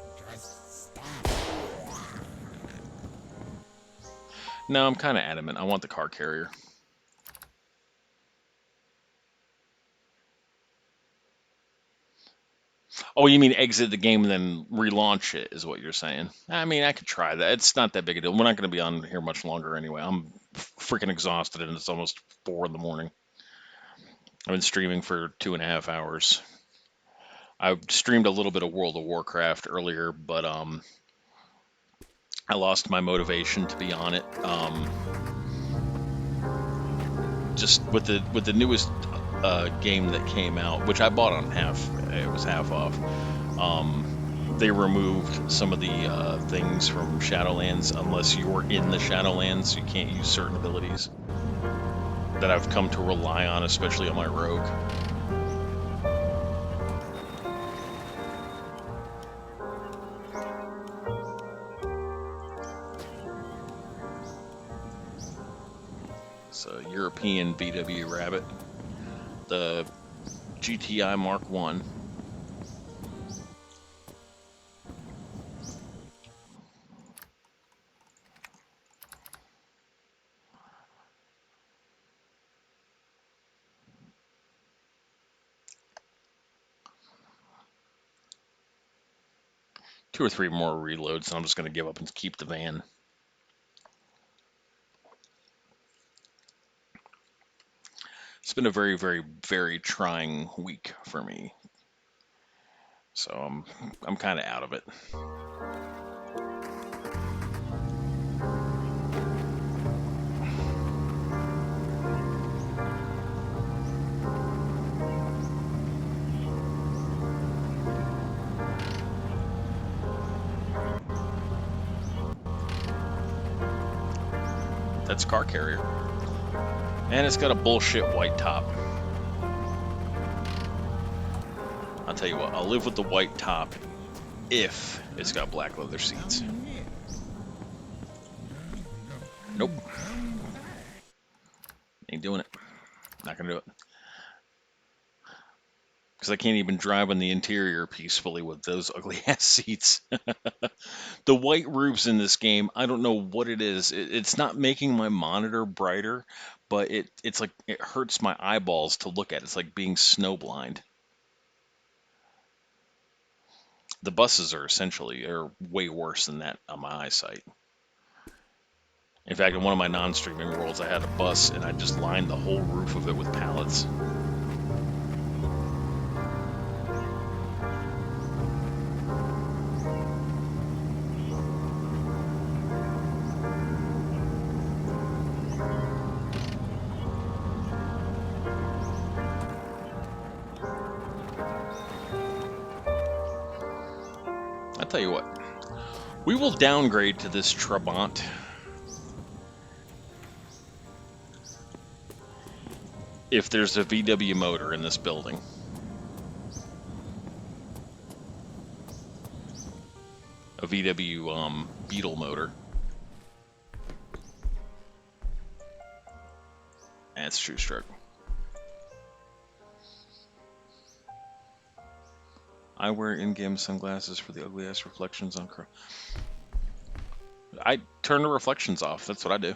No, I'm kind of adamant. I want the car carrier. Oh, you mean exit the game and then relaunch it, is what you're saying? I mean, I could try that. It's not that big a deal. We're not going to be on here much longer anyway. I'm freaking exhausted, and it's almost 4 in the morning. I've been streaming for 2.5 hours. I streamed a little bit of World of Warcraft earlier, but I lost my motivation to be on it. Just with the newest game that came out, which I bought on it was half off. They removed some of the things from Shadowlands unless you're in the Shadowlands. You can't use certain abilities that I've come to rely on, especially on my rogue. It's a European VW Rabbit, the GTI Mark 1. Two or three more reloads, and I'm just going to give up and keep the van. It's been a very, very, very trying week for me, so I'm kind of out of it. That's a car carrier. And it's got a bullshit white top. I'll tell you what, I'll live with the white top if it's got black leather seats. Nope. Ain't doing it. Not gonna do it. Because I can't even drive in the interior peacefully with those ugly ass seats. The white roofs in this game, I don't know what it is. It's not making my monitor brighter, but it's like it hurts my eyeballs to look at. It's like being snowblind. The buses are way worse than that on my eyesight. In fact, in one of my non-streaming worlds, I had a bus and I just lined the whole roof of it with pallets. I'll tell you what, we will downgrade to this Trabant. If there's a VW motor in this building. A VW Beetle motor. That's true stroke. I wear in-game sunglasses for the ugly ass reflections on Chrome. I turn the reflections off. That's what I do.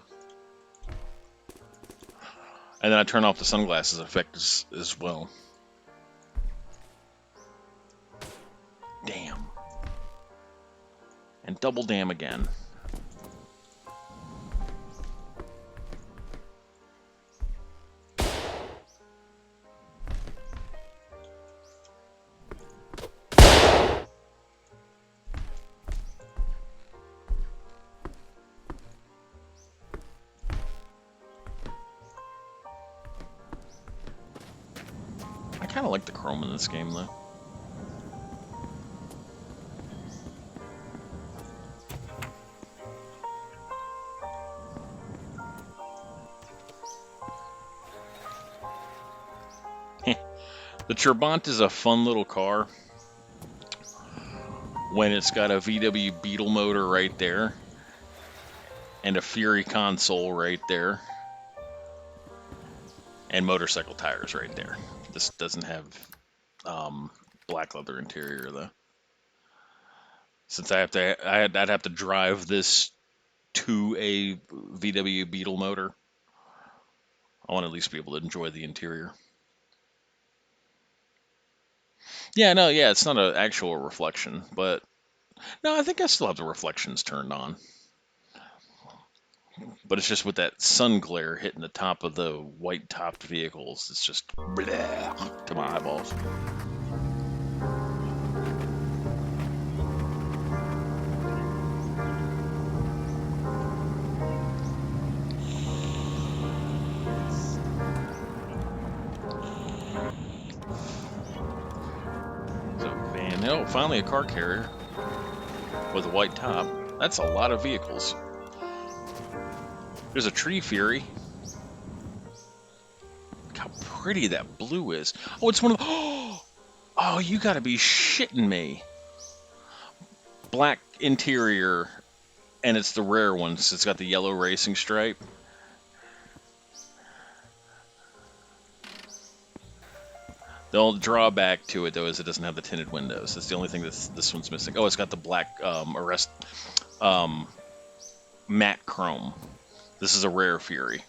And then I turn off the sunglasses effect as well. Damn. And double damn again. I kind of like the chrome in this game, though. The Trabant is a fun little car when it's got a VW Beetle motor right there and a Fury console right there and motorcycle tires right there. This doesn't have black leather interior though. Since I'd have to drive this to a VW Beetle motor, I want to at least be able to enjoy the interior. Yeah, no, yeah, it's not an actual reflection, but no, I think I still have the reflections turned on. But it's just with that sun glare hitting the top of the white topped vehicles, it's just bleh to my eyeballs. So, man, oh, finally a car carrier with a white top. That's a lot of vehicles. There's a tree fury. Look how pretty that blue is. Oh, it's one of the... Oh, you gotta be shitting me. Black interior, and it's the rare one, so it's got the yellow racing stripe. The only drawback to it, though, is it doesn't have the tinted windows. That's the only thing this one's missing. Oh, it's got the black matte chrome. This is a rare Fury.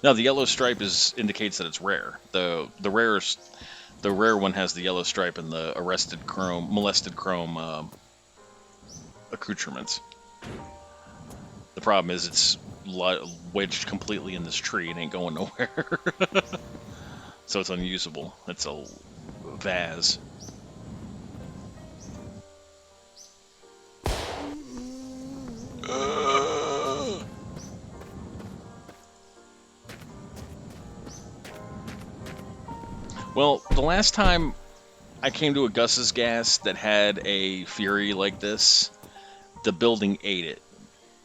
Now the yellow stripe indicates that it's rare. The rare one has the yellow stripe and the molested chrome accoutrements. The problem is it's wedged completely in this tree and ain't going nowhere. So it's unusable. It's a vase. Well, the last time I came to a Gus's Gas that had a Fury like this, the building ate it.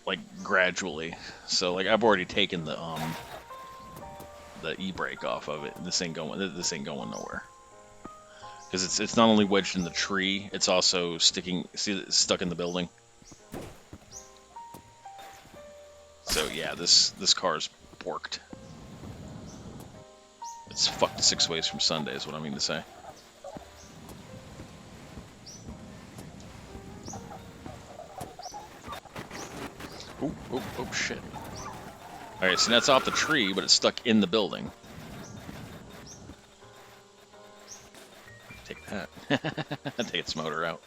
like gradually. So like I've already taken the e-brake off of it. This ain't going nowhere. Because it's not only wedged in the tree, it's also sticking. See, it's stuck in the building. So yeah, this car's borked. It's fucked 6 ways from Sunday, is what I mean to say. Oh, oh, oh, shit. Alright, so that's off the tree, but it's stuck in the building. Take that. Take its motor out.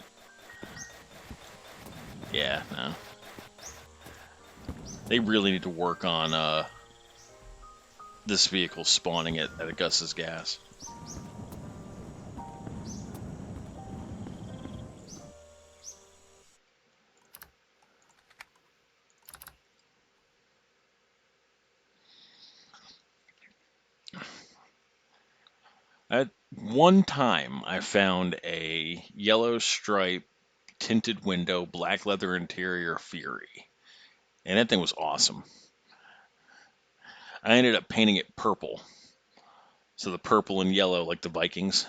Yeah, no. They really need to work on this vehicle spawning at Gus's gas. At one time, I found a yellow stripe tinted window, black leather interior Fury, and that thing was awesome. I ended up painting it purple, so the purple and yellow like the Vikings.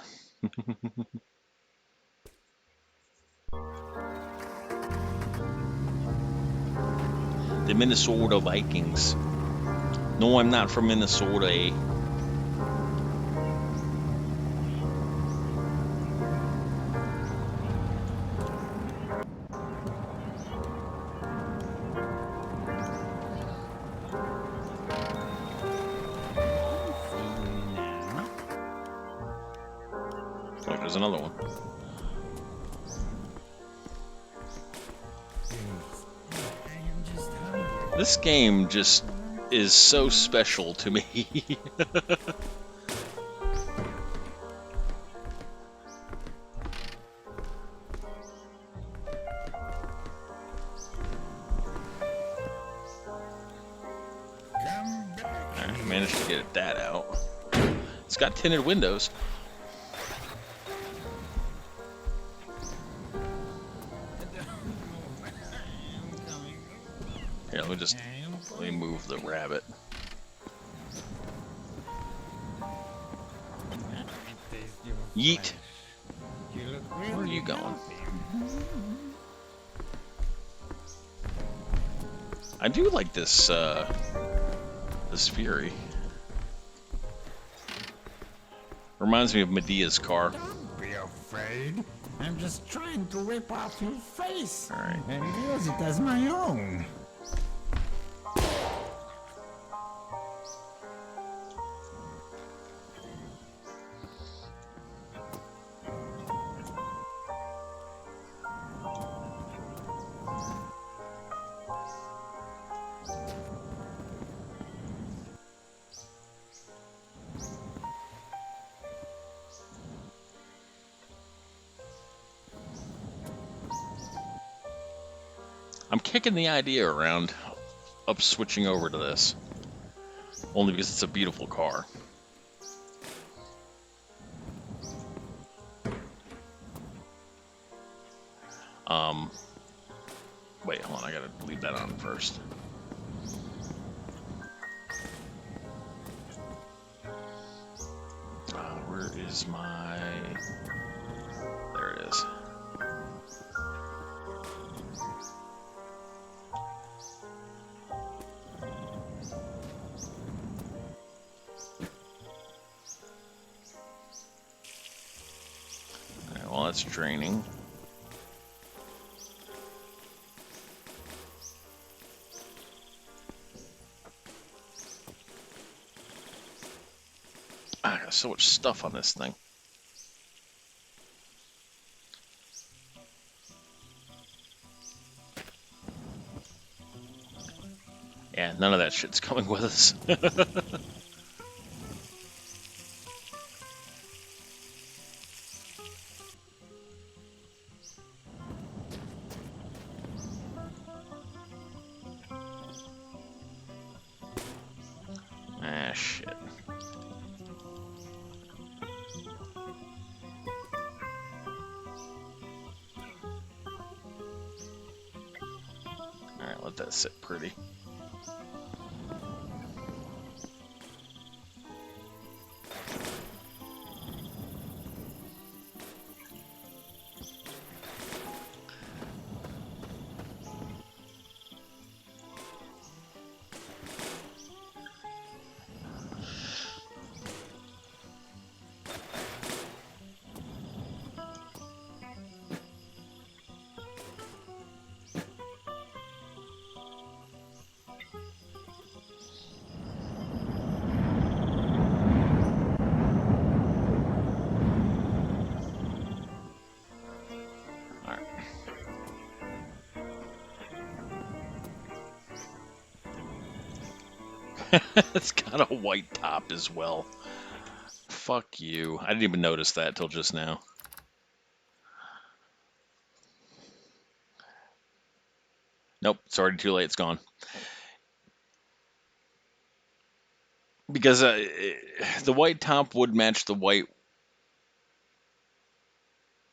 The Minnesota Vikings. No, I'm not from Minnesota, eh? Look, there's another one. This game just is so special to me. Alright, managed to get that out. It's got tinted windows. Here, let me move the rabbit. Yeet. Where are you going? I do like this this Fury. Reminds me of Medea's car. Don't be afraid. I'm just trying to rip off your face. Alright. And use it as my own. I'm kicking the idea around of switching over to this. Only because it's a beautiful car. Wait, hold on, I gotta leave that on first. Where is my... There it is. Alright, well, that's draining. I got so much stuff on this thing. Yeah, none of that shit's coming with us. Ah, shit. Alright, let that sit pretty. It's got a white top as well. Fuck you. I didn't even notice that till just now. Nope, it's already too late. It's gone. Because the white top would match the white.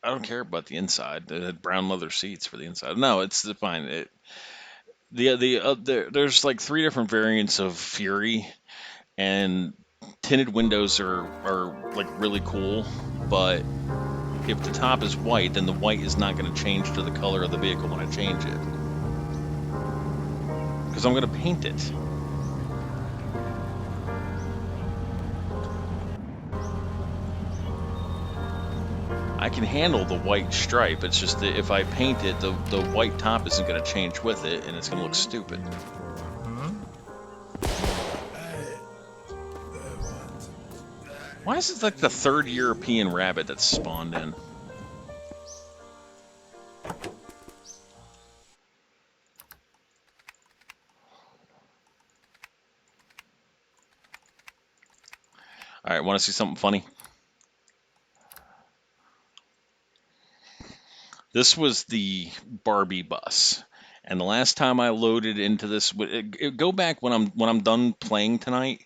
I don't care about the inside. It had brown leather seats for the inside. No, it's fine. There's like three different variants of Fury, and tinted windows are like really cool. But if the top is white, then the white is not going to change to the color of the vehicle when I change it. Because I'm going to paint it. I can handle the white stripe. It's just that if I paint it, the white top isn't going to change with it, and it's going to look stupid. Why is it like the third European rabbit that's spawned in? All right, want to see something funny? This was the Barbie bus, and the last time I loaded into this, go back when I'm done playing tonight.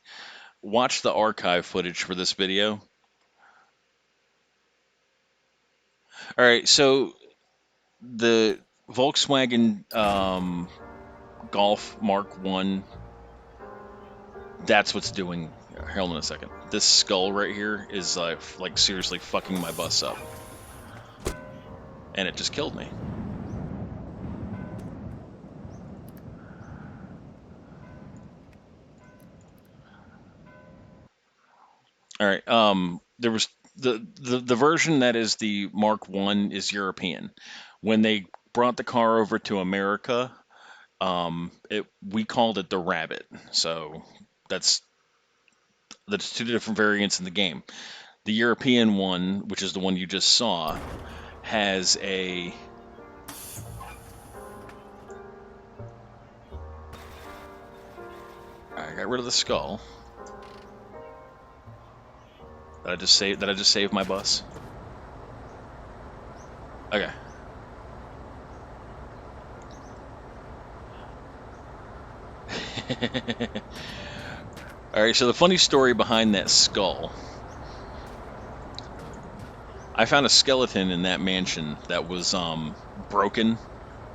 Watch the archive footage for this video. All right, so the Volkswagen Golf Mark One. That's what's doing. Hold on a second. This skull right here is like seriously fucking my bus up, and it just killed me. All right. There was the version that is the Mark One is European. When they brought the car over to America, we called it the Rabbit. So that's that's two different variants in the game. The European one, which is the one you just saw, has a I got rid of the skull. Did I just save my bus? Okay. All right, so the funny story behind that skull. I found a skeleton in that mansion that was broken.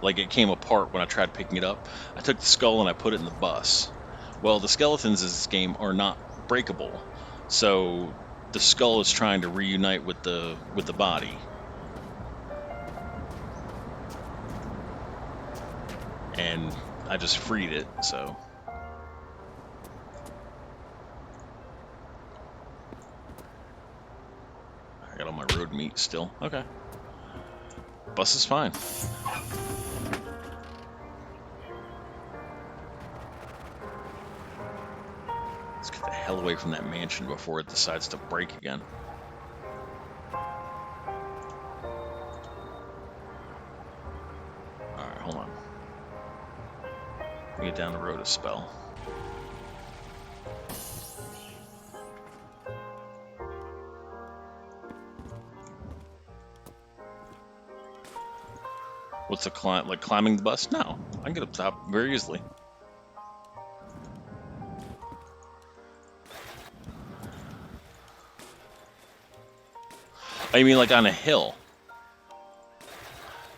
Like it came apart when I tried picking it up. I took the skull and I put it in the bus. Well, the skeletons in this game are not breakable. So the skull is trying to reunite with the body. And I just freed it, so I got all my road meat still. Okay. Bus is fine. Let's get the hell away from that mansion before it decides to break again. Alright, hold on. Let me get down the road a spell. What's the climb? Like climbing the bus? No, I can get up top very easily. I mean, like on a hill.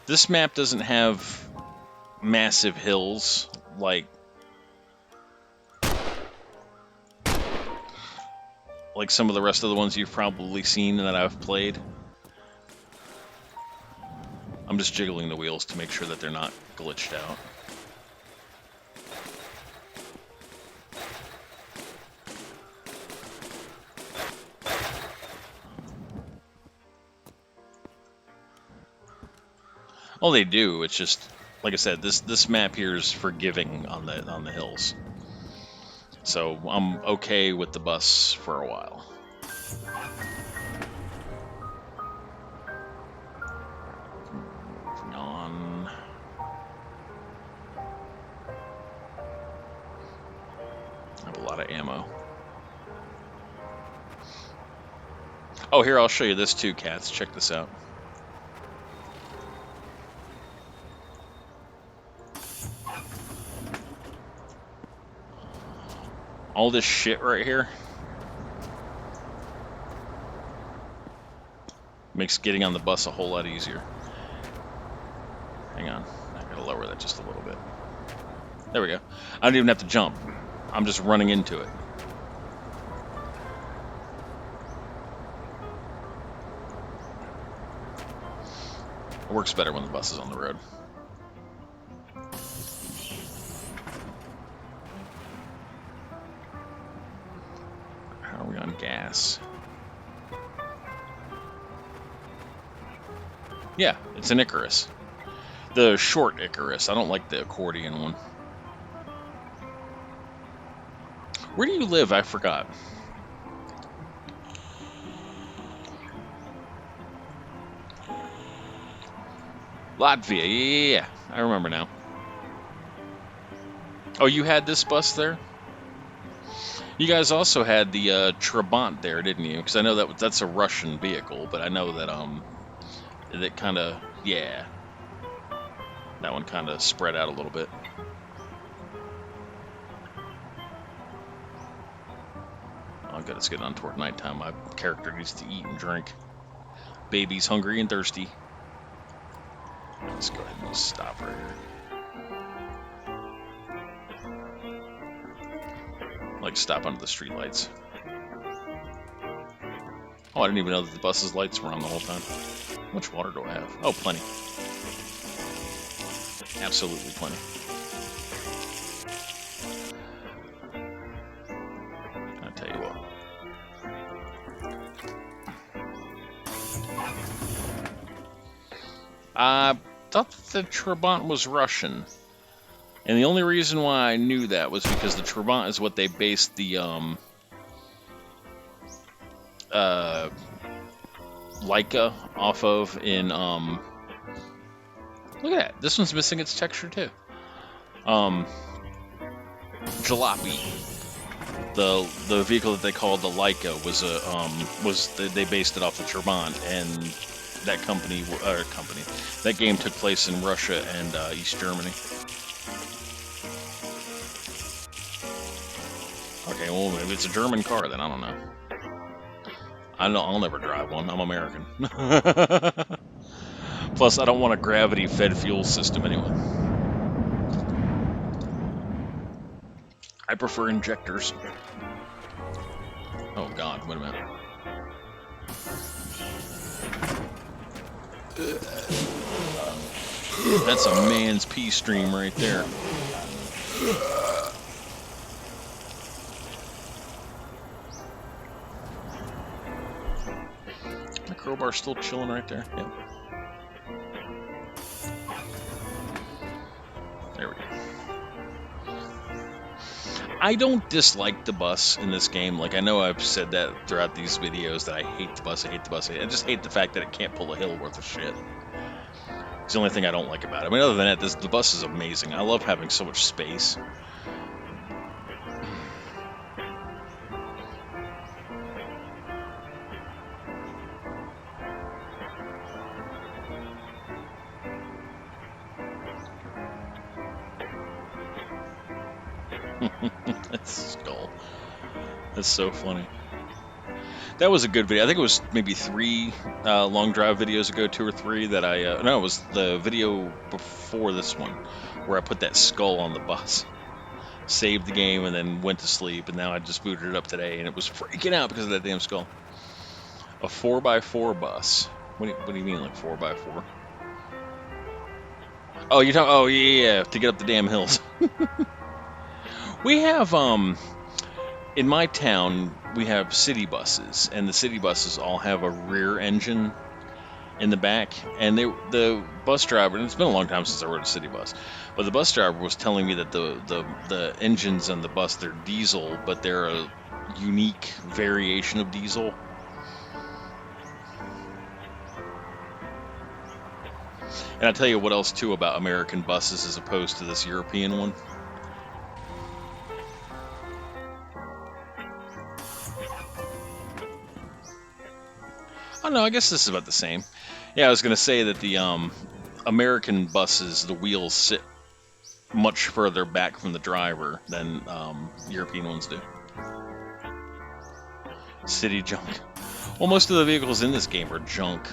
This map doesn't have massive hills like some of the rest of the ones you've probably seen that I've played. I'm just jiggling the wheels to make sure that they're not glitched out. Well, they do. It's just, like I said, this map here is forgiving on the hills, so I'm okay with the bus for a while. Moving on. I have a lot of ammo. Oh, here, I'll show you this too, cats. Check this out. All this shit right here makes getting on the bus a whole lot easier. Hang on, I gotta lower that just a little bit. There we go. I don't even have to jump. I'm just running into it. It works better when the bus is on the road. How are we on gas? Yeah, it's an Icarus. The short Icarus. I don't like the accordion one. Where do you live? I forgot. Latvia. Yeah. I remember now. Oh, you had this bus there? You guys also had the Trabant there, didn't you? Because I know that's a Russian vehicle, but I know that that kind of, yeah, that one kind of spread out a little bit. Oh good, it's getting on toward nighttime. My character needs to eat and drink. Baby's hungry and thirsty. Let's go ahead and stop right here. Like stop under the street lights. Oh, I didn't even know that the bus's lights were on the whole time. How much water do I have? Oh, plenty. Absolutely plenty. I'll tell you what. I thought the Trabant was Russian. And the only reason why I knew that was because the Trabant is what they based the Leica off of in look at that. This one's missing its texture too. Jalopy. The vehicle that they called the Leica was they based it off the Trabant, and that that game took place in Russia and East Germany. Okay, well maybe it's a German car then, I don't know. I'll never drive one. I'm American. Plus, I don't want a gravity-fed fuel system anyway. I prefer injectors. Oh God, wait a minute. That's a man's pee stream right there. The crowbar's still chilling right there. Yep. There we go. I don't dislike the bus in this game. Like, I know I've said that throughout these videos that I hate the bus, I hate the bus. I just hate the fact that it can't pull a hill worth of shit. It's the only thing I don't like about it. I mean, other than that, the bus is amazing. I love having so much space. That's skull. That's so funny. That was a good video. I think it was maybe 3 long drive videos ago, 2 or 3 that no, it was the video before this one, where I put that skull on the bus. Saved the game and then went to sleep, and now I just booted it up today, and it was freaking out because of that damn skull. A 4x4 bus. What do you mean, like 4x4? Oh, you're talking. Oh, yeah, to get up the damn hills. We have in my town we have city buses, and the city buses all have a rear engine in the back, and the bus driver. And it's been a long time since I rode a city bus, but the bus driver was telling me that the engines on the bus, they're diesel, but they're a unique variation of diesel. And I'll tell you what else too about American buses as opposed to this European one. Oh no, I guess this is about the same. Yeah, I was gonna say that the American buses, the wheels sit much further back from the driver than European ones do. City junk. Well, most of the vehicles in this game are junk.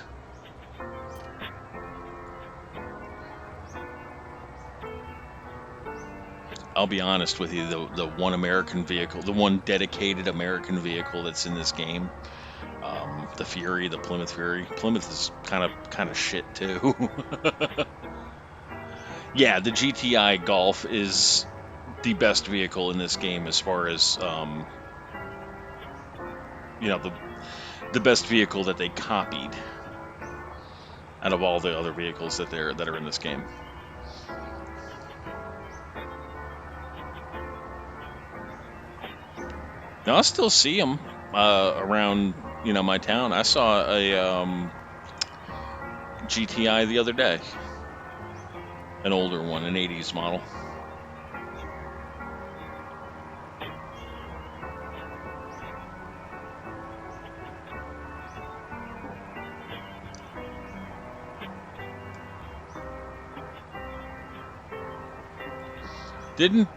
I'll be honest with you, the one American vehicle, the one dedicated American vehicle that's in this game, the Fury, the Plymouth Fury. Plymouth is kind of shit too. Yeah, the GTI Golf is the best vehicle in this game as far as the best vehicle that they copied out of all the other vehicles that are in this game. Now I still see them around my town. I saw a GTI the other day, an older one, an '80s model. Didn't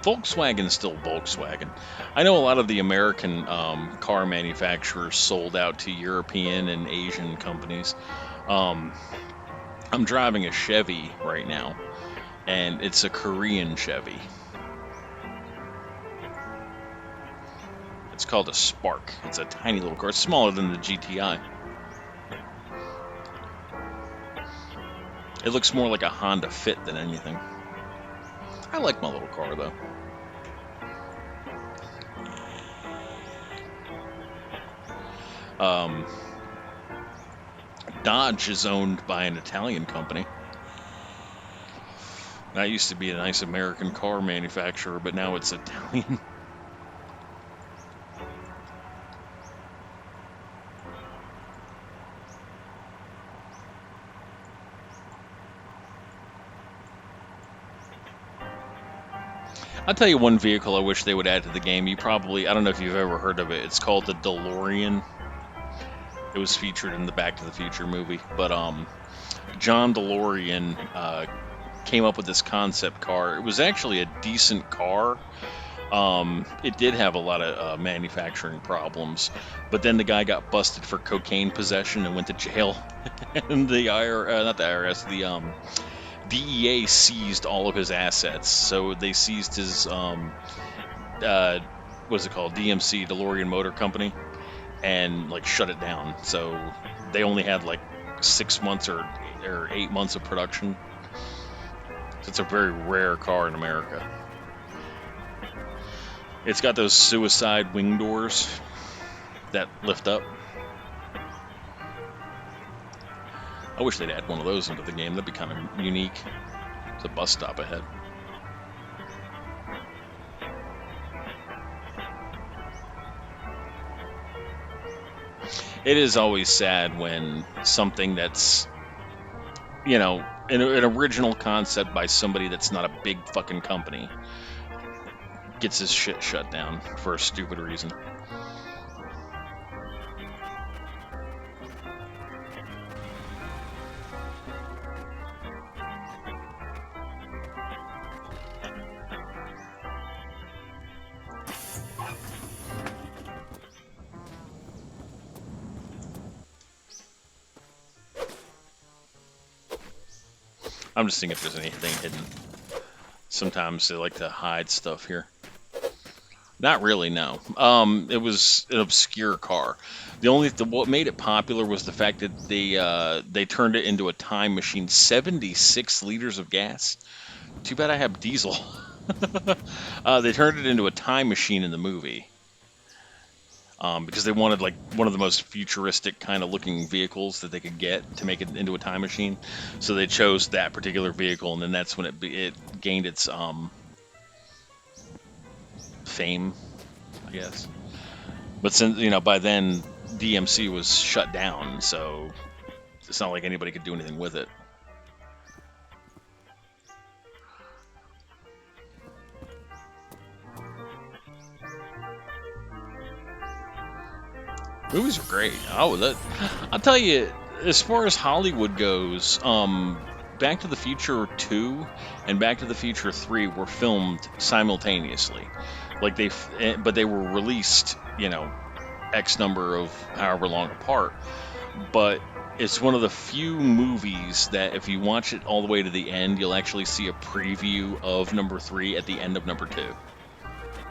Volkswagen's still Volkswagen? I know a lot of the American car manufacturers sold out to European and Asian companies. Um, I'm driving a Chevy right now, and it's a Korean Chevy. It's called a Spark. It's a tiny little car. It's smaller than the GTI. It looks more like a Honda Fit than anything. I like my little car, though. Um, Dodge is owned by an Italian company. That used to be a nice American car manufacturer, but now it's Italian. I'll tell you one vehicle I wish they would add to the game. I don't know if you've ever heard of it. It's called the DeLorean. It was featured in the Back to the Future movie. But John DeLorean came up with this concept car. It was actually a decent car. It did have a lot of manufacturing problems, but then the guy got busted for cocaine possession and went to jail. And the not the IRS, the DEA seized all of his assets. So they seized his what's it called, DMC, DeLorean Motor Company, and like shut it down. So they only had like 6 months or 8 months of production. So it's a very rare car in America. It's got those suicide wing doors that lift up. I wish they'd add one of those into the game. That'd be kind of unique. It's a bus stop ahead. It is always sad when something that's, an original concept by somebody that's not a big fucking company gets his shit shut down for a stupid reason. I'm just seeing if there's anything hidden. Sometimes they like to hide stuff here. Not really, no. It was an obscure car. What made it popular was the fact that they turned it into a time machine. 76 liters of gas. Too bad I have diesel. They turned it into a time machine in the movie because they wanted like one of the most futuristic kind of looking vehicles that they could get to make it into a time machine. So they chose that particular vehicle, and then that's when it gained its fame, I guess. But since by then DMC was shut down, so it's not like anybody could do anything with it. Movies are great. I'll tell you, as far as Hollywood goes, Back to the Future 2 and Back to the Future 3 were filmed simultaneously. But they were released, X number of however long apart. But it's one of the few movies that if you watch it all the way to the end, you'll actually see a preview of number 3 at the end of number 2.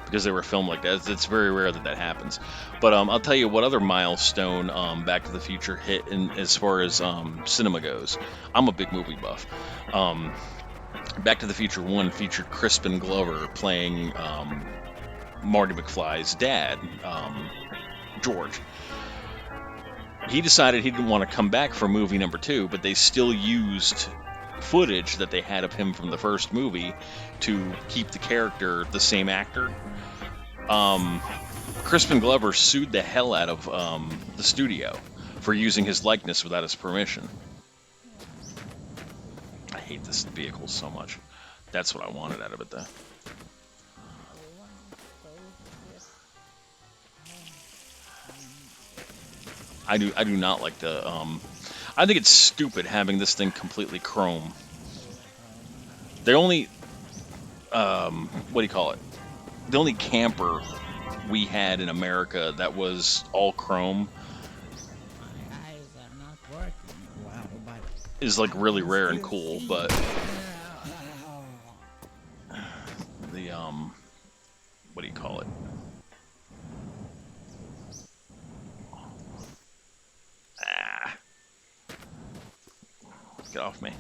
Because they were filmed like that. It's very rare that that happens. But I'll tell you what other milestone Back to the Future hit as far as cinema goes. I'm a big movie buff. Back to the Future 1 featured Crispin Glover playing Marty McFly's dad, George. He decided he didn't want to come back for movie number 2, but they still used footage that they had of him from the first movie to keep the character the same actor. Crispin Glover sued the hell out of the studio for using his likeness without his permission. I hate this vehicle so much. That's what I wanted out of it, though. I do not like the. I think it's stupid having this thing completely chrome. The only, what do you call it? The only camper we had in America that was all chrome is like really rare and cool, but the what do you call it? Ah, get off me.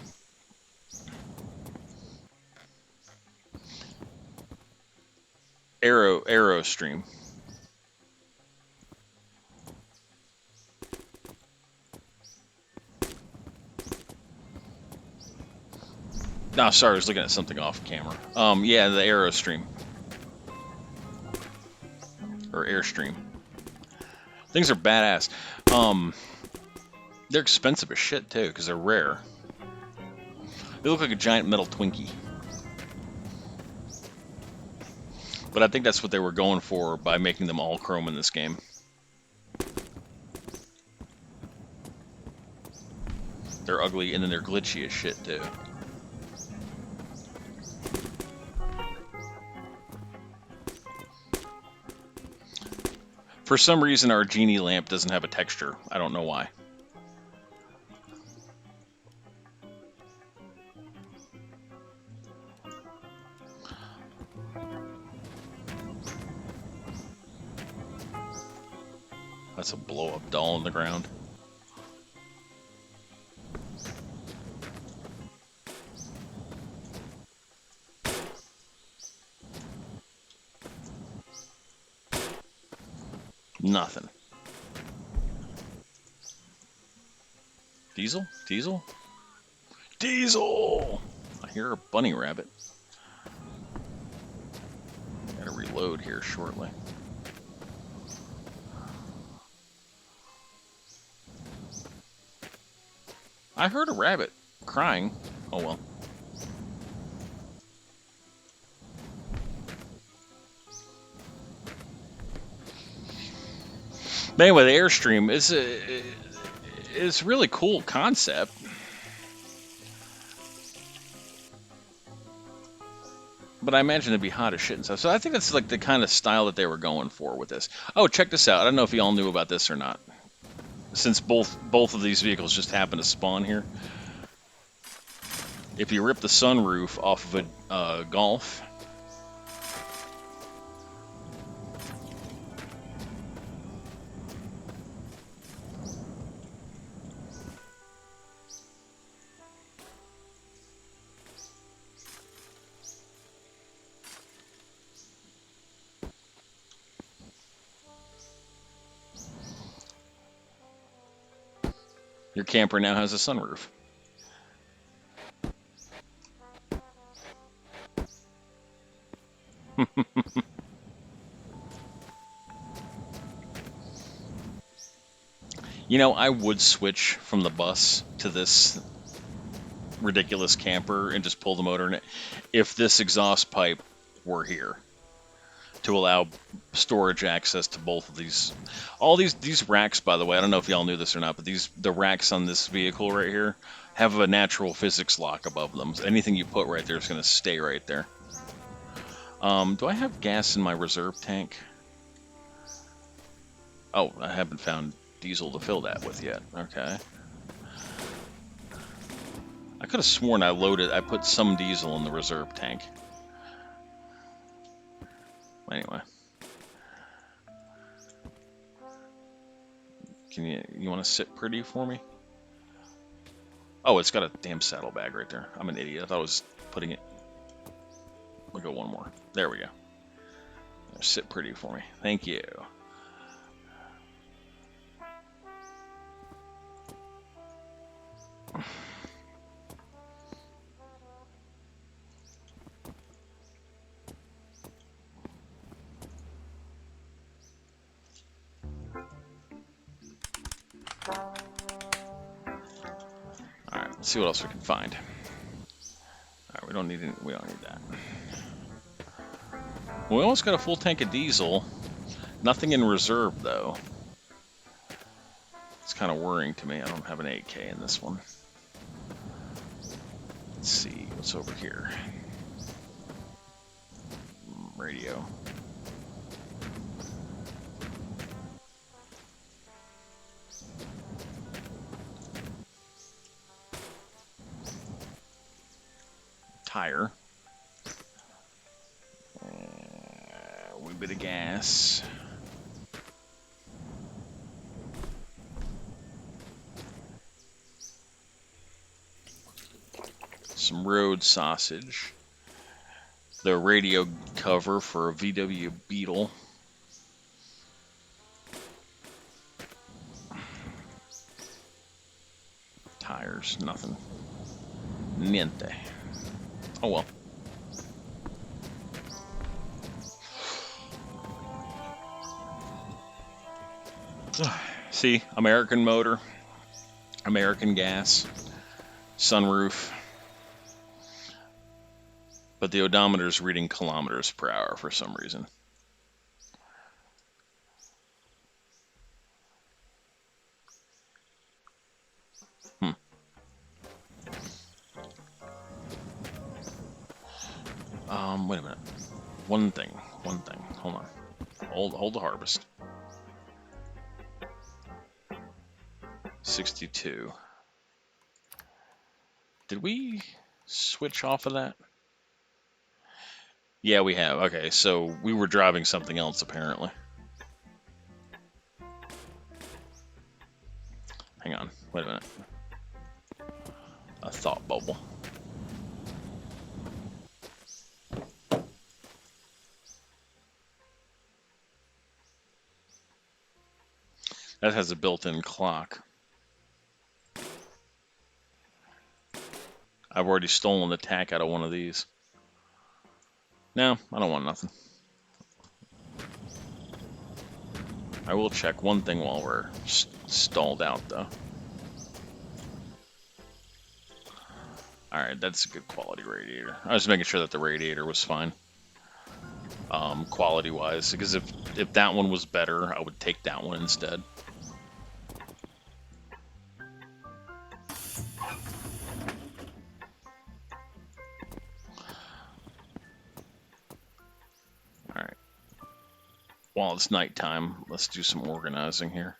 Aerostream. No, sorry, I was looking at something off camera. Yeah, the Aerostream. Or Airstream. Things are badass. They're expensive as shit, too, because they're rare. They look like a giant metal Twinkie. But I think that's what they were going for by making them all chrome in this game. They're ugly, and then they're glitchy as shit, too. For some reason, our genie lamp doesn't have a texture. I don't know why. That's a blow-up doll on the ground. Nothing. Diesel? Diesel? Diesel! I hear a bunny rabbit. Gotta reload here shortly. I heard a rabbit crying. Oh well. But anyway, the Airstream is a really cool concept. But I imagine it'd be hot as shit and stuff. So I think that's like the kind of style that they were going for with this. Oh, check this out. I don't know if y'all knew about this or not. Since both of these vehicles just happen to spawn here. If you rip the sunroof off of a Golf, your camper now has a sunroof. You know, I would switch from the bus to this ridiculous camper and just pull the motor in it if this exhaust pipe were here to allow storage access to both of these. All these racks, by the way, I don't know if y'all knew this or not, but the racks on this vehicle right here have a natural physics lock above them. So anything you put right there is going to stay right there. Do I have gas in my reserve tank? Oh, I haven't found diesel to fill that with yet. Okay. I could have sworn I put some diesel in the reserve tank. Anyway. You want to sit pretty for me? Oh, it's got a damn saddlebag right there. I'm an idiot. I thought I was putting it. We'll go one more. There we go. Sit pretty for me. Thank you. Alright, let's see what else we can find. Alright, we don't need that. We almost got a full tank of diesel. Nothing in reserve though. It's kind of worrying to me. I don't have an 8K in this one. Let's see what's over here. Radio. Tire. A wee bit of gas. Some road sausage. The radio cover for a VW Beetle. Tires, nothing. Niente. Oh well. See, American motor, American gas, sunroof. But the odometer is reading kilometers per hour for some reason. Wait a minute. One thing. Hold on. Hold the harvest. 62. Did we switch off of that? Yeah, we have. Okay, so we were driving something else apparently. Hang on. Wait a minute. A thought bubble. That has a built-in clock. I've already stolen the tack out of one of these. No, I don't want nothing. I will check one thing while we're stalled out, though. Alright, that's a good quality radiator. I was making sure that the radiator was fine. Quality-wise, because if that one was better, I would take that one instead. Alright. While it's nighttime, let's do some organizing here.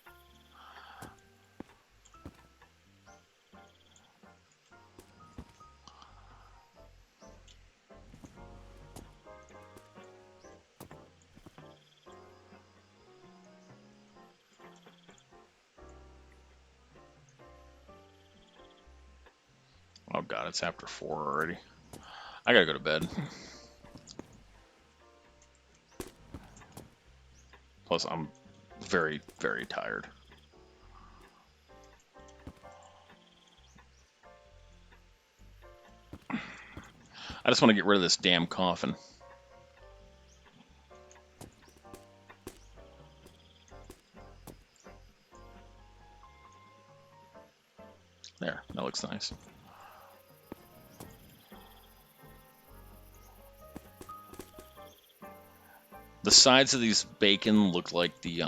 Oh god, it's after 4 already. I gotta go to bed. Plus, I'm very, very tired. I just want to get rid of this damn coffin. There, that looks nice. The sides of these bacon look like the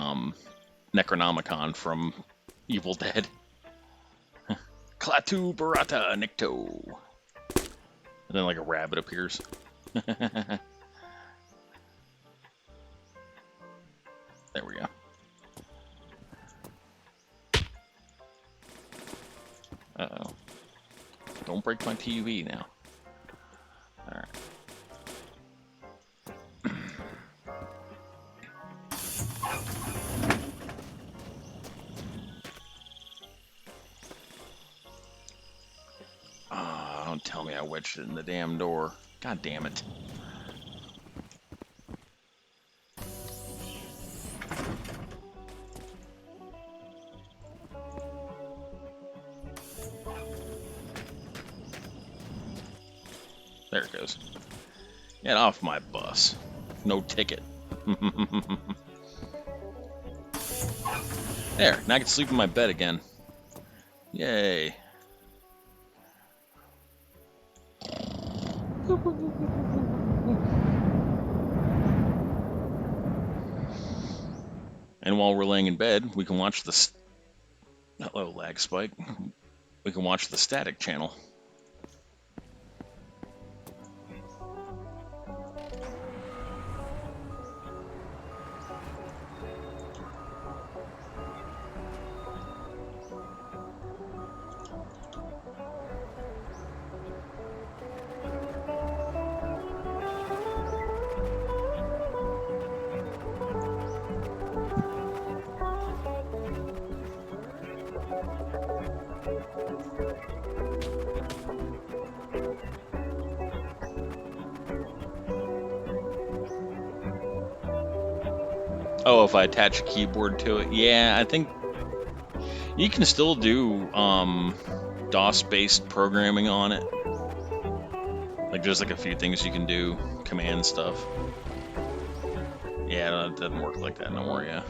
Necronomicon from Evil Dead. Klaatu Barata Nikto. And then like a rabbit appears. There we go. Uh-oh. Don't break my TV now. Alright. Oh, don't tell me I wedged it in the damn door. God damn it. There it goes. Get off my bus. No ticket. There, now I can sleep in my bed again. Yay. And while we're laying in bed, we can watch the... Hello, lag spike. We can watch the static channel. Oh, if I attach a keyboard to it? Yeah, I think you can still do DOS-based programming on it. Like, there's like a few things you can do, command stuff. Yeah, it doesn't work like that no more, yeah.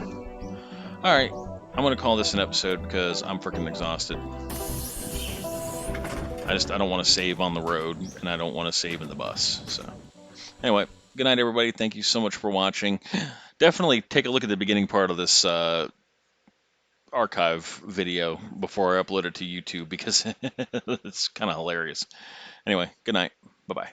Alright, I'm gonna call this an episode because I'm freaking exhausted. I don't want to save on the road, and I don't want to save in the bus, so. Anyway, good night, everybody. Thank you so much for watching. Definitely take a look at the beginning part of this archive video before I upload it to YouTube because it's kind of hilarious. Anyway, good night. Bye-bye.